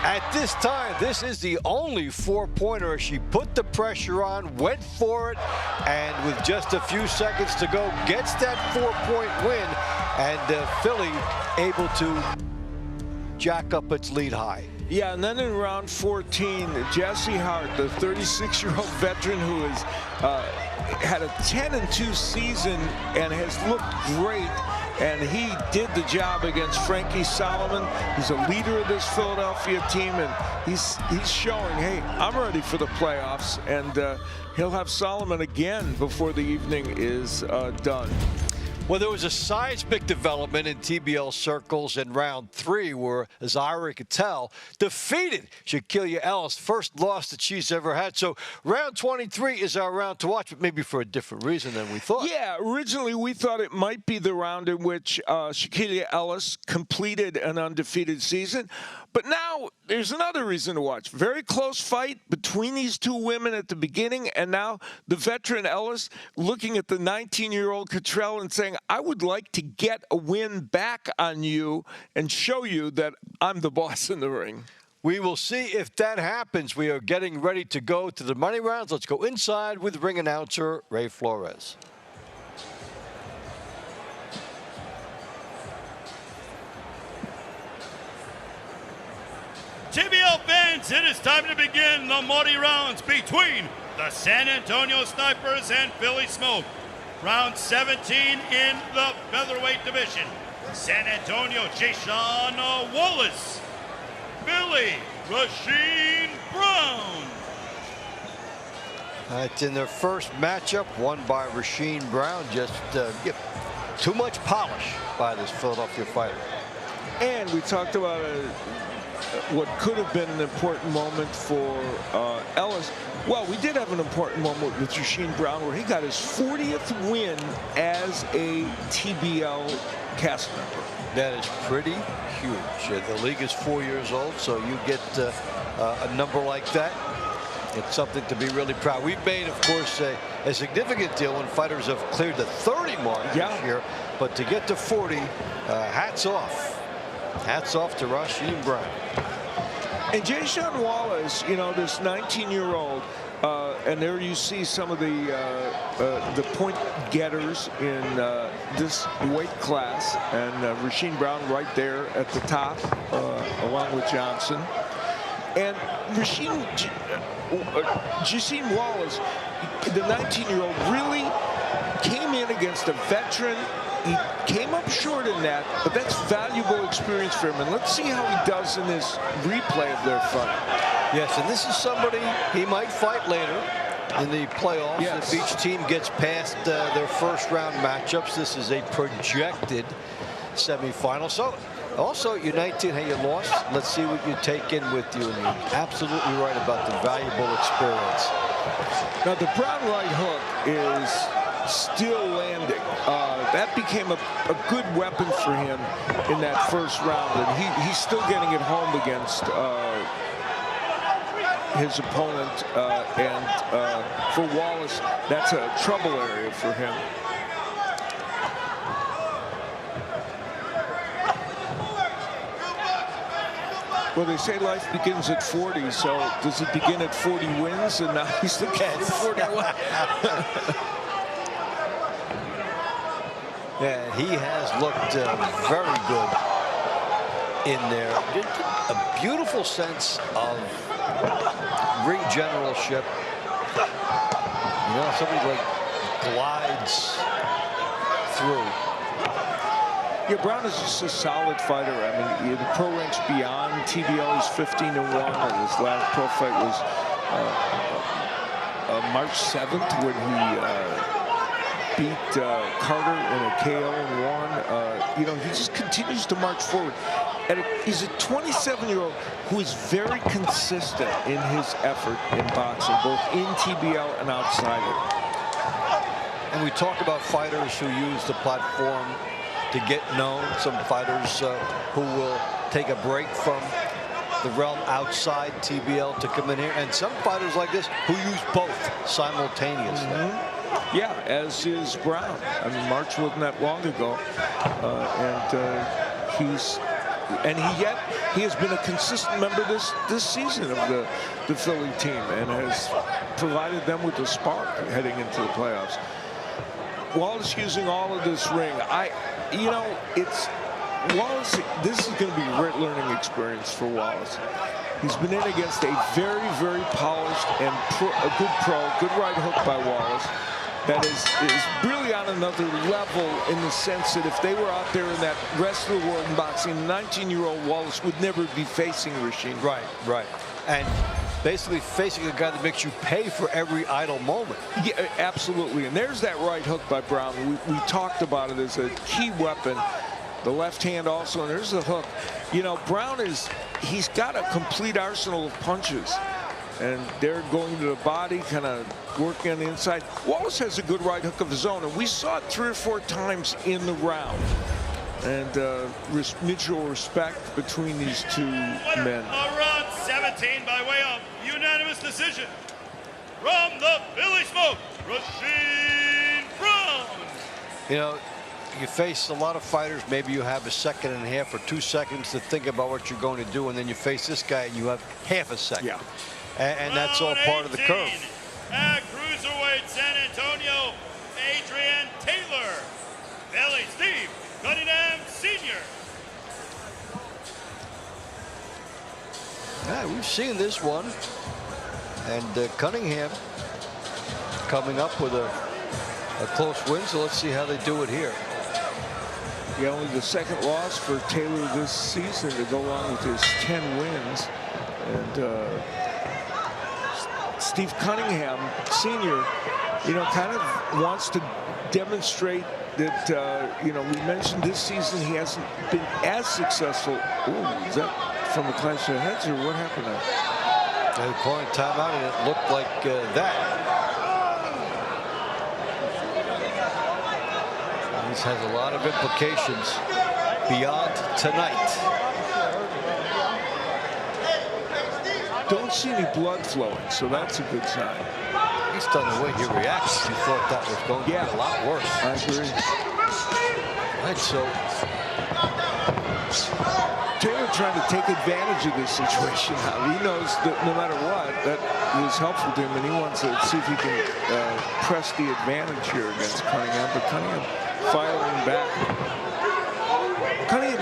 Speaker 1: at this time, this is the only 4-pointer. She put the pressure on, went for it, and with just a few seconds to go, gets that 4-point win, and Philly able to jack up its lead high.
Speaker 2: Yeah, and then in round 14, Jesse Hart, the 36-year-old veteran who has had a 10-2 season and has looked great. And he did the job against Frankie Solomon. He's a leader of this Philadelphia team, and he's showing, hey, I'm ready for the playoffs. And he'll have Solomon again before the evening is done.
Speaker 1: Well, there was a seismic development in TBL circles in round 3 where Zaire Cattell defeated Shaquille Ellis, first loss that she's ever had. So round 23 is our round to watch, but maybe for a different reason than we thought.
Speaker 2: Yeah, originally we thought it might be the round in which Shaquille Ellis completed an undefeated season. But now there's another reason to watch. Very close fight between these two women at the beginning, and now the veteran Ellis looking at the 19-year-old Cottrell and saying, I would like to get a win back on you and show you that I'm the boss in the ring.
Speaker 1: We will see if that happens. We are getting ready to go to the money rounds. Let's go inside with ring announcer Ray Flores.
Speaker 4: TBL fans, it is time to begin the money rounds between the San Antonio Snipers and Philly Smoke. Round 17 in the featherweight division. San Antonio, Jason Wallace. Philly, Rasheen Brown.
Speaker 1: It's in their first matchup, won by Rasheen Brown. Just too much polish by this Philadelphia fighter.
Speaker 2: And we talked about what could have been an important moment for Ellis. Well, we did have an important moment with Rasheen Brown where he got his 40th win as a TBL cast member.
Speaker 1: That is pretty huge. The league is 4 years old, so you get a number like that. It's something to be really proud. We've made, of course, a significant deal when fighters have cleared the 30 mark this year, but to get to 40, hats off. Hats off to Rasheen Brown.
Speaker 2: And Jason Wallace, you know, this 19-year-old, and there you see some of the point getters in this weight class, and Rasheen Brown right there at the top, along with Johnson. And Jason Wallace, the 19-year-old, really came in against a veteran. He came up short in that, but that's valuable experience for him. And let's see how he does in this replay of their fight.
Speaker 1: Yes, and this is somebody he might fight later in the playoffs.
Speaker 2: Yes.
Speaker 1: If each team gets past their first round matchups, this is a projected semifinal. So also, you 19, hey, you lost. Let's see what you take in with you. And you're absolutely right about the valuable experience.
Speaker 2: Now, the Brown right hook is still landing. That became a good weapon for him in that first round, and he's still getting it home against his opponent. And for Wallace, that's a trouble area for him. Well, they say life begins at 40, so does it begin at 40 wins? And now he's looking at 41.
Speaker 1: Yeah, he has looked very good in there. A beautiful sense of ring generalship. You know, somebody like glides through.
Speaker 2: Yeah, Brown is just a solid fighter. I mean, the pro ranks beyond TBL. He's 15-1, and his last pro fight was March 7th when he beat Carter in a KO and won. You know, he just continues to march forward. And he's a 27-year-old who is very consistent in his effort in boxing, both in TBL and outside it.
Speaker 1: And we talk about fighters who use the platform to get known, some fighters who will take a break from the realm outside TBL to come in here, and some fighters like this who use both simultaneously.
Speaker 2: Yeah, as is Brown. I mean, March wasn't that long ago, and he has been a consistent member this season of the Philly team, and has provided them with a spark heading into the playoffs. Wallace using all of this ring. You know, it's Wallace. This is going to be a great learning experience for Wallace. He's been in against a very, very polished and a good right hook by Wallace. That is really on another level, in the sense that if they were out there in that rest of the world in boxing, 19-year-old Wallace would never be facing Rasheen.
Speaker 1: Right. And basically facing a guy that makes you pay for every idle moment.
Speaker 2: Yeah, absolutely. And there's that right hook by Brown. We talked about it as a key weapon. The left hand also, and there's the hook. You know, Brown he's got a complete arsenal of punches. And they're going to the body, kind of working on the inside. Wallace has a good right hook of his own, and we saw it 3 or 4 times in the round. And mutual respect between these two men.
Speaker 4: Round 17 by way of unanimous decision. From the Philly Smoke, Rasheen Brown.
Speaker 1: You know, you face a lot of fighters, maybe you have a second and a half or 2 seconds to think about what you're going to do, and then you face this guy and you have half a second.
Speaker 2: Yeah.
Speaker 1: And that's all part of the curve.
Speaker 4: At cruiserweight San Antonio, Adrian Taylor. Billy Steve Cunningham Sr.
Speaker 1: Yeah, we've seen this one. And Cunningham coming up with a close win, so let's see how they do it here.
Speaker 2: Yeah, only the second loss for Taylor this season to go along with his 10 wins. And Steve Cunningham Sr., you know, kind of wants to demonstrate that, you know, we mentioned this season he hasn't been as successful. Ooh, is that from a clash of heads, or what happened there?
Speaker 1: They're calling timeout, and it looked like that. This has a lot of implications beyond tonight.
Speaker 2: Don't see any blood flowing, so that's a good sign.
Speaker 1: Based on the way he reacts, you thought that was going to be a lot worse.
Speaker 2: I agree.
Speaker 1: Right, so
Speaker 2: Taylor trying to take advantage of this situation now. He knows that no matter what, that was helpful to him, and he wants to see if he can press the advantage here against Cunningham. But Cunningham firing back. Cunningham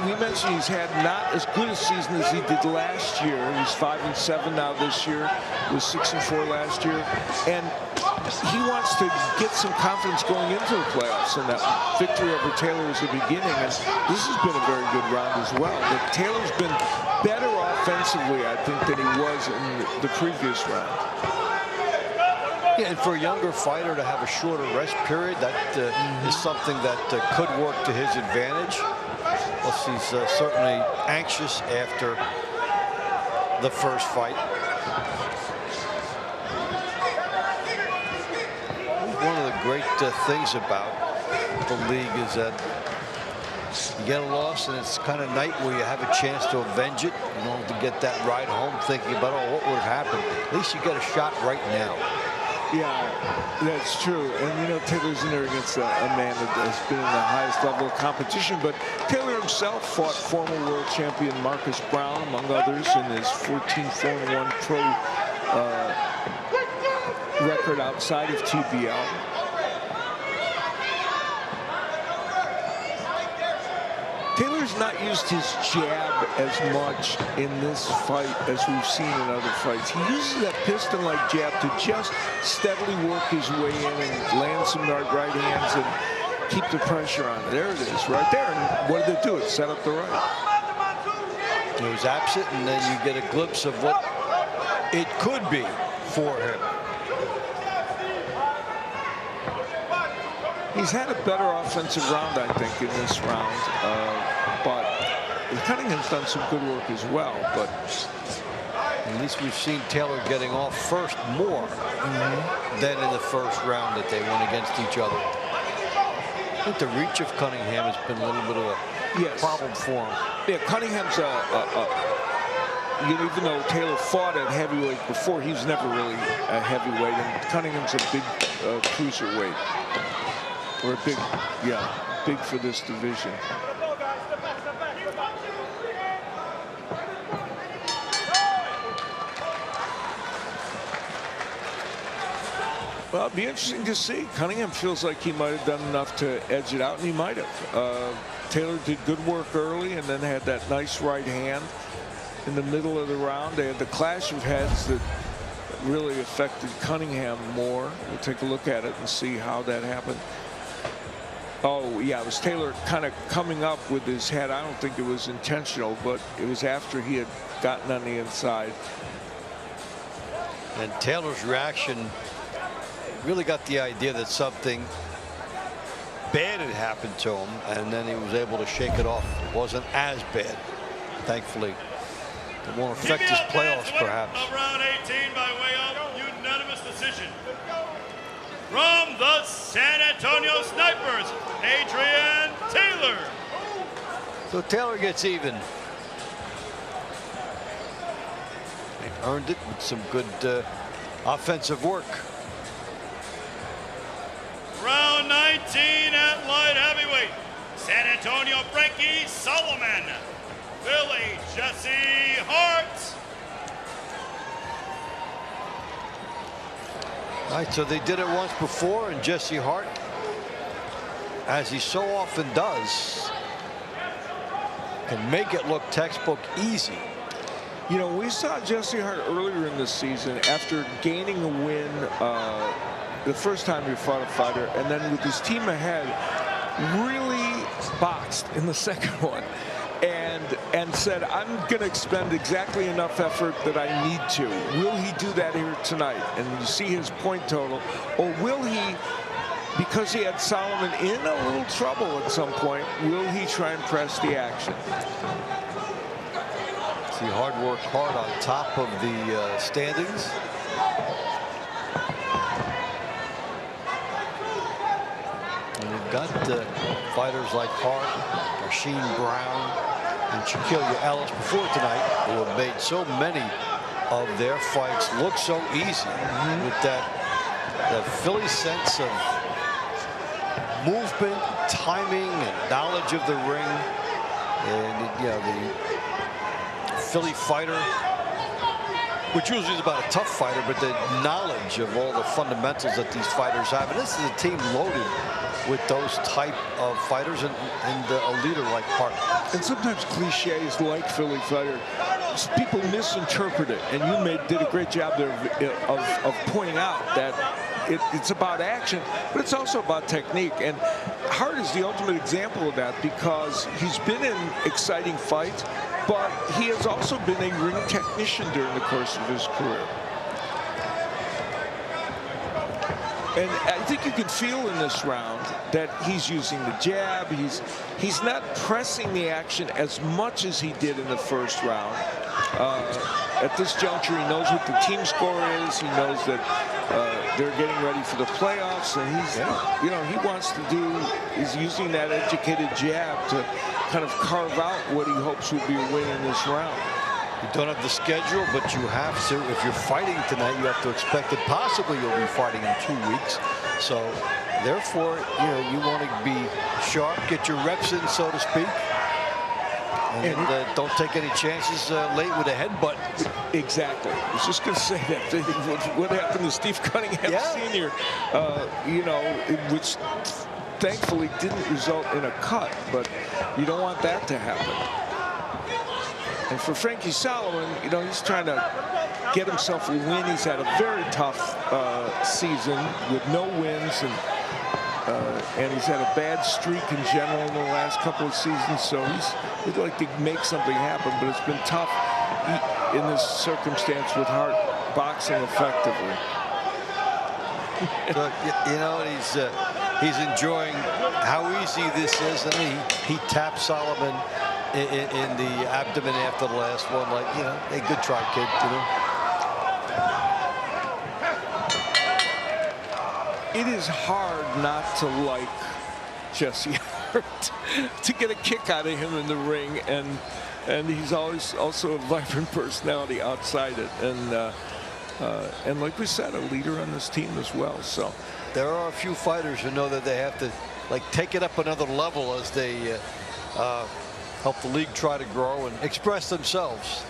Speaker 2: we mentioned he's had not as good a season as he did last year. He's 5-7 now this year. Was 6-4 last year, and he wants to get some confidence going into the playoffs. And that victory over Taylor was the beginning, and this has been a very good round as well. But Taylor's been better offensively, I think, than he was in the previous round.
Speaker 1: Yeah, and for a younger fighter to have a shorter rest period, that is something that could work to his advantage. Plus, he's certainly anxious after the first fight. One of the great things about the league is that you get a loss, and it's kind of night where you have a chance to avenge it, in order to get that ride home, thinking about, oh, what would have happened. At least you get a shot right now.
Speaker 2: Yeah, that's true. And, you know, Taylor's in there against a man that has been in the highest level of competition. But Taylor himself fought former world champion Marcus Brown, among others, in his 14-4-1 pro record outside of TBL. Taylor's not used his jab as much in this fight as we've seen in other fights. He uses that piston-like jab to just steadily work his way in and land some right hands. And keep the pressure on. There it is, right there. And what did they do? It set up the right.
Speaker 1: It was absent, and then you get a glimpse of what it could be for him.
Speaker 2: He's had a better offensive round, I think, in this round. But Cunningham's done some good work as well. But
Speaker 1: at least we've seen Taylor getting off first more than in the first round that they went against each other. I think the reach of Cunningham has been a little bit of a problem for him.
Speaker 2: Yeah, Cunningham's even though Taylor fought at heavyweight before, he was never really a heavyweight, and Cunningham's a big cruiserweight. Or a big, big for this division. Well, it'd be interesting to see. Cunningham feels like he might have done enough to edge it out, and he might have. Taylor did good work early and then had that nice right hand in the middle of the round. They had the clash of heads that really affected Cunningham more. We'll take a look at it and see how that happened. Oh, yeah, it was Taylor kind of coming up with his head. I don't think it was intentional, but it was after he had gotten on the inside.
Speaker 1: And Taylor's reaction really got the idea that something bad had happened to him, and then he was able to shake it off. It wasn't as bad, thankfully. It won't affect his playoffs, perhaps.
Speaker 4: Of round 18 by way of unanimous decision. From the San Antonio Snipers, Adrian Taylor.
Speaker 1: So Taylor gets even. He earned it with some good offensive work.
Speaker 4: Round 19 at light heavyweight. San Antonio Frankie Solomon. Philly Jesse Hart.
Speaker 1: All right, so they did it once before, and Jesse Hart, as he so often does, can make it look textbook easy.
Speaker 2: You know, we saw Jesse Hart earlier in the season after gaining a win the first time he fought a fighter, and then with his team ahead, really boxed in the second one. And said, I'm going to expend exactly enough effort that I need to. Will he do that here tonight? And you see his point total. Or will he, because he had Solomon in a little trouble at some point, will he try and press the action?
Speaker 1: See Hart worked hard on top of the standings. And you've got fighters like Hart, Rasheed Brown, and Shaquille Ellis before tonight, who have made so many of their fights look so easy with that Philly sense of movement, timing, and knowledge of the ring. And you know, the Philly fighter, which usually is about a tough fighter, but the knowledge of all the fundamentals that these fighters have. And this is a team loaded with those type of fighters and a leader like Hart.
Speaker 2: And sometimes cliches like Philly fighter, people misinterpret it, and you did a great job there of pointing out that it's about action, but it's also about technique. And Hart is the ultimate example of that, because he's been in exciting fights, but he has also been a ring technician during the course of his career. And I think you can feel in this round that he's using the jab. He's not pressing the action as much as he did in the first round. At this juncture, he knows what the team score is. He knows that they're getting ready for the playoffs, and he's using that educated jab to kind of carve out what he hopes will be a win in this round.
Speaker 1: You don't have the schedule, but you have to. If you're fighting tonight, you have to expect that possibly you'll be fighting in 2 weeks. So, therefore, you want to be sharp, get your reps in, so to speak, and don't take any chances late with a headbutt.
Speaker 2: Exactly. I was just going to say that. What happened to Steve Cunningham Sr., which thankfully didn't result in a cut, but you don't want that to happen. And for Frankie Solomon, he's trying to get himself a win. He's had a very tough season with no wins, and and he's had a bad streak in general in the last couple of seasons, so he'd like to make something happen, but it's been tough in this circumstance with Hart boxing effectively.
Speaker 1: So, you know, he's enjoying how easy this is, and he tapped Solomon in the abdomen after the last one, like, you know, hey, good try, kid, you know.
Speaker 2: It is hard not to like Jesse Hart, to get a kick out of him in the ring, and he's always also a vibrant personality outside it, and like we said, a leader on this team as well. So
Speaker 1: there are a few fighters who know that they have to take it up another level as they help the league try to grow and express themselves.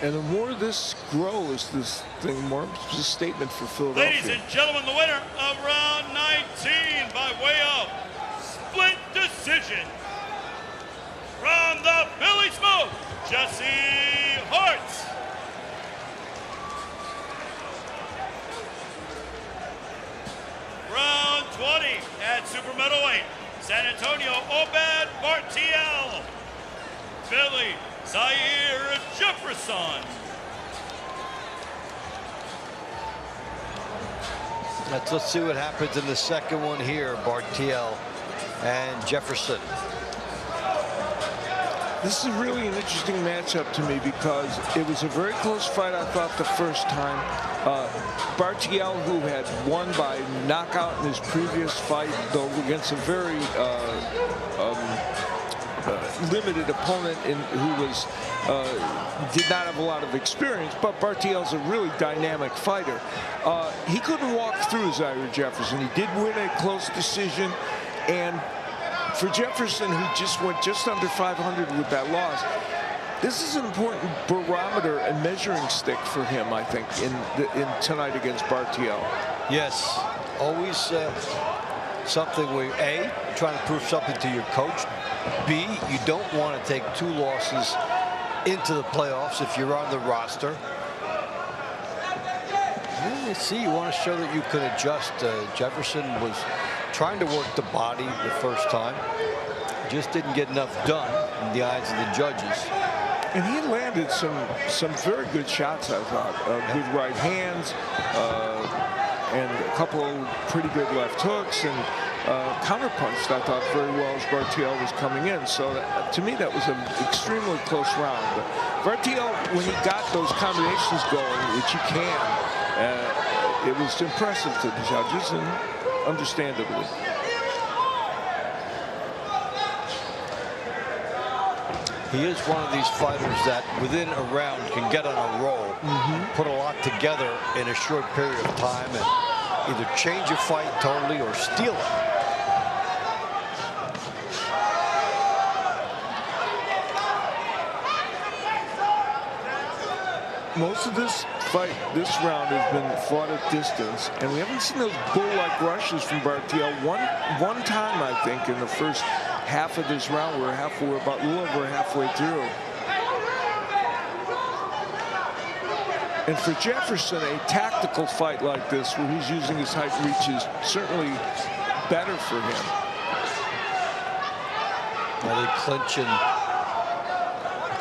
Speaker 2: And the more this grows, this thing, more it's a statement for Philadelphia.
Speaker 4: Ladies and gentlemen, the winner of round 19 by way of split decision from the Philly Smoke, Jesse Hart. Round 20 at super middleweight, San Antonio Obed Bartiel, Philly Zaire Jefferson.
Speaker 1: Let's see what happens in the second one here, Bartiel and Jefferson.
Speaker 2: This is really an interesting matchup to me because it was a very close fight, I thought, the first time. Bartiel, who had won by knockout in his previous fight, though against a very limited opponent who was did not have a lot of experience, but Bartiel's a really dynamic fighter. He couldn't walk through Zaire Jefferson. He did win a close decision, and for Jefferson, who just went just under 500 with that loss, this is an important barometer and measuring stick for him, I think, in tonight against Bartiel.
Speaker 1: Yes, always something where A, you're trying to prove something to your coach. B, you don't want to take 2 losses into the playoffs if you're on the roster. And see, you want to show that you can adjust. Jefferson was trying to work the body the first time. Just didn't get enough done in the eyes of the judges.
Speaker 2: And he landed some very good shots, I thought. Good right hands, and a couple of pretty good left hooks, and counterpunched, I thought, very well as Bartiel was coming in. So to me, that was an extremely close round. But Bartiel, when he got those combinations going, which he can, it was impressive to the judges, and understandably.
Speaker 1: He is one of these fighters that within a round can get on a roll, put a lot together in a short period of time, and either change a fight totally or steal it.
Speaker 2: Most of this fight, this round, has been fought at distance, and we haven't seen those bull-like rushes from Bartiel. One time, I think, in the first half of this round. We're about a little over halfway through. And for Jefferson, a tactical fight like this, where he's using his height and reach, is certainly better for him.
Speaker 1: Now they clinch and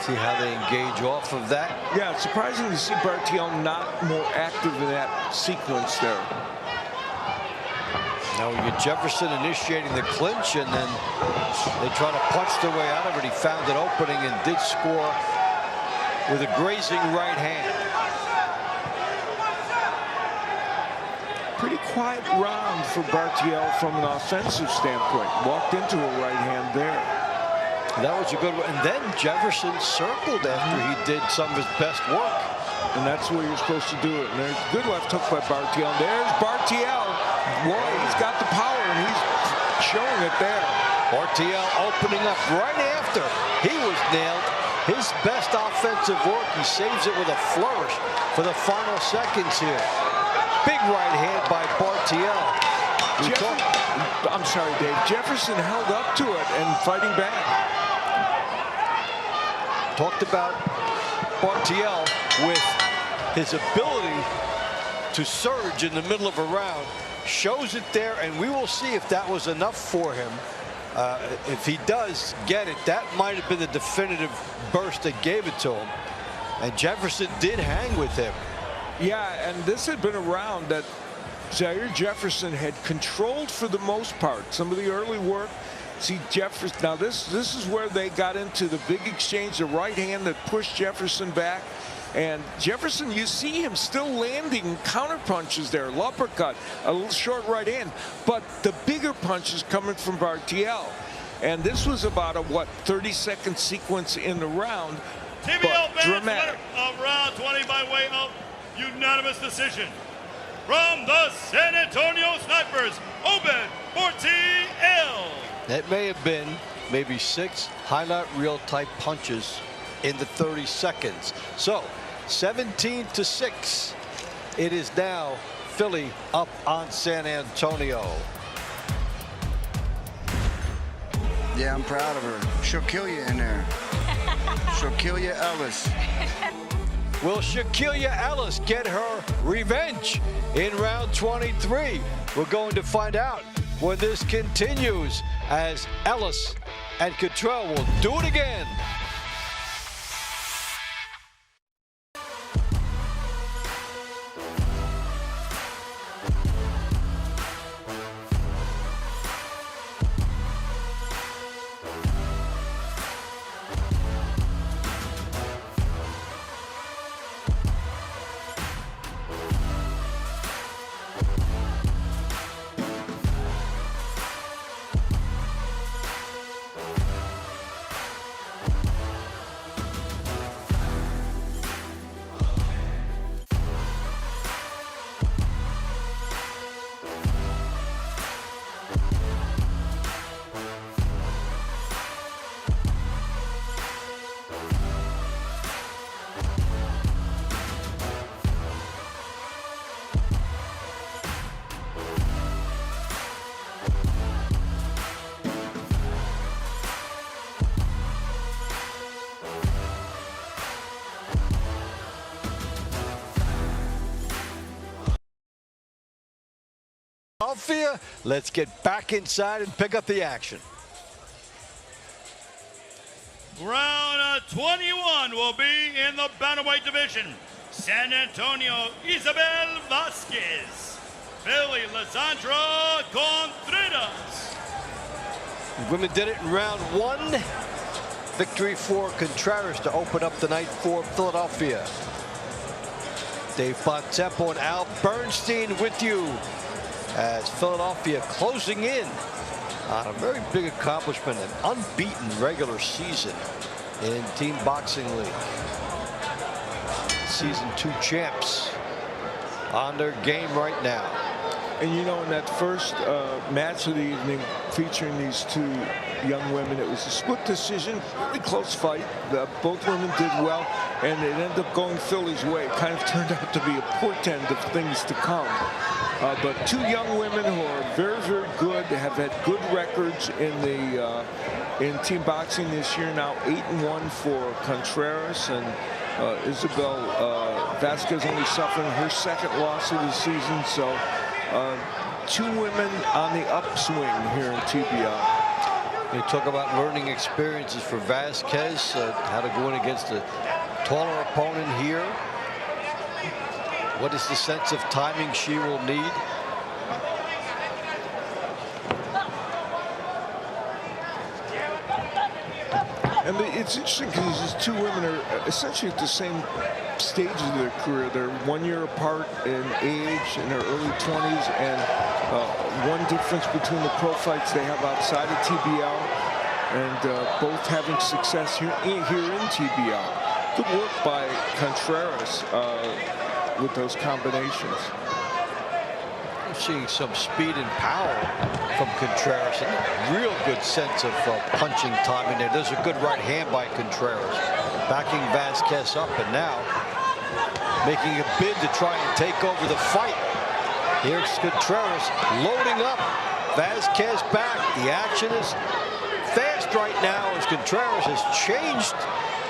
Speaker 1: see how they engage off of that.
Speaker 2: Yeah, it's surprising to see Bartiel not more active in that sequence there.
Speaker 1: Now we get Jefferson initiating the clinch, and then they try to punch their way out of it. He found an opening and did score with a grazing right hand.
Speaker 2: Pretty quiet round for Bartiel from an offensive standpoint. Walked into a right hand there.
Speaker 1: That was a good one. And then Jefferson circled after he did some of his best work.
Speaker 2: And that's where you're supposed to do it. And there's a good left hook by Bartiel. And there's Bartiel. Boy, he's got the power, and he's showing it there.
Speaker 1: Bartiel opening up right after he was nailed. His best offensive work. He saves it with a flourish for the final seconds here. Big right hand by Bartiel.
Speaker 2: I'm sorry, Dave. Jefferson held up to it and fighting back.
Speaker 1: talked about Bartiel with his ability to surge in the middle of a round. Shows it there, and we will see if that was enough for him. If he does get it, that might have been the definitive burst that gave it to him. And Jefferson did hang with him.
Speaker 2: Yeah, and this had been a round that Zaire Jefferson had controlled for the most part. Some of the early work. See Jefferson. Now this is where they got into the big exchange, the right hand that pushed Jefferson back. And Jefferson, you see him still landing counter punches there, uppercut, a little short right hand, but the bigger punches coming from Bartiel. And this was about a 30-second sequence in the round,
Speaker 4: TBL
Speaker 2: but dramatic.
Speaker 4: Of round 20 by way of unanimous decision. From the San Antonio Snipers, Obed Bartiel.
Speaker 1: That may have been maybe 6 highlight reel type punches in the 30 seconds. So 17-6. It is now Philly up on San Antonio.
Speaker 10: Yeah, I'm proud of her. She'll kill you in there. She'll kill you, Ellis.
Speaker 1: Will Shaquille Ellis get her revenge in round 23? We're going to find out when this continues, as Ellis and Cottrell will do it again. Philadelphia, let's get back inside and pick up the action.
Speaker 4: Round 21 will be in the bantamweight division. San Antonio, Isabel Vasquez. Philly, Lizandra Contreras.
Speaker 1: The women did it in round 1. Victory for Contreras to open up the night for Philadelphia. Dave Bontempo and Al Bernstein with you, as Philadelphia closing in on a very big accomplishment, an unbeaten regular season in Team Boxing League. Season 2 champs on their game right now.
Speaker 2: And you know, in that first match of the evening featuring these two young women, it was a split decision, really close fight. Both women did well, and it ended up going Philly's way. It kind of turned out to be a portent of things to come. But two young women who are very, very good, have had good records in the in team boxing this year. Now 8-1 for Contreras, and Isabel Vasquez only suffering her second loss of the season. So two women on the upswing here in TBI.
Speaker 1: You talk about learning experiences for Vasquez, how to go in against a taller opponent here. What is the sense of timing she will need?
Speaker 2: And it's interesting because these two women are essentially at the same stage of their career. They're 1 year apart in age, in their early 20s, and one difference between the pro fights they have outside of TBL, and both having success here in TBL. Good work by Contreras with those combinations.
Speaker 1: We're seeing some speed and power from Contreras, and a real good sense of punching timing there. There's a good right hand by Contreras, backing Vasquez up, and now making a bid to try and take over the fight. Here's Contreras loading up. Vasquez back. The action is fast right now as Contreras has changed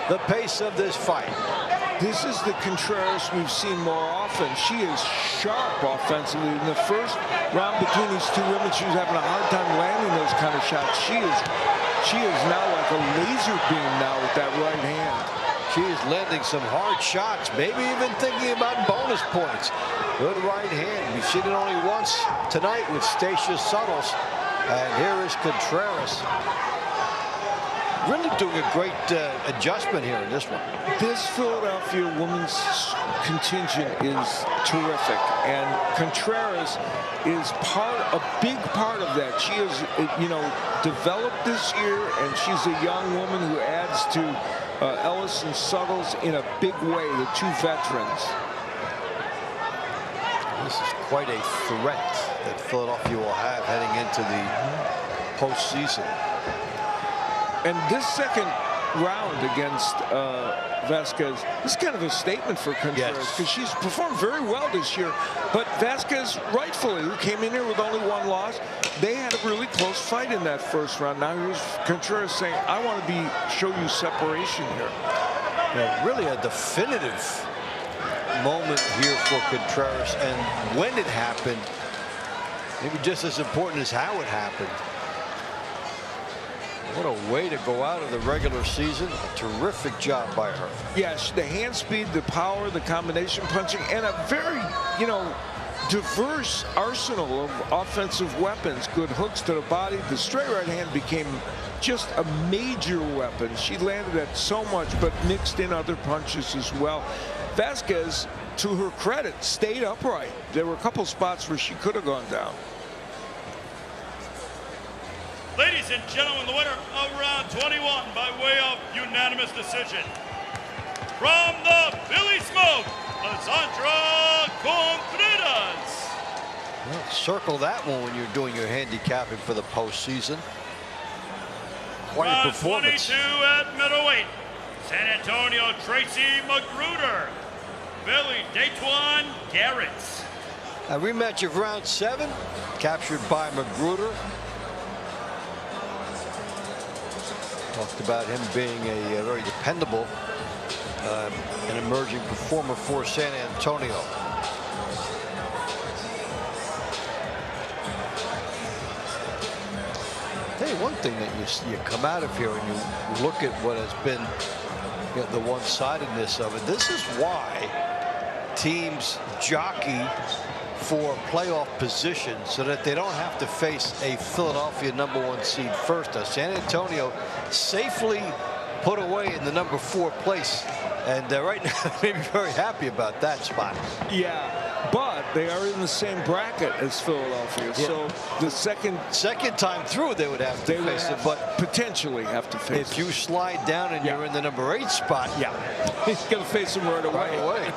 Speaker 1: the pace of this fight.
Speaker 2: This is the Contreras we've seen more often. She is sharp offensively. In the first round between these two women, she was having a hard time landing those kind of shots. She is now like a laser beam now with that right hand.
Speaker 1: She is landing some hard shots, maybe even thinking about bonus points. Good right hand. We've seen it only once tonight with Stacia Suttles. And here is Contreras. Really doing a great adjustment here in this one.
Speaker 2: This Philadelphia women's contingent is terrific, and Contreras is a big part of that. She is, developed this year, and she's a young woman who adds to Ellis and Suttles in a big way, the two veterans.
Speaker 1: This is quite a threat that Philadelphia will have heading into the postseason.
Speaker 2: And this second round against Vasquez is kind of a statement for Contreras, because she's performed very well this year. But Vasquez, rightfully, who came in here with only one loss, they had a really close fight in that first round. Now here's Contreras saying, I want to show you separation here.
Speaker 1: Yeah, really a definitive moment here for Contreras, and when it happened, maybe just as important as how it happened. What a way to go out of the regular season. A terrific job by her.
Speaker 2: Yes, the hand speed, the power, the combination punching, and a very, diverse arsenal of offensive weapons. Good hooks to the body. The straight right hand became just a major weapon. She landed at so much, but mixed in other punches as well. Vasquez, to her credit, stayed upright. There were a couple spots where she could have gone down.
Speaker 4: Ladies and gentlemen, the winner of round 21 by way of unanimous decision. From the Philly Smoke, Alessandra Contreras.
Speaker 1: Well, circle that one when you're doing your handicapping for the postseason. Quite a performance.
Speaker 4: 22 at middleweight. San Antonio, Tracy Magruder. Philly, Daytwan Garrett.
Speaker 1: A rematch of round 7, captured by Magruder. Talked about him being a very dependable and emerging performer for San Antonio. Hey, one thing that you come out of here and you look at what has been the one-sidedness of it. This is why teams jockey for playoff position, so that they don't have to face a Philadelphia #1 seed first. Now, San Antonio safely put away in the #4 place, and right now they may be very happy about that spot.
Speaker 2: Yeah, but they are in the same bracket as Philadelphia, so the second
Speaker 1: time through they would have to face it, but
Speaker 2: potentially have to face
Speaker 1: if you slide down and you're in the #8 spot,
Speaker 2: he's going to face them right away.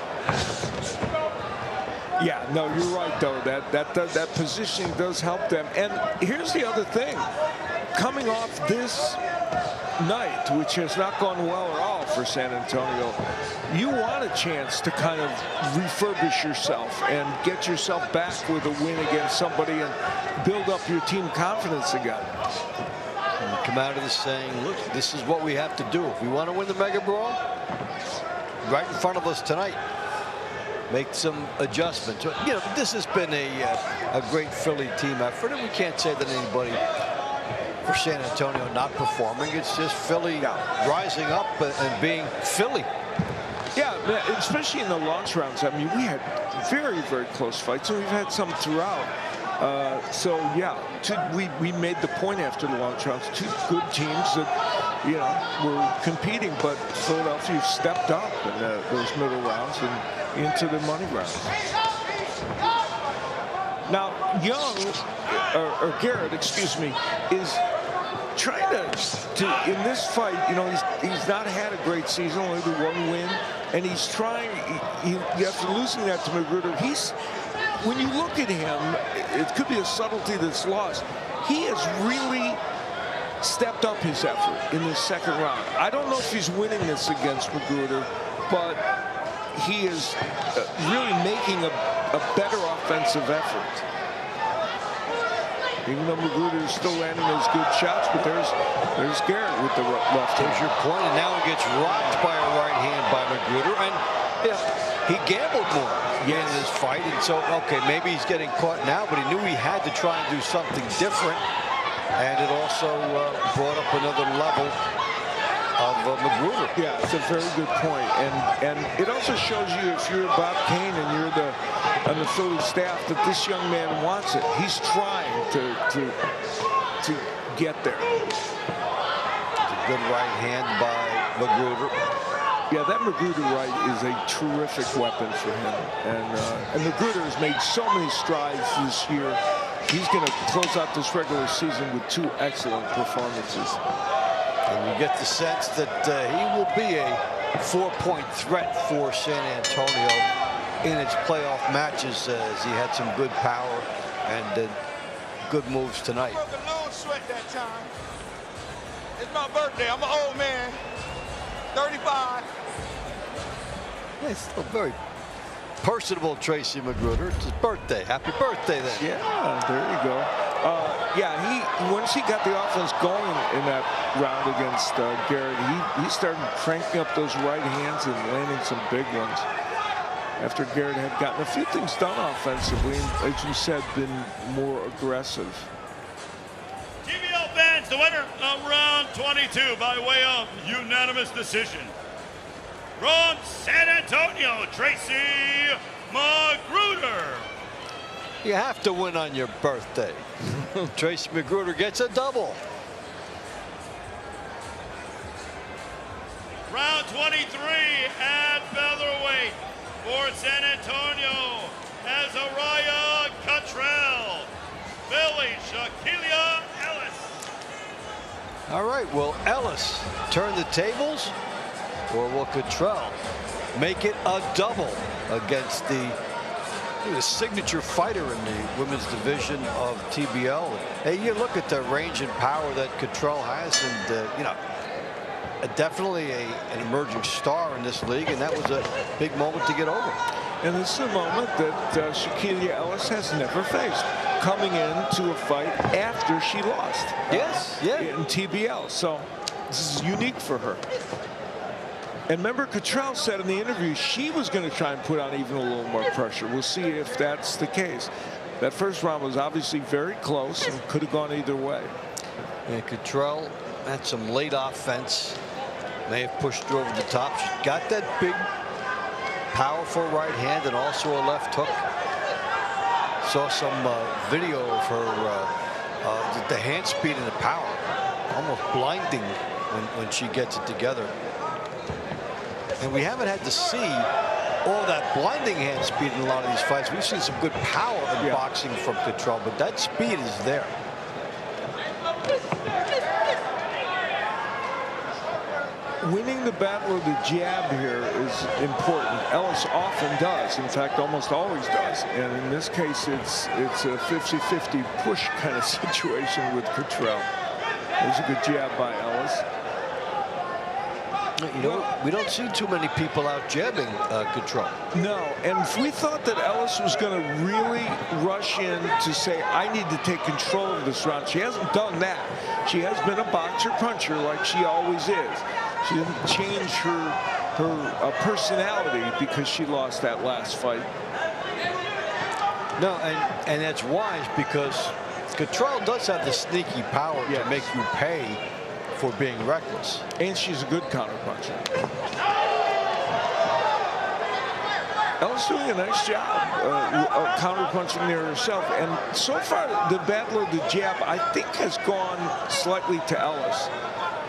Speaker 2: Yeah, no, you're right though. That positioning does help them. And here's the other thing: coming off this night, which has not gone well at all for San Antonio, you want a chance to kind of refurbish yourself and get yourself back with a win against somebody and build up your team confidence again.
Speaker 1: And you come out of this saying, look, this is what we have to do if we want to win the Mega Brawl. Right in front of us tonight. Make some adjustments. This has been a great Philly team effort, and we can't say that anybody for San Antonio not performing. It's just Philly rising up and being Philly.
Speaker 2: Yeah, especially in the launch rounds. I mean, we had very, very close fights, and we've had some throughout. So yeah, we made the point after the launch rounds. Two good teams that were competing, but Philadelphia stepped up in those middle rounds and into the money rounds. Now, Young or Garrett, excuse me, is trying to in this fight. He's not had a great season, only the one win, and he's trying. After losing that to Magruder, when you look at him, it could be a subtlety that's lost. He has really stepped up his effort in this second round. I don't know if he's winning this against Magruder, but he is really making a better offensive effort. Even though Magruder is still landing those good shots, but there's Garrett with the left hand.
Speaker 1: There's your point, and now he gets rocked by a right hand by Magruder, and he gambled more in this fight, and so, okay, maybe he's getting caught now, but he knew he had to try and do something different, and it also brought up another level of Magruder.
Speaker 2: Yeah, it's a very good point, and it also shows you, if you're Bob Kane and you're on the Philly staff, that this young man wants it. He's trying to get there.
Speaker 1: It's a good right hand by Magruder.
Speaker 2: Yeah, that Magruder right is a terrific weapon for him, and Magruder has made so many strides this year. He's going to close out this regular season with 2 excellent performances.
Speaker 1: And you get the sense that he will be a 4-point threat for San Antonio in its playoff matches, as he had some good power and good moves tonight.
Speaker 8: I broke a little sweat that time. It's my birthday. I'm an old man, 35.
Speaker 1: Yeah, he's still very personable, Tracy Magruder. It's his birthday. Happy birthday, then.
Speaker 2: Yeah, there you go. Once he got the offense going in that round against Garrett, he started cranking up those right hands and landing some big ones. After Garrett had gotten a few things done offensively, and, as you said, been more aggressive.
Speaker 4: TBL fans, the winner of round 22 by way of unanimous decision. From San Antonio, Tracy Magruder.
Speaker 1: You have to win on your birthday. Tracy Magruder gets a double.
Speaker 4: Round 23 at featherweight for San Antonio, Azariah Cottrell, Philly, Shaquille Ellis.
Speaker 1: All right, will Ellis turn the tables, or will Cottrell make it a double against the signature fighter in the women's division of TBL? Hey, you look at the range and power that Cottrell has, and definitely an emerging star in this league, and that was a big moment to get over.
Speaker 2: And this is a moment that Shaquille Ellis has never faced, coming into a fight after she lost. In TBL. So this is unique for her. And remember, Cottrell said in the interview she was going to try and put on even a little more pressure. We'll see if that's the case. That first round was obviously very close and could have gone either way.
Speaker 1: And Cottrell had some late offense. May have pushed her over the top. She got that big, powerful right hand and also a left hook. Saw some video of her, the hand speed and the power, almost blinding when she gets it together. And we haven't had to see all that blinding hand speed in a lot of these fights. We've seen some good power in boxing from Cottrell, but that speed is there.
Speaker 2: Winning the battle of the jab here is important. Ellis often does. In fact, almost always does. And in this case, it's a 50-50 push kind of situation with Cottrell. There's a good jab by Ellis.
Speaker 1: You know, we don't see too many people out jabbing Cottrell.
Speaker 2: No, and if we thought that Ellis was going to really rush in to say, I need to take control of this round, she hasn't done that. She has been a boxer-puncher like she always is. She didn't change her personality because she lost that last fight.
Speaker 1: No, and that's wise, because Cottrell does have the sneaky power to make you pay for being reckless.
Speaker 2: And she's a good counterpuncher. Ellis doing a nice job counterpunching there herself. And so far, the battle of the jab, I think, has gone slightly to Ellis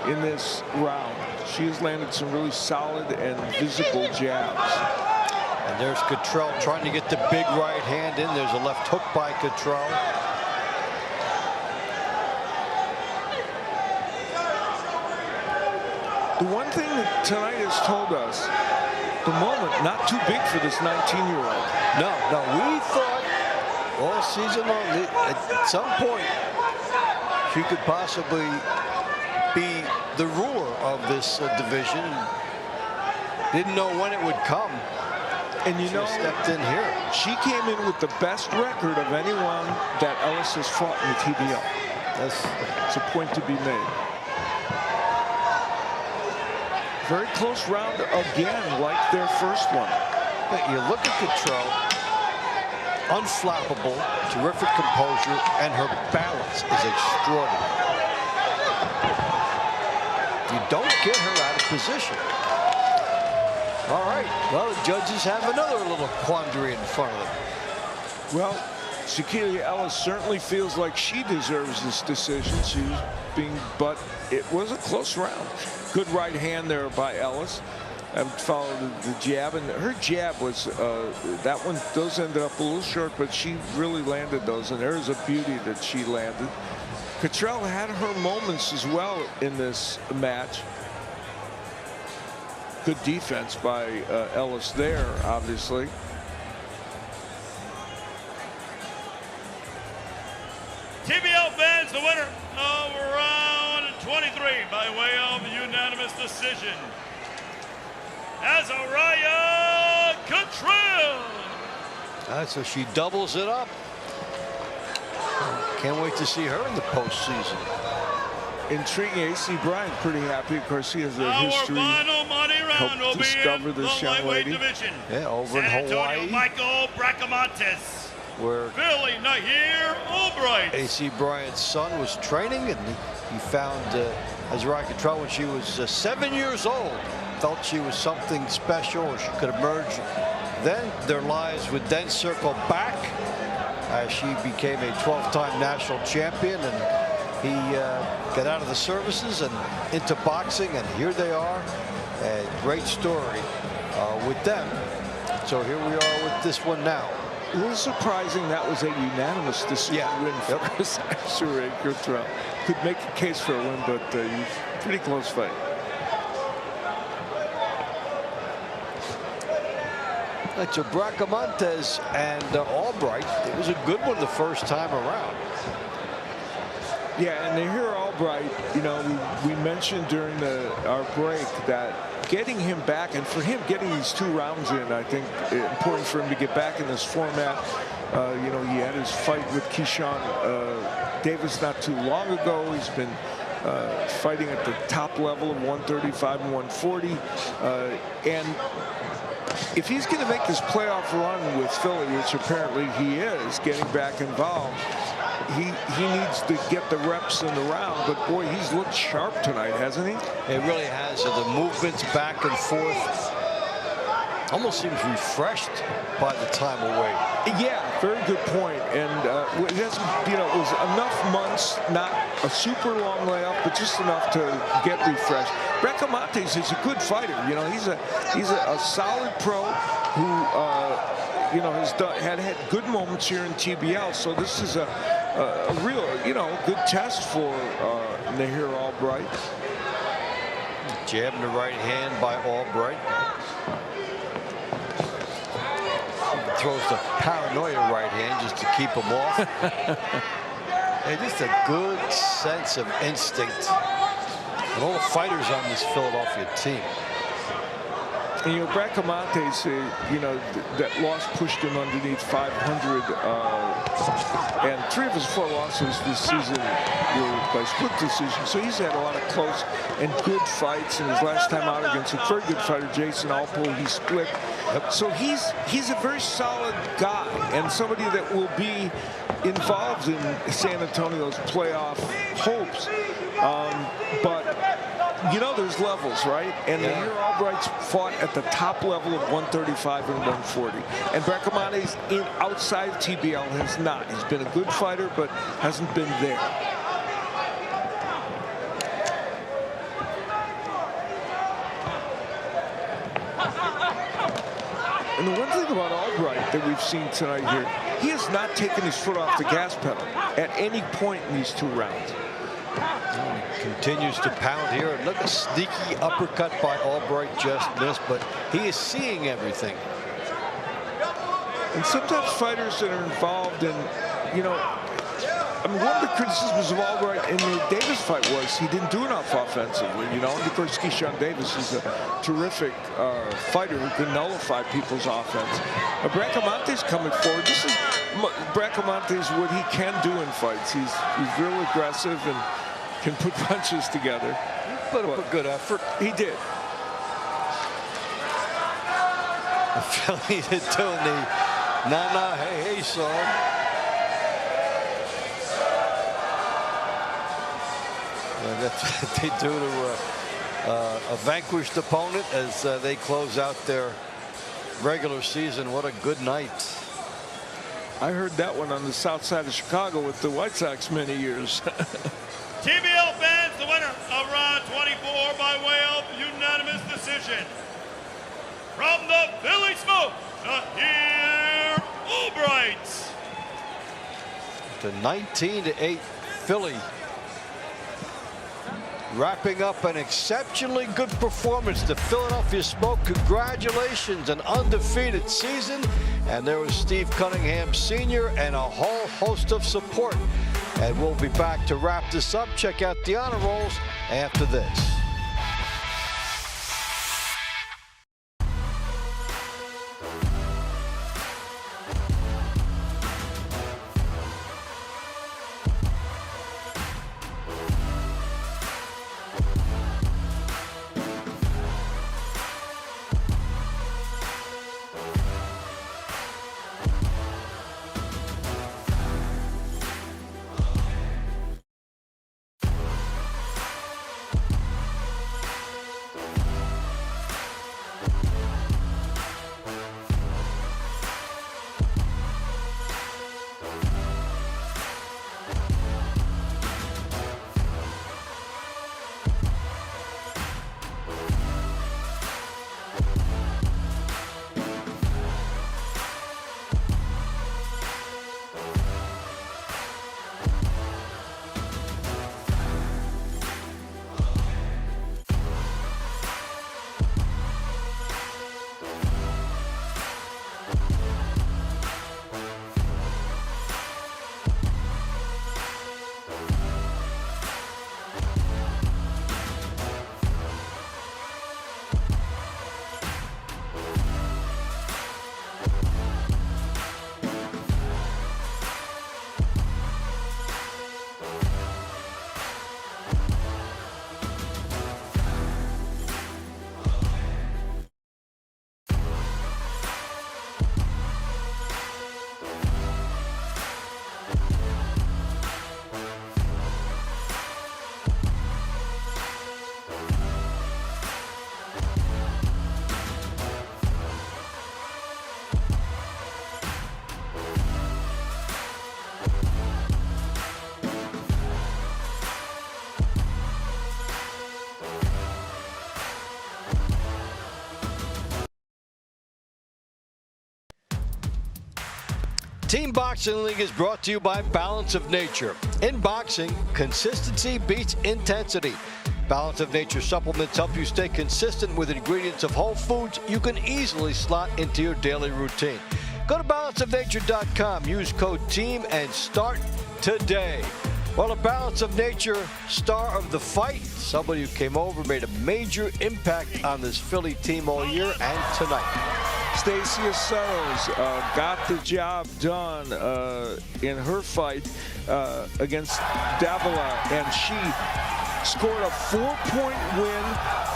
Speaker 2: in this round. She has landed some really solid and visible jabs.
Speaker 1: And there's Cottrell trying to get the big right hand in. There's a left hook by Cottrell.
Speaker 2: The one thing that tonight has told us, the moment not too big for this 19-year-old.
Speaker 1: No, we thought all season long, at some point, she could possibly be the ruler of this division. Didn't know when it would come.
Speaker 2: And you know,
Speaker 1: stepped in here.
Speaker 2: She came in with the best record of anyone that Ellis has fought in the TBL. That's a point to be made. Very close round again, like their first one.
Speaker 1: But you look at Cottrell, unflappable, terrific composure, and her balance is extraordinary. You don't get her out of position. All right, well, the judges have another little quandary in front of them.
Speaker 2: Well, Shaquille Ellis certainly feels like she deserves this decision. But it was a close round. Good right hand there by Ellis. And followed the jab, and her jab was that one. Those ended up a little short, but she really landed those, and there's a beauty that she landed. Cottrell had her moments as well in this match. Good defense by Ellis there, obviously.
Speaker 4: TBL fans, the winner of round 23 by way of unanimous decision, Azariah Cottrell.
Speaker 1: So she doubles it up. Can't wait to see her in the postseason.
Speaker 2: Intriguing. AC Bryant pretty happy. Of course, he has a history.
Speaker 4: Our final money round will
Speaker 2: discover
Speaker 4: be in
Speaker 2: this
Speaker 4: the
Speaker 2: young
Speaker 4: lightweight
Speaker 2: lady.
Speaker 4: division.
Speaker 1: Yeah, over
Speaker 4: San
Speaker 1: in Hawaii.
Speaker 4: Antonio, Michael Bracamontes.
Speaker 1: Where
Speaker 4: Billy Nahir Albright.
Speaker 1: AC Bryant's son was training, and he found Azariah Cottrell when she was 7 years old. Felt she was something special, or she could emerge. Then their lives would then circle back as she became a 12-time national champion, and he got out of the services and into boxing, and here they are. A great story with them. So here we are with this one now.
Speaker 2: A little surprising that was a unanimous decision win for Azariah Cottrell. Could make a case for a win, but pretty close fight.
Speaker 1: So Bracamontes and Albright, it was a good one the first time around.
Speaker 2: Yeah, and Nahir Albright, you know, we mentioned during our break that getting him back, and for him getting these 2 rounds in, I think important for him to get back in this format. You know, he had his fight with Keyshawn Davis not too long ago. He's been fighting at the top level of 135 and 140. And if he's going to make this playoff run with Philly, which apparently he is, getting back involved, he needs to get the reps in the round. But boy, he's looked sharp tonight, hasn't he?
Speaker 1: It really has. So the movements back and forth almost seems refreshed by the time away.
Speaker 2: Yeah, very good point. And it hasn't, you know, it was enough months, not a super long layoff, but just enough to get refreshed. Bracamontes is a good fighter. You know, he's a solid pro who you know, had good moments here in TBL. So this is a real, you know, good test for Nahir Albright.
Speaker 1: Jab in the right hand by Albright. Throws the paranoia right hand just to keep him off. And just a good sense of instinct. And all the fighters on this Philadelphia team.
Speaker 2: And, you know, Bracamontes, you know, that loss pushed him underneath 500. And 3 of his 4 losses this season were by split decision. So he's had a lot of close and good fights. And his last time out against a very good fighter, Jason Alpo, he split. So he's a very solid guy and somebody that will be involved in San Antonio's playoff hopes. But you know, there's levels, right? And Nahir Albright's fought at the top level of 135 and 140. And Bracamontes outside TBL has not. He's been a good fighter, but hasn't been there. And the one thing about Albright that we've seen tonight here, he has not taken his foot off the gas pedal at any point in these 2 rounds.
Speaker 1: He continues to pound here. And look, a sneaky uppercut by Albright just missed, but he is seeing everything.
Speaker 2: And sometimes fighters that are involved in, you know, I mean, one of the criticisms of Albright in the Davis fight was he didn't do enough offensively, you know. And of course, Keyshawn Davis is a terrific fighter who can nullify people's offense. Bracamonte's coming forward. This is Bracamonte's what he can do in fights. He's real aggressive and can put punches together.
Speaker 1: Put up a good effort.
Speaker 2: He did.
Speaker 1: Philly doing the na-na, hey song. And that's what they do to a vanquished opponent as they close out their regular season. What a good night.
Speaker 2: I heard that one on the south side of Chicago with the White Sox many years.
Speaker 4: TBL fans, the winner of round 24 by way of unanimous decision. From the Philly Smoke, Shahir Albright.
Speaker 1: The 19-8 Philly. Wrapping up an exceptionally good performance. The Philadelphia Smoke, congratulations, an undefeated season. And there was Steve Cunningham Sr. and a whole host of support. And we'll be back to wrap this up. Check out the honor rolls after this. Team Boxing League is brought to you by Balance of Nature. In boxing, consistency beats intensity. Balance of Nature supplements help you stay consistent with ingredients of whole foods you can easily slot into your daily routine. Go to balanceofnature.com, use code TEAM, and start today. Well, a Balance of Nature star of the fight, somebody who came over, made a major impact on this Philly team all year and tonight.
Speaker 2: Stacia Settles got the job done in her fight against Davila, and she scored a 4-point win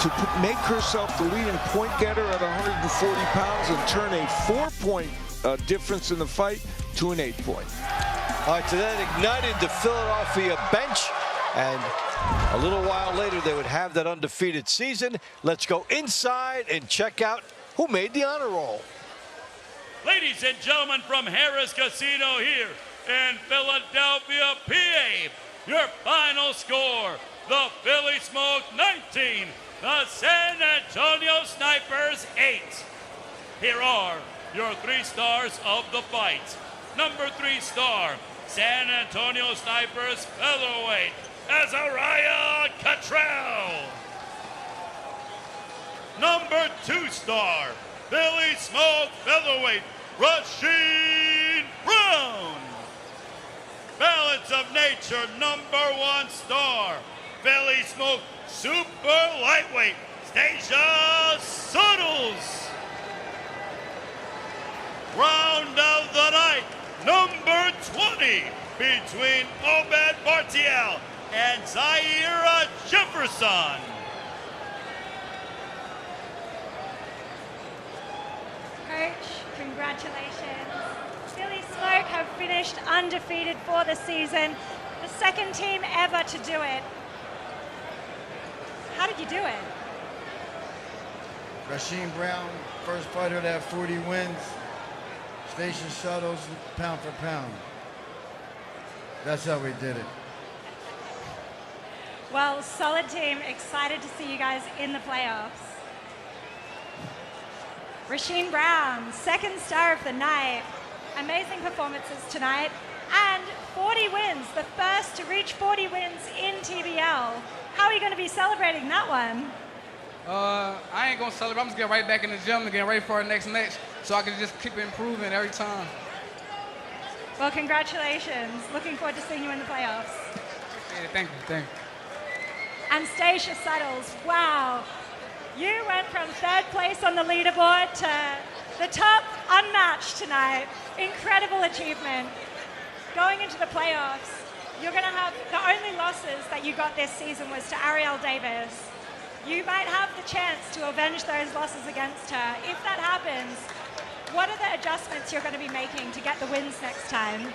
Speaker 2: to make herself the leading point getter at 140 pounds and turn a 4-point difference in the fight to an 8-point.
Speaker 1: All right, so that ignited the Philadelphia bench, and a little while later they would have that undefeated season. Let's go inside and check out who made the honor roll.
Speaker 4: Ladies and gentlemen, from Harris Casino here in Philadelphia, PA, your final score, the Philly Smoke 19, the San Antonio Snipers 8. Here are your 3 stars of the fight. Number 3 star, San Antonio Snipers featherweight, Azariah Cottrell. Number 2 star, Philly Smoke featherweight, Rasheed Brown. Balance of nature #1 star, Philly Smoke super lightweight, Stacia Suttles. Round of the night, number 20, between Obed Bartiel and Zaira Jefferson.
Speaker 6: Coach, congratulations. Philly Smoke have finished undefeated for the season, the second team ever to do it. How did you do it?
Speaker 10: Rasheem Brown, first fighter to have 40 wins. Stacia Suttles, pound for pound. That's how we did it.
Speaker 6: Well, solid team. Excited to see you guys in the playoffs. Rasheem Brown, second star of the night. Amazing performances tonight. And 40 wins, the first to reach 40 wins in TBL. How are you going to be celebrating that one?
Speaker 11: I ain't gonna celebrate. I'm just getting right back in the gym and getting ready for our next match so I can just keep improving every time.
Speaker 6: Well, congratulations. Looking forward to seeing you in the playoffs.
Speaker 11: Yeah, thank you.
Speaker 6: And Stacia Suttles, wow. You went from third place on the leaderboard to the top unmatched tonight. Incredible achievement. Going into the playoffs, you're going to have the only losses that you got this season was to Ariel Davis. You might have the chance to avenge those losses against her. If that happens, what are the adjustments you're going to be making to get the wins next time?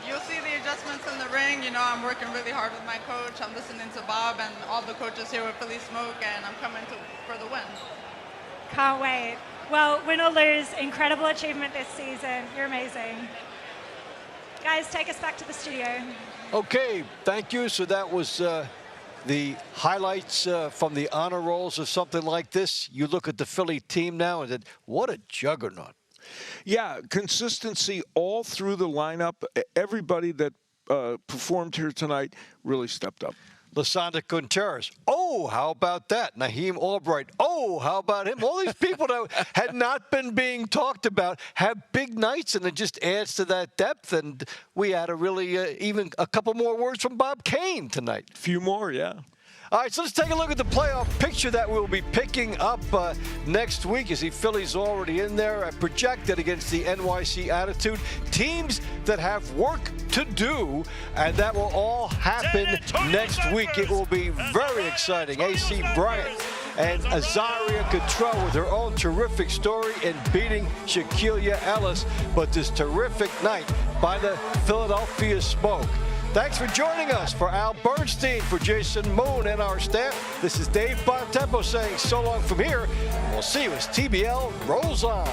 Speaker 12: You'll see the adjustments in the ring. You know, I'm working really hard with my coach. I'm listening to Bob and all the coaches here with Philly Smoke, and I'm coming for the win.
Speaker 6: Can't wait. Well, win or lose, incredible achievement this season. You're amazing. Guys, take us back to the studio.
Speaker 1: Okay, thank you. So that was the highlights from the honor rolls of something like this. You look at the Philly team now and said, what a juggernaut.
Speaker 2: Yeah, consistency all through the lineup. Everybody that performed here tonight really stepped up.
Speaker 1: Lasanda Contreras. Oh, how about that? Naheem Albright. Oh, how about him? All these people that had not been being talked about have big nights, and it just adds to that depth. And we had a really even a couple more words from Bob Kane tonight.
Speaker 2: A few more, yeah.
Speaker 1: All right, so let's take a look at the playoff picture that we'll be picking up next week. You see Philly's already in there, projected against the NYC Attitude. Teams that have work to do, and that will all happen next week. It will be very exciting. AC Bryant and Azaria Cottrell with her own terrific story in beating Shaquille Ellis. But this terrific night by the Philadelphia Smoke. Thanks for joining us. For Al Bernstein, for Jason Moon and our staff, this is Dave Bontempo saying so long from here. We'll see you as TBL rolls on.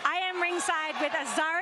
Speaker 6: I am ringside with Azaria.